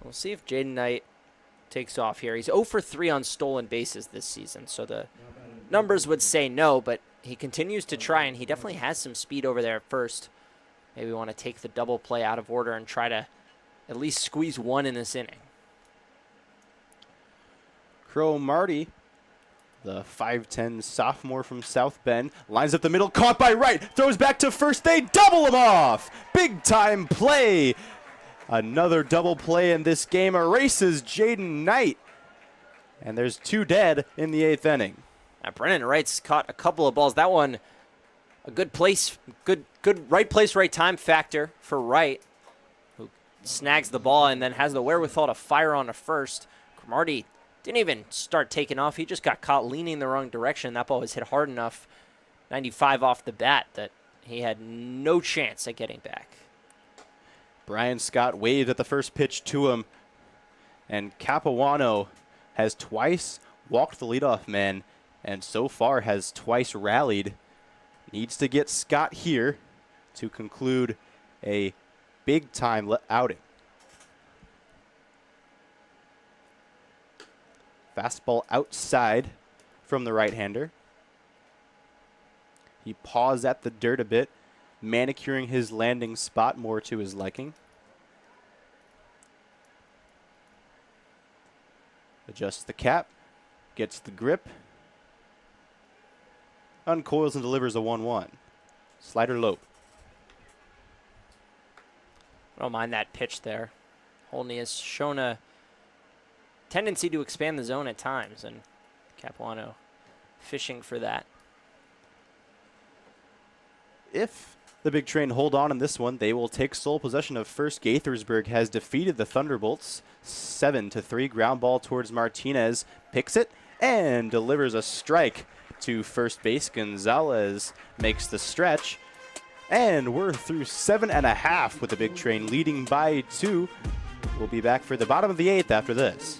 We'll see if Jaden Knight takes off here. He's 0 for 3 on stolen bases this season, so the numbers would say no, but he continues to try, and he definitely has some speed over there at first. Maybe we want to take the double play out of order and try to at least squeeze 1 in this inning. Crow Marty, the 5'10 sophomore from South Bend, lines up the middle, caught by right, throws back to first, they double him off! Big time play! Another double play in this game erases Jaden Knight. And there's 2 dead in the 8th inning. Now, Brennan Wright's caught a couple of balls. That one, a good place, good right place, right time factor for Wright, who snags the ball and then has the wherewithal to fire on to first. Cromartie didn't even start taking off. He just got caught leaning the wrong direction. That ball was hit hard enough, 95 off the bat, that he had no chance at getting back. Brian Scott waved at the first pitch to him, and Capuano has twice walked the leadoff man, and so far has twice rallied. Needs to get Scott here to conclude a big-time outing. Fastball outside from the right-hander. He paws at the dirt a bit, manicuring his landing spot more to his liking. Adjusts the cap, gets the grip, uncoils and delivers a 1-1. Slider low. I don't mind that pitch there. Olney has shown a tendency to expand the zone at times, and Capuano fishing for that. If the Big Train hold on in this one, they will take sole possession of first. Gaithersburg has defeated the Thunderbolts 7-3. Ground ball towards Martinez, picks it and delivers a strike to first base. Gonzalez makes the stretch, and we're through 7.5 with the Big Train leading by 2. We'll be back for the bottom of the 8th after this.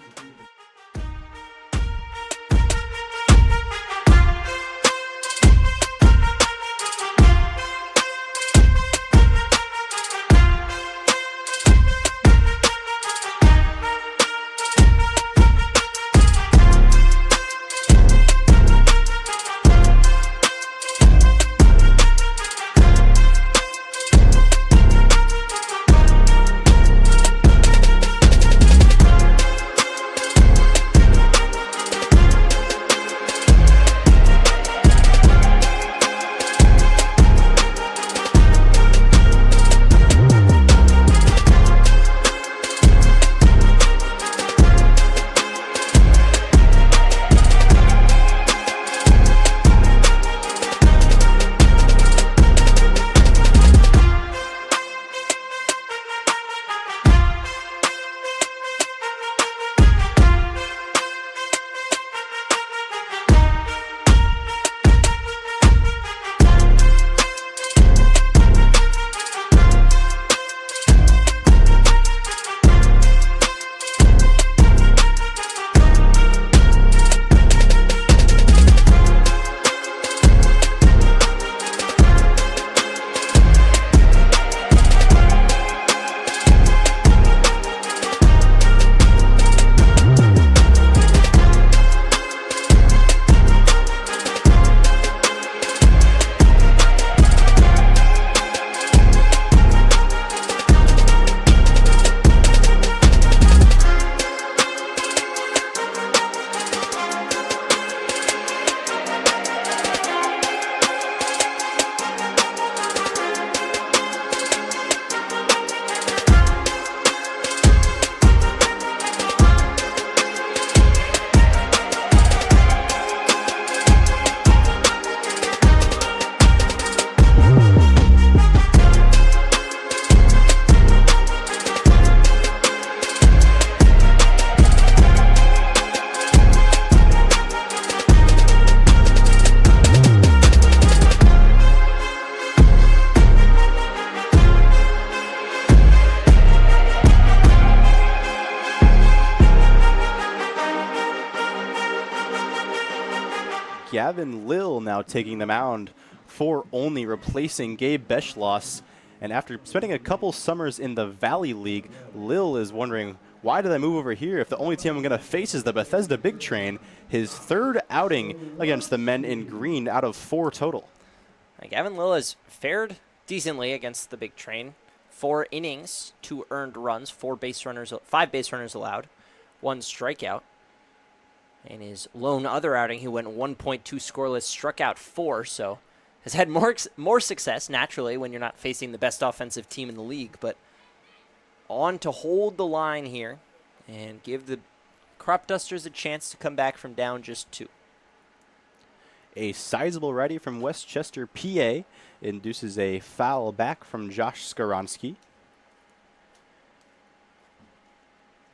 Gavin Lill now taking the mound for Olney, replacing Gabe Beschloss. And after spending a couple summers in the Valley League, Lill is wondering, why did I move over here if the only team I'm going to face is the Bethesda Big Train? His third outing against the men in green out of 4 total. Gavin Lill has fared decently against the Big Train. 4 innings, 2 earned runs, 5 base runners allowed, 1 strikeout. In his lone other outing, he went 1.2 scoreless, struck out 4, so has had more success, naturally, when you're not facing the best offensive team in the league, but on to hold the line here and give the Cropdusters a chance to come back from down just 2. A sizable righty from Westchester, PA, induces a foul back from Josh Skaronski.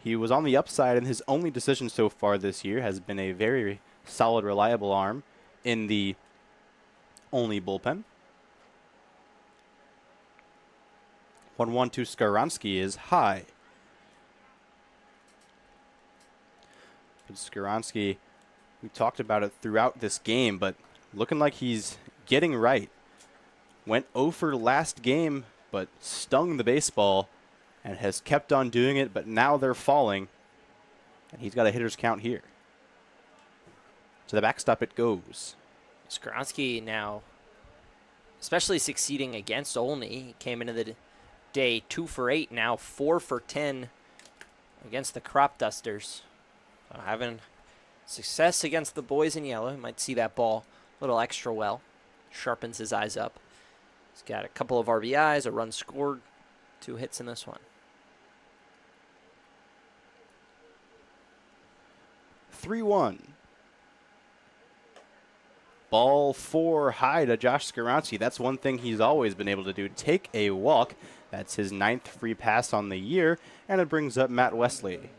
He was on the upside, and his only decision so far this year has been a very solid, reliable arm in the Olney bullpen. 1-1 to Skaronski is high. But Skaronski, we talked about it throughout this game, but looking like he's getting right. Went 0 for last game, but stung the baseball and has kept on doing it, but now they're falling. And he's got a hitter's count here. To the backstop it goes. Skaronski now, especially succeeding against Olney. He came into the day 2 for 8, now 4 for 10 against the Cropdusters. So having success against the boys in yellow. You might see that ball a little extra well. Sharpens his eyes up. He's got a couple of RBIs, a run scored, 2 hits in this one. 3-1. Ball 4 high to Josh Skaronski. That's one thing he's always been able to do. Take a walk. That's his 9th free pass on the year. And it brings up Matt Wesley.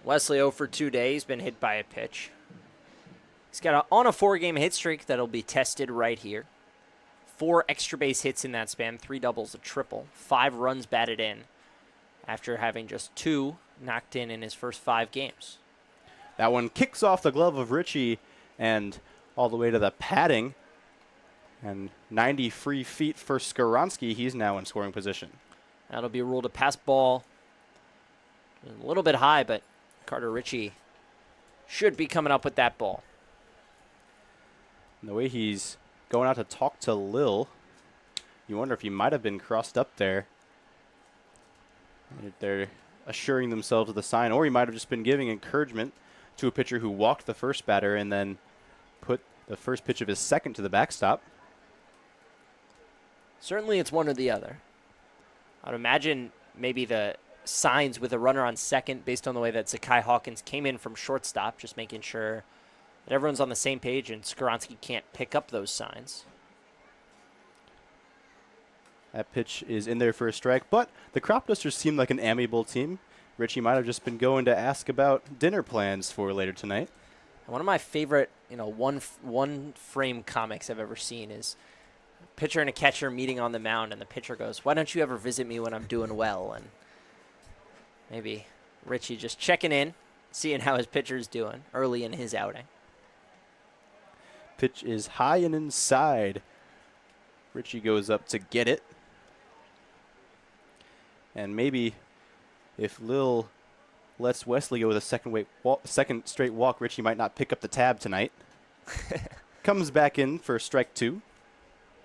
Wesley 0 for 2 days. He's been hit by a pitch. He's got on a 4-game hit streak that'll be tested right here. 4 extra base hits in that span, 3 doubles, a triple, 5 runs batted in after having just 2 knocked in his first 5 games. That one kicks off the glove of Richie and all the way to the padding. And 90 free feet for Skaronski. He's now in scoring position. That'll be ruled a pass ball. A little bit high, but Carter Ritchie should be coming up with that ball. And the way he's going out to talk to Lill, you wonder if he might have been crossed up there. They're assuring themselves of the sign, or he might have just been giving encouragement to a pitcher who walked the first batter and then put the first pitch of his second to the backstop. Certainly it's one or the other. I'd imagine maybe the signs with a runner on second based on the way that Zakai Hawkins came in from shortstop, just making sure that everyone's on the same page and Skaronski can't pick up those signs. That pitch is in there for a strike, but the Cropdusters seem like an amiable team. Richie might have just been going to ask about dinner plans for later tonight. One of my favorite, one frame comics I've ever seen is a pitcher and a catcher meeting on the mound, and the pitcher goes, "Why don't you ever visit me when I'm doing well?" And maybe Richie just checking in, seeing how his pitcher's doing early in his outing. Pitch is high and inside. Richie goes up to get it. And maybe if Lill lets Wesley go with a second straight walk, Richie might not pick up the tab tonight. Comes back in for strike 2.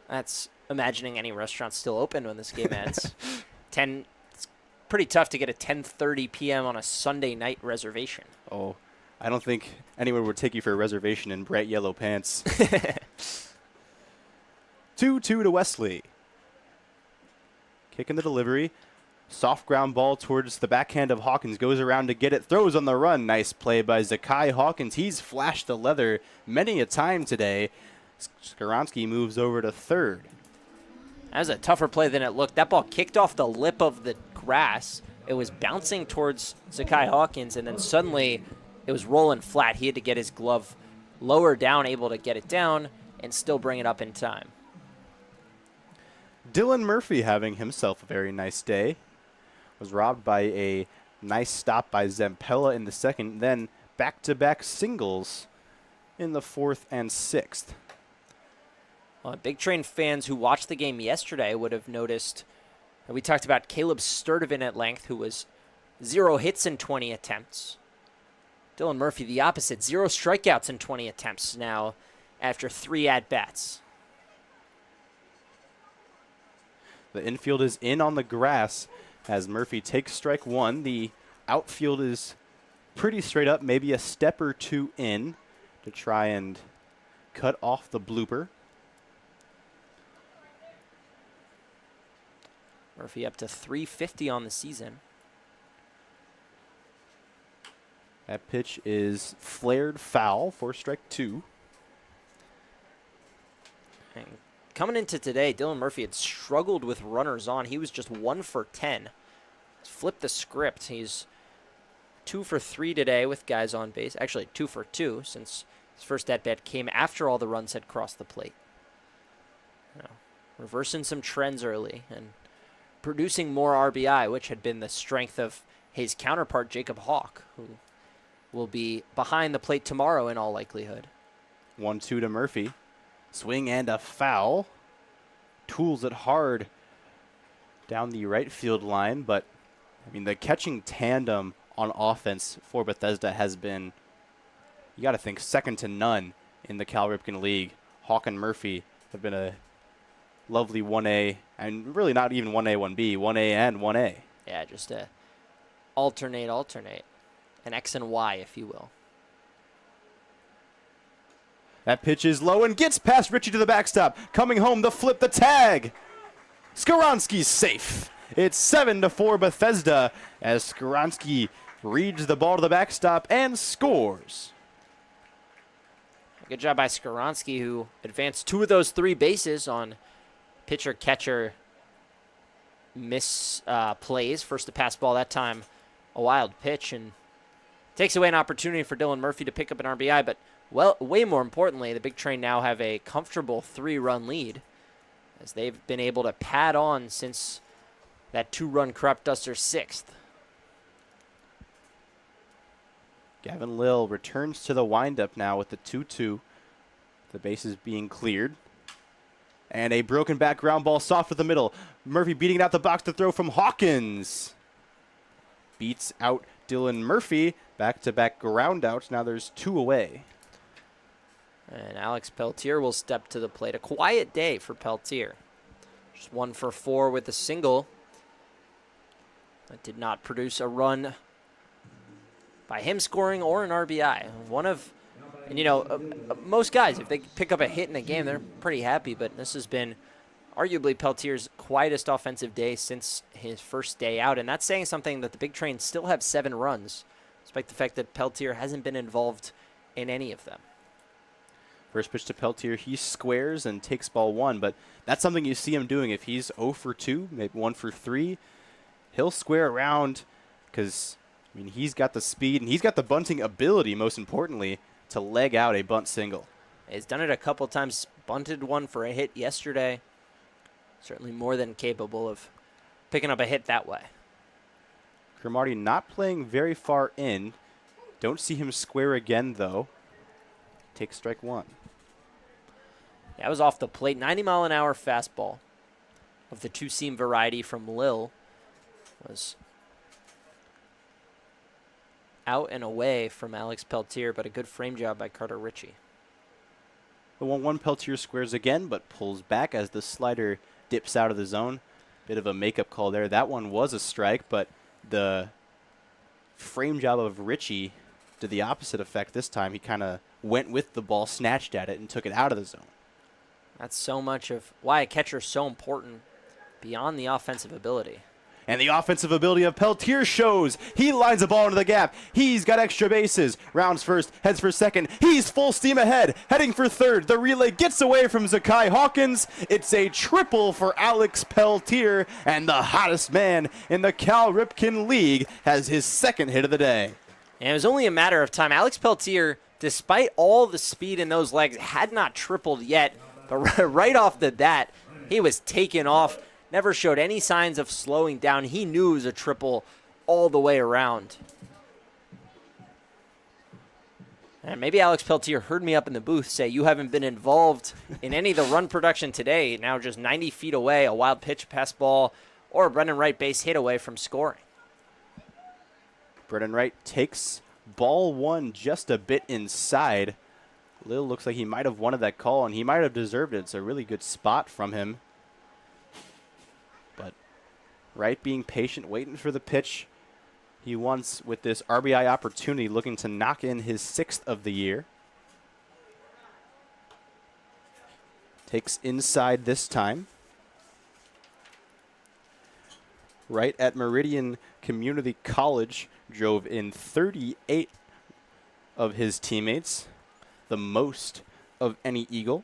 That's imagining any restaurant still open when this game ends. It's pretty tough to get a 10:30 p.m. on a Sunday night reservation. Oh, I don't think anyone would take you for a reservation in bright yellow pants. 2-2 to Wesley. Kick in the delivery. Soft ground ball towards the backhand of Hawkins. Goes around to get it. Throws on the run. Nice play by Zakai Hawkins. He's flashed the leather many a time today. Skaronski moves over to third. That was a tougher play than it looked. That ball kicked off the lip of the grass. It was bouncing towards Zakai Hawkins, and then suddenly it was rolling flat. He had to get his glove lower down, able to get it down, and still bring it up in time. Dylan Murphy having himself a very nice day. Was robbed by a Nice stop by Zempella in the second, then back-to-back singles in the fourth and sixth. Well, Big Train fans who watched the game yesterday would have noticed that we talked about Caleb Sturdivant at length, who was 0 hits in 20 attempts. Dylan Murphy, the opposite, 0 strikeouts in 20 attempts now after 3 at-bats. The infield is in on the grass as Murphy takes strike one. The outfield is pretty straight up, maybe a step or two in to try and cut off the blooper. Murphy up to 350 on the season. That pitch is flared foul for strike 2. And coming into today, Dylan Murphy had struggled with runners on. He was just 1 for 10. He's flipped the script. He's 2 for 3 today with guys on base. Actually, 2 for 2 since his first at-bat came after all the runs had crossed the plate. Now, reversing some trends early and producing more RBI, which had been the strength of his counterpart, Jacob Hawk, who will be behind the plate tomorrow in all likelihood. 1-2 to Murphy. Swing and a foul. Tools it hard down the right field line, but I mean the catching tandem on offense for Bethesda has been, you got to think, second to none in the Cal Ripken League. Hawk and Murphy have been a lovely 1A, and really not even 1A, 1B, 1A and 1A. Yeah, just a alternate. An X and Y, if you will. That pitch is low and gets past Ritchie to the backstop. Coming home, the flip, the tag. Skaronski's safe. It's 7-4 Bethesda as Skaronski reads the ball to the backstop and scores. Good job by Skaronski, who advanced 2 of those 3 bases on pitcher-catcher plays. First to pass ball that time, a wild pitch, and takes away an opportunity for Dylan Murphy to pick up an RBI, but way more importantly, the Big Train now have a comfortable 3-run lead as they've been able to pad on since that 2-run Cropdusters 6th. Gavin Lill returns to the windup now with the 2-2. The bases being cleared. And a broken back ground ball soft to the middle. Murphy beating it out the box to throw from Hawkins. Beats out Dylan Murphy. Back-to-back ground outs. Now there's 2 away. And Alex Peltier will step to the plate. A quiet day for Peltier. Just 1 for 4 with a single. That did not produce a run by him scoring or an RBI. Most guys, if they pick up a hit in a game, they're pretty happy, but this has been arguably Peltier's quietest offensive day since his first day out, and that's saying something that the Big Train still have 7 runs, despite the fact that Peltier hasn't been involved in any of them. First pitch to Peltier, he squares and takes ball 1, but that's something you see him doing. If he's 0 for 2, maybe 1 for 3, he'll square around because, he's got the speed and he's got the bunting ability, most importantly, to leg out a bunt single. He's done it a couple times, bunted one for a hit yesterday. Certainly more than capable of picking up a hit that way. Cromartie not playing very far in. Don't see him square again, though. Takes strike 1. That was off the plate. 90-mile-an-hour fastball of the 2-seam variety from Lill was out and away from Alex Peltier, but a good frame job by Carter Ritchie. The 1-1 Peltier squares again, but pulls back as the slider dips out of the zone. Bit of a makeup call there. That one was a strike, but the frame job of Ritchie did the opposite effect this time. He kind of went with the ball, snatched at it, and took it out of the zone. That's so much of why a catcher is so important beyond the offensive ability. And the offensive ability of Peltier shows. He lines the ball into the gap. He's got extra bases. Rounds first, heads for second. He's full steam ahead, heading for third. The relay gets away from Zakai Hawkins. It's a triple for Alex Peltier, and the hottest man in the Cal Ripken League has his 2nd hit of the day. And it was only a matter of time. Alex Peltier, despite all the speed in those legs, had not tripled yet. But right off the bat, he was taken off. Never showed any signs of slowing down. He knew it was a triple all the way around. And maybe Alex Peltier heard me up in the booth say you haven't been involved in any of the run production today. Now just 90 feet away, a wild pitch, pass ball, or a Brennan Wright base hit away from scoring. Brennan Wright takes ball one just a bit inside. Lil looks like he might have wanted that call, and he might have deserved it. It's a really good spot from him. But Wright being patient, waiting for the pitch he wants with this RBI opportunity, looking to knock in his 6th of the year. Takes inside this time. Wright at Meridian Community College drove in 38 of his teammates, the most of any Eagle.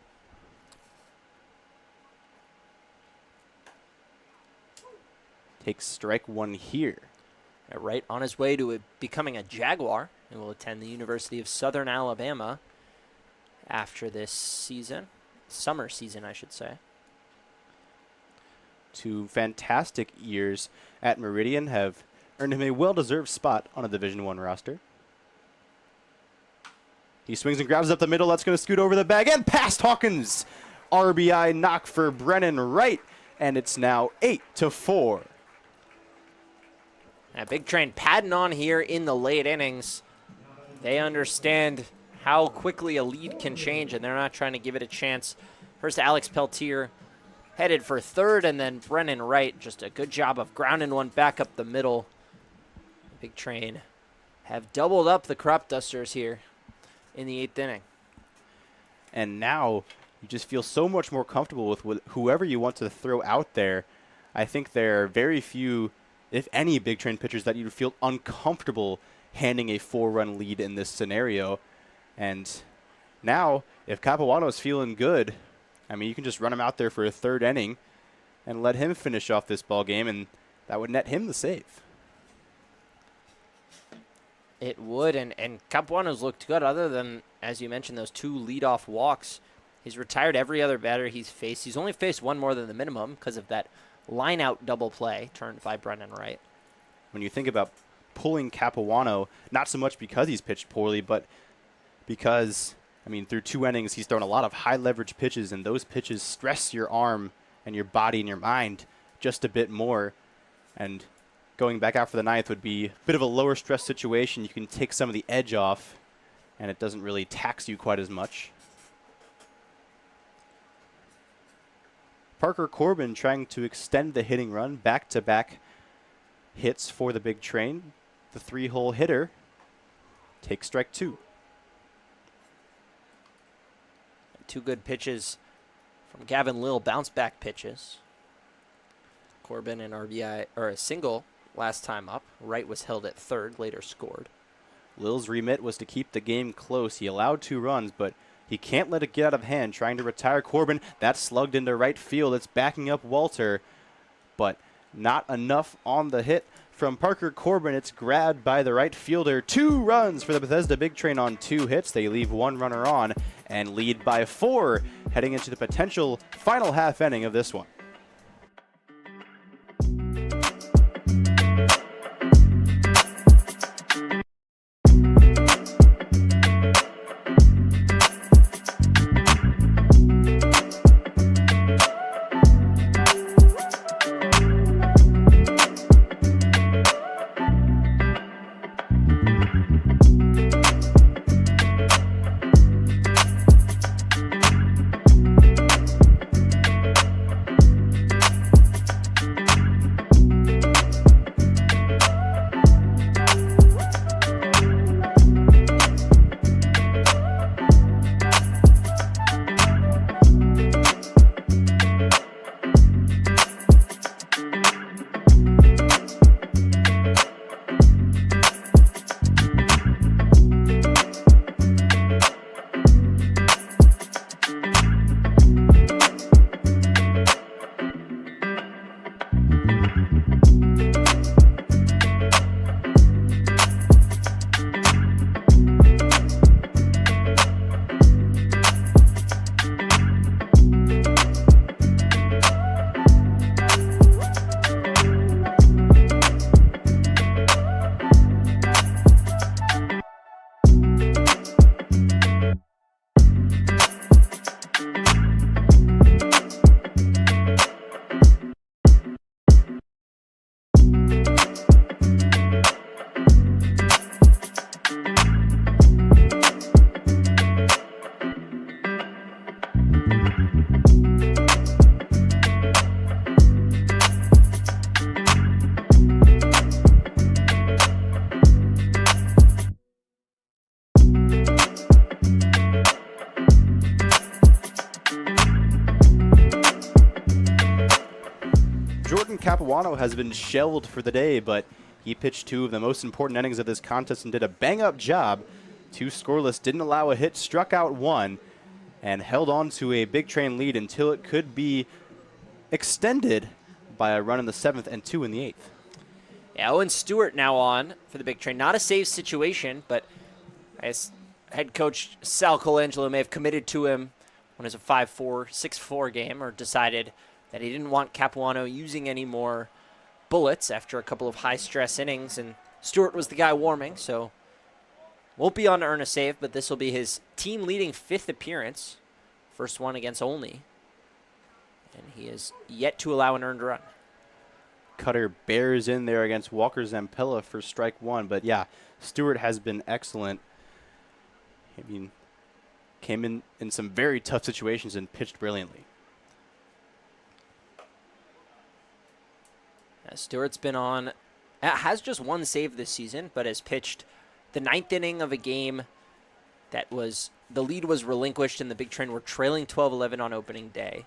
Takes strike one here. Wright on his way to becoming a Jaguar and will attend the University of Southern Alabama after this season. Summer season, I should say. 2 fantastic years at Meridian have earned him a well-deserved spot on a Division I roster. He swings and grabs up the middle. That's going to scoot over the bag and past Hawkins. RBI knock for Brennan Wright, and it's now 8-4. A Big Train padding on here in the late innings. They understand how quickly a lead can change, and they're not trying to give it a chance. First, Alex Peltier headed for third, and then Brennan Wright, just a good job of grounding one back up the middle. Big Train have doubled up the Cropdusters here in the 8th inning. And now you just feel so much more comfortable with whoever you want to throw out there. I think there are very few, if any, Big Train pitchers that you'd feel uncomfortable handing a 4-run lead in this scenario. And now, if Capuano's feeling good, I mean, you can just run him out there for a 3rd inning and let him finish off this ball game, and that would net him the save. It would, and Capuano's looked good other than, as you mentioned, those 2 leadoff walks. He's retired every other batter he's faced. He's only faced one more than the minimum because of that line-out double play turned by Brennan Wright. When you think about pulling Capuano, not so much because he's pitched poorly, but because, I mean, through 2 innings, he's thrown a lot of high-leverage pitches, and those pitches stress your arm and your body and your mind just a bit more. And going back out for the 9th would be a bit of a lower stress situation. You can take some of the edge off, and it doesn't really tax you quite as much. Parker Corbin trying to extend the hitting run, back-to-back hits for the Big Train. The 3-hole hitter takes strike 2. 2 good pitches from Gavin Lill, bounce-back pitches. Corbin an RBI, or a single last time up. Wright was held at 3rd, later scored. Lill's remit was to keep the game close. He allowed 2 runs, but he can't let it get out of hand, trying to retire Corbin. That's slugged into right field. It's backing up Walter, but not enough on the hit from Parker Corbin. It's grabbed by the right fielder. 2 runs for the Bethesda Big Train on 2 hits. They leave 1 runner on and lead by 4, heading into the potential final half inning of this one. Capuano has been shelled for the day, but he pitched 2 of the most important innings of this contest and did a bang-up job. 2 scoreless, didn't allow a hit, struck out 1, and held on to a Big Train lead until it could be extended by a run in the 7th and 2 in the 8th. Yeah, Owen Stewart now on for the Big Train. Not a save situation, but as head coach Sal Colangelo may have committed to him when it was a 5-4, 6-4 game, or decided that he didn't want Capuano using any more bullets after a couple of high-stress innings, and Stewart was the guy warming, so won't be on to earn a save, but this will be his team-leading 5th appearance, first one against Olney, and he is yet to allow an earned run. Cutter bears in there against Walker Zampella for strike 1. But yeah, Stewart has been excellent. I mean, came in some very tough situations and pitched brilliantly. Stewart's been on, has just 1 save this season, but has pitched the 9th inning of a game that was, the lead was relinquished and the Big Train were trailing 12-11 on opening day.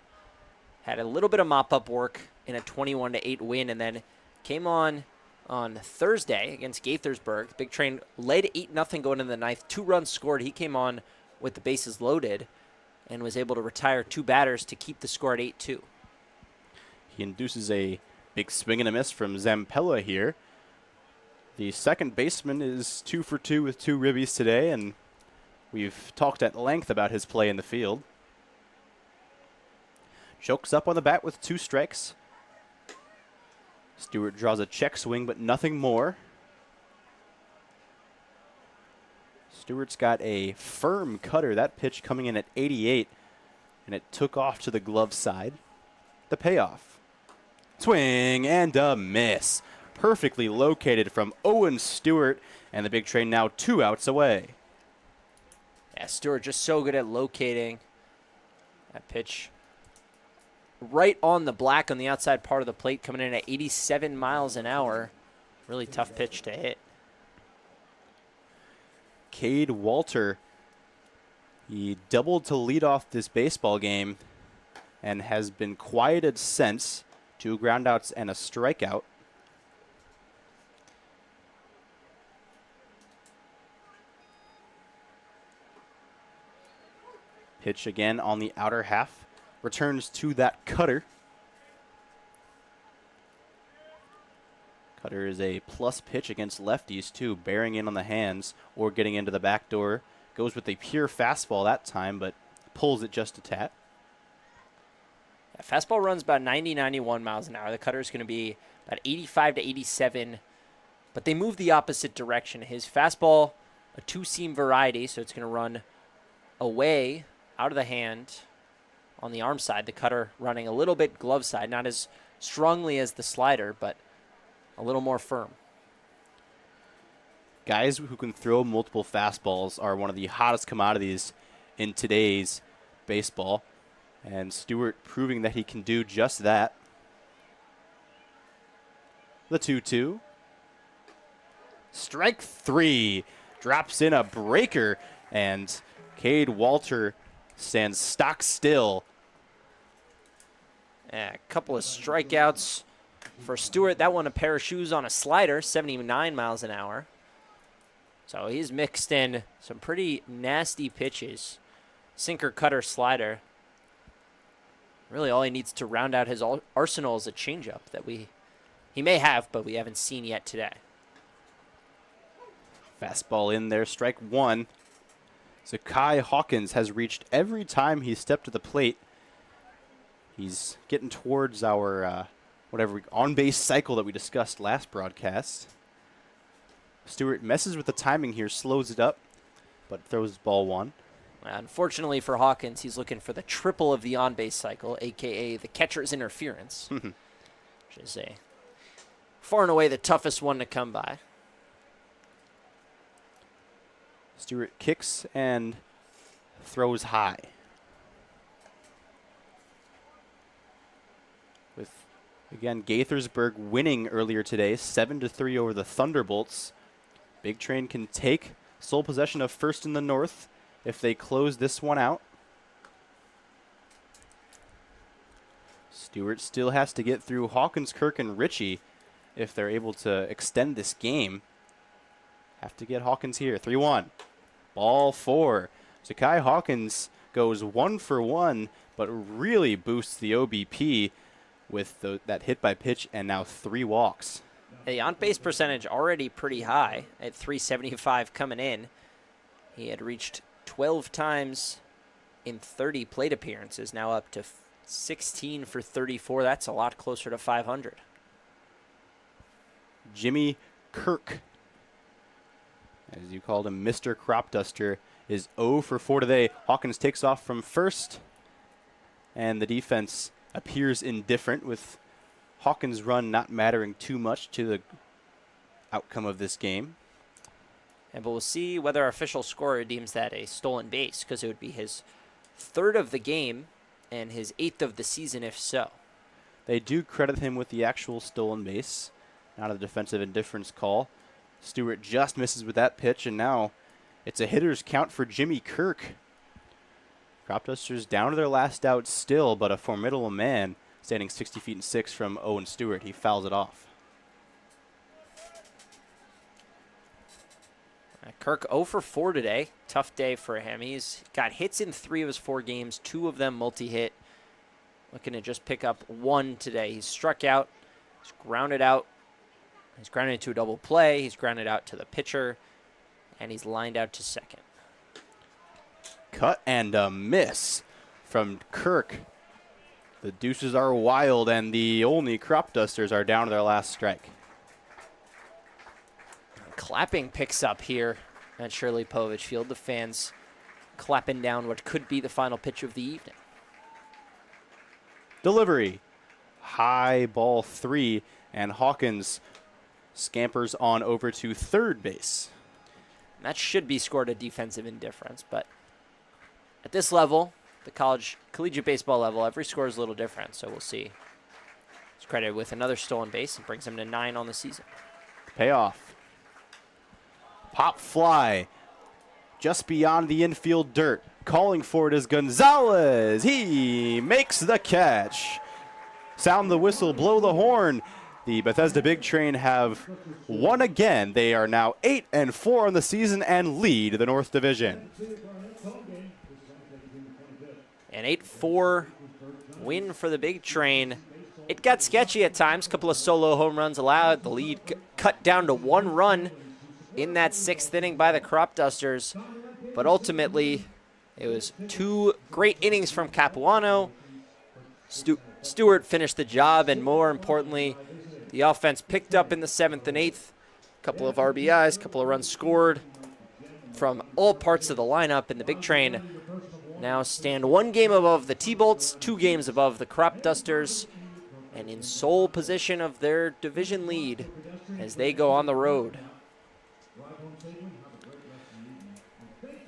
Had a little bit of mop-up work in a 21-8 win, and then came on Thursday against Gaithersburg. Big Train led 8-0 going into the 9th. 2 runs scored. He came on with the bases loaded and was able to retire 2 batters to keep the score at 8-2. He induces a big swing and a miss from Zampella here. The second baseman is 2 for 2 with 2 ribbies today, and we've talked at length about his play in the field. Chokes up on the bat with 2 strikes. Stewart draws a check swing, but nothing more. Stewart's got a firm cutter. That pitch coming in at 88, and it took off to the glove side. The payoff. Swing and a miss. Perfectly located from Owen Stewart, and the Big Train now 2 outs away. Yeah, Stewart just so good at locating that pitch. Right on the black on the outside part of the plate, coming in at 87 miles an hour. Really tough pitch to hit. Cade Walter, he doubled to lead off this baseball game and has been quieted since. 2 groundouts and a strikeout. Pitch again on the outer half. Returns to that cutter. Cutter is a plus pitch against lefties too, bearing in on the hands or getting into the back door. Goes with a pure fastball that time, but pulls it just a tad. Yeah, fastball runs about 90, 91 miles an hour. The cutter is going to be about 85 to 87, but they move the opposite direction. His fastball, a 2-seam variety, so it's going to run away, out of the hand, on the arm side. The cutter running a little bit glove side, not as strongly as the slider, but a little more firm. Guys who can throw multiple fastballs are one of the hottest commodities in today's baseball, and Stewart proving that he can do just that. The 2-2. Strike 3. Drops in a breaker, and Cade Walter stands stock still. Yeah, a couple of strikeouts for Stewart. That one a pair of shoes on a slider, 79 miles an hour. So he's mixed in some pretty nasty pitches. Sinker, cutter, slider. Really all he needs to round out his arsenal is a changeup that he may have, but we haven't seen yet today. Fastball in there, strike 1. Zakai Hawkins has reached every time he stepped to the plate. He's getting towards our on-base cycle that we discussed last broadcast. Stewart messes with the timing here, slows it up, but throws ball 1. Unfortunately for Hawkins, he's looking for the triple of the on-base cycle, a.k.a. the catcher's interference, which is far and away the toughest one to come by. Stewart kicks and throws high. With, again, Gaithersburg winning earlier today, 7-3 over the Thunderbolts. Big Train can take sole possession of first in the north if they close this one out. Stewart still has to get through Hawkins, Kirk, and Ritchie if they're able to extend this game. Have to get Hawkins here. 3-1. Ball 4. Zakai Hawkins goes 1 for 1, but really boosts the OBP with that hit by pitch and now 3 walks. The on-base percentage already pretty high at 375 coming in. He had reached 12 times in 30 plate appearances, now up to 16 for 34. That's a lot closer to 500. Jimmy Kirk, as you called him, Mr. Cropduster, is 0 for 4 today. Hawkins takes off from first, and the defense appears indifferent, with Hawkins' run not mattering too much to the outcome of this game. But we'll see whether our official scorer deems that a stolen base, because it would be his 3rd of the game and his 8th of the season if so. They do credit him with the actual stolen base, not a defensive indifference call. Stewart just misses with that pitch, and now it's a hitter's count for Jimmy Kirk. Cropdusters down to their last out still, but a formidable man standing 60 feet and 6 from Owen Stewart. He fouls it off. Kirk 0 for 4 today. Tough day for him. He's got hits in 3 of his 4 games, 2 of them multi-hit. Looking to just pick up 1 today. He's struck out. He's grounded out. He's grounded into a double play. He's grounded out to the pitcher. And he's lined out to second. Cut and a miss from Kirk. The deuces are wild, and the Olney Cropdusters are down to their last strike. Clapping picks up here at Shirley Povich Field. The fans clapping down what could be the final pitch of the evening. Delivery. High ball 3, and Hawkins scampers on over to third base. And that should be scored a defensive indifference, but at this level, the collegiate baseball level, every score is a little different, so we'll see. He's credited with another stolen base and brings him to 9 on the season. Payoff. Pop fly. Just beyond the infield dirt. Calling for it is Gonzalez. He makes the catch. Sound the whistle, blow the horn. The Bethesda Big Train have won again. They are now 8-4 on the season and lead the North Division. An 8-4 win for the Big Train. It got sketchy at times. A couple of solo home runs allowed. The lead cut down to 1 run in that 6th inning by the Cropdusters. But ultimately, it was 2 great innings from Capuano. Stewart finished the job, and more importantly, the offense picked up in the 7th and 8th. A couple of RBIs, a couple of runs scored from all parts of the lineup, and the Big Train now stand 1 game above the T-Bolts, 2 games above the Cropdusters, and in sole position of their division lead as they go on the road.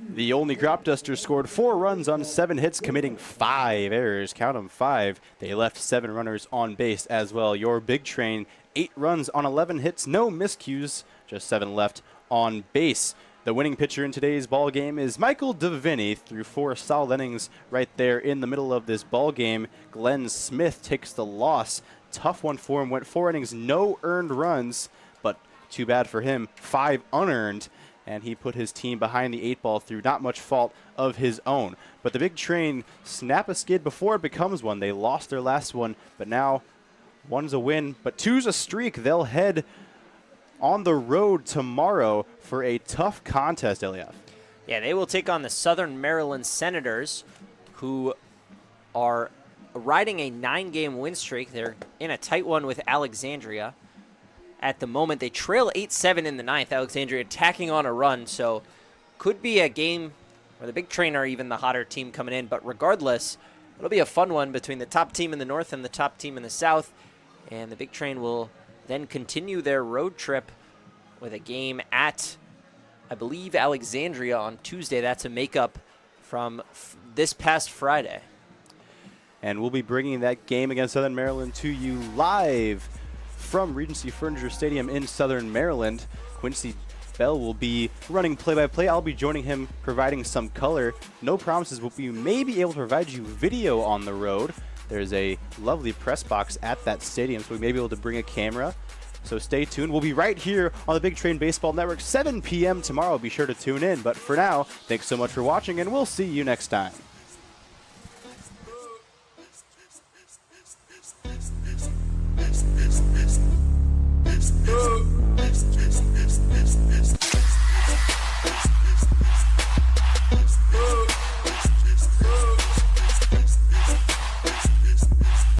The Olney Cropdusters scored 4 runs on 7 hits, committing 5 errors. Count them, 5. They left 7 runners on base as well. Your Big Train, 8 runs on 11 hits, no miscues, just 7 left on base. The winning pitcher in today's ball game is Michael Deviney, through 4 solid innings right there in the middle of this ball game. Glenn Smith takes the loss. Tough one for him. Went 4 innings, no earned runs, but too bad for him. 5 unearned, and he put his team behind the 8 ball through not much fault of his own. But the Big Train snap a skid before it becomes one. They lost their last one, but now 1's a win, but 2's a streak. They'll head on the road tomorrow for a tough contest, Eliav. Yeah, they will take on the Southern Maryland Senators, who are riding a 9-game win streak. They're in a tight one with Alexandria. At the moment, they trail 8-7 in the 9th. Alexandria tacking on a run, so could be a game where the Big Train are even the hotter team coming in. But regardless, it'll be a fun one between the top team in the North and the top team in the South. And the Big Train will then continue their road trip with a game at, I believe, Alexandria on Tuesday. That's a makeup from this past Friday. And we'll be bringing that game against Southern Maryland to you live from Regency Furniture Stadium in Southern Maryland. Quincy Bell will be running play-by-play. I'll be joining him, providing some color. No promises, but we may be able to provide you video on the road. There's a lovely press box at that stadium, so we may be able to bring a camera. So stay tuned. We'll be right here on the Big Train Baseball Network, 7 p.m. tomorrow. Be sure to tune in. But for now, thanks so much for watching, and we'll see you next time.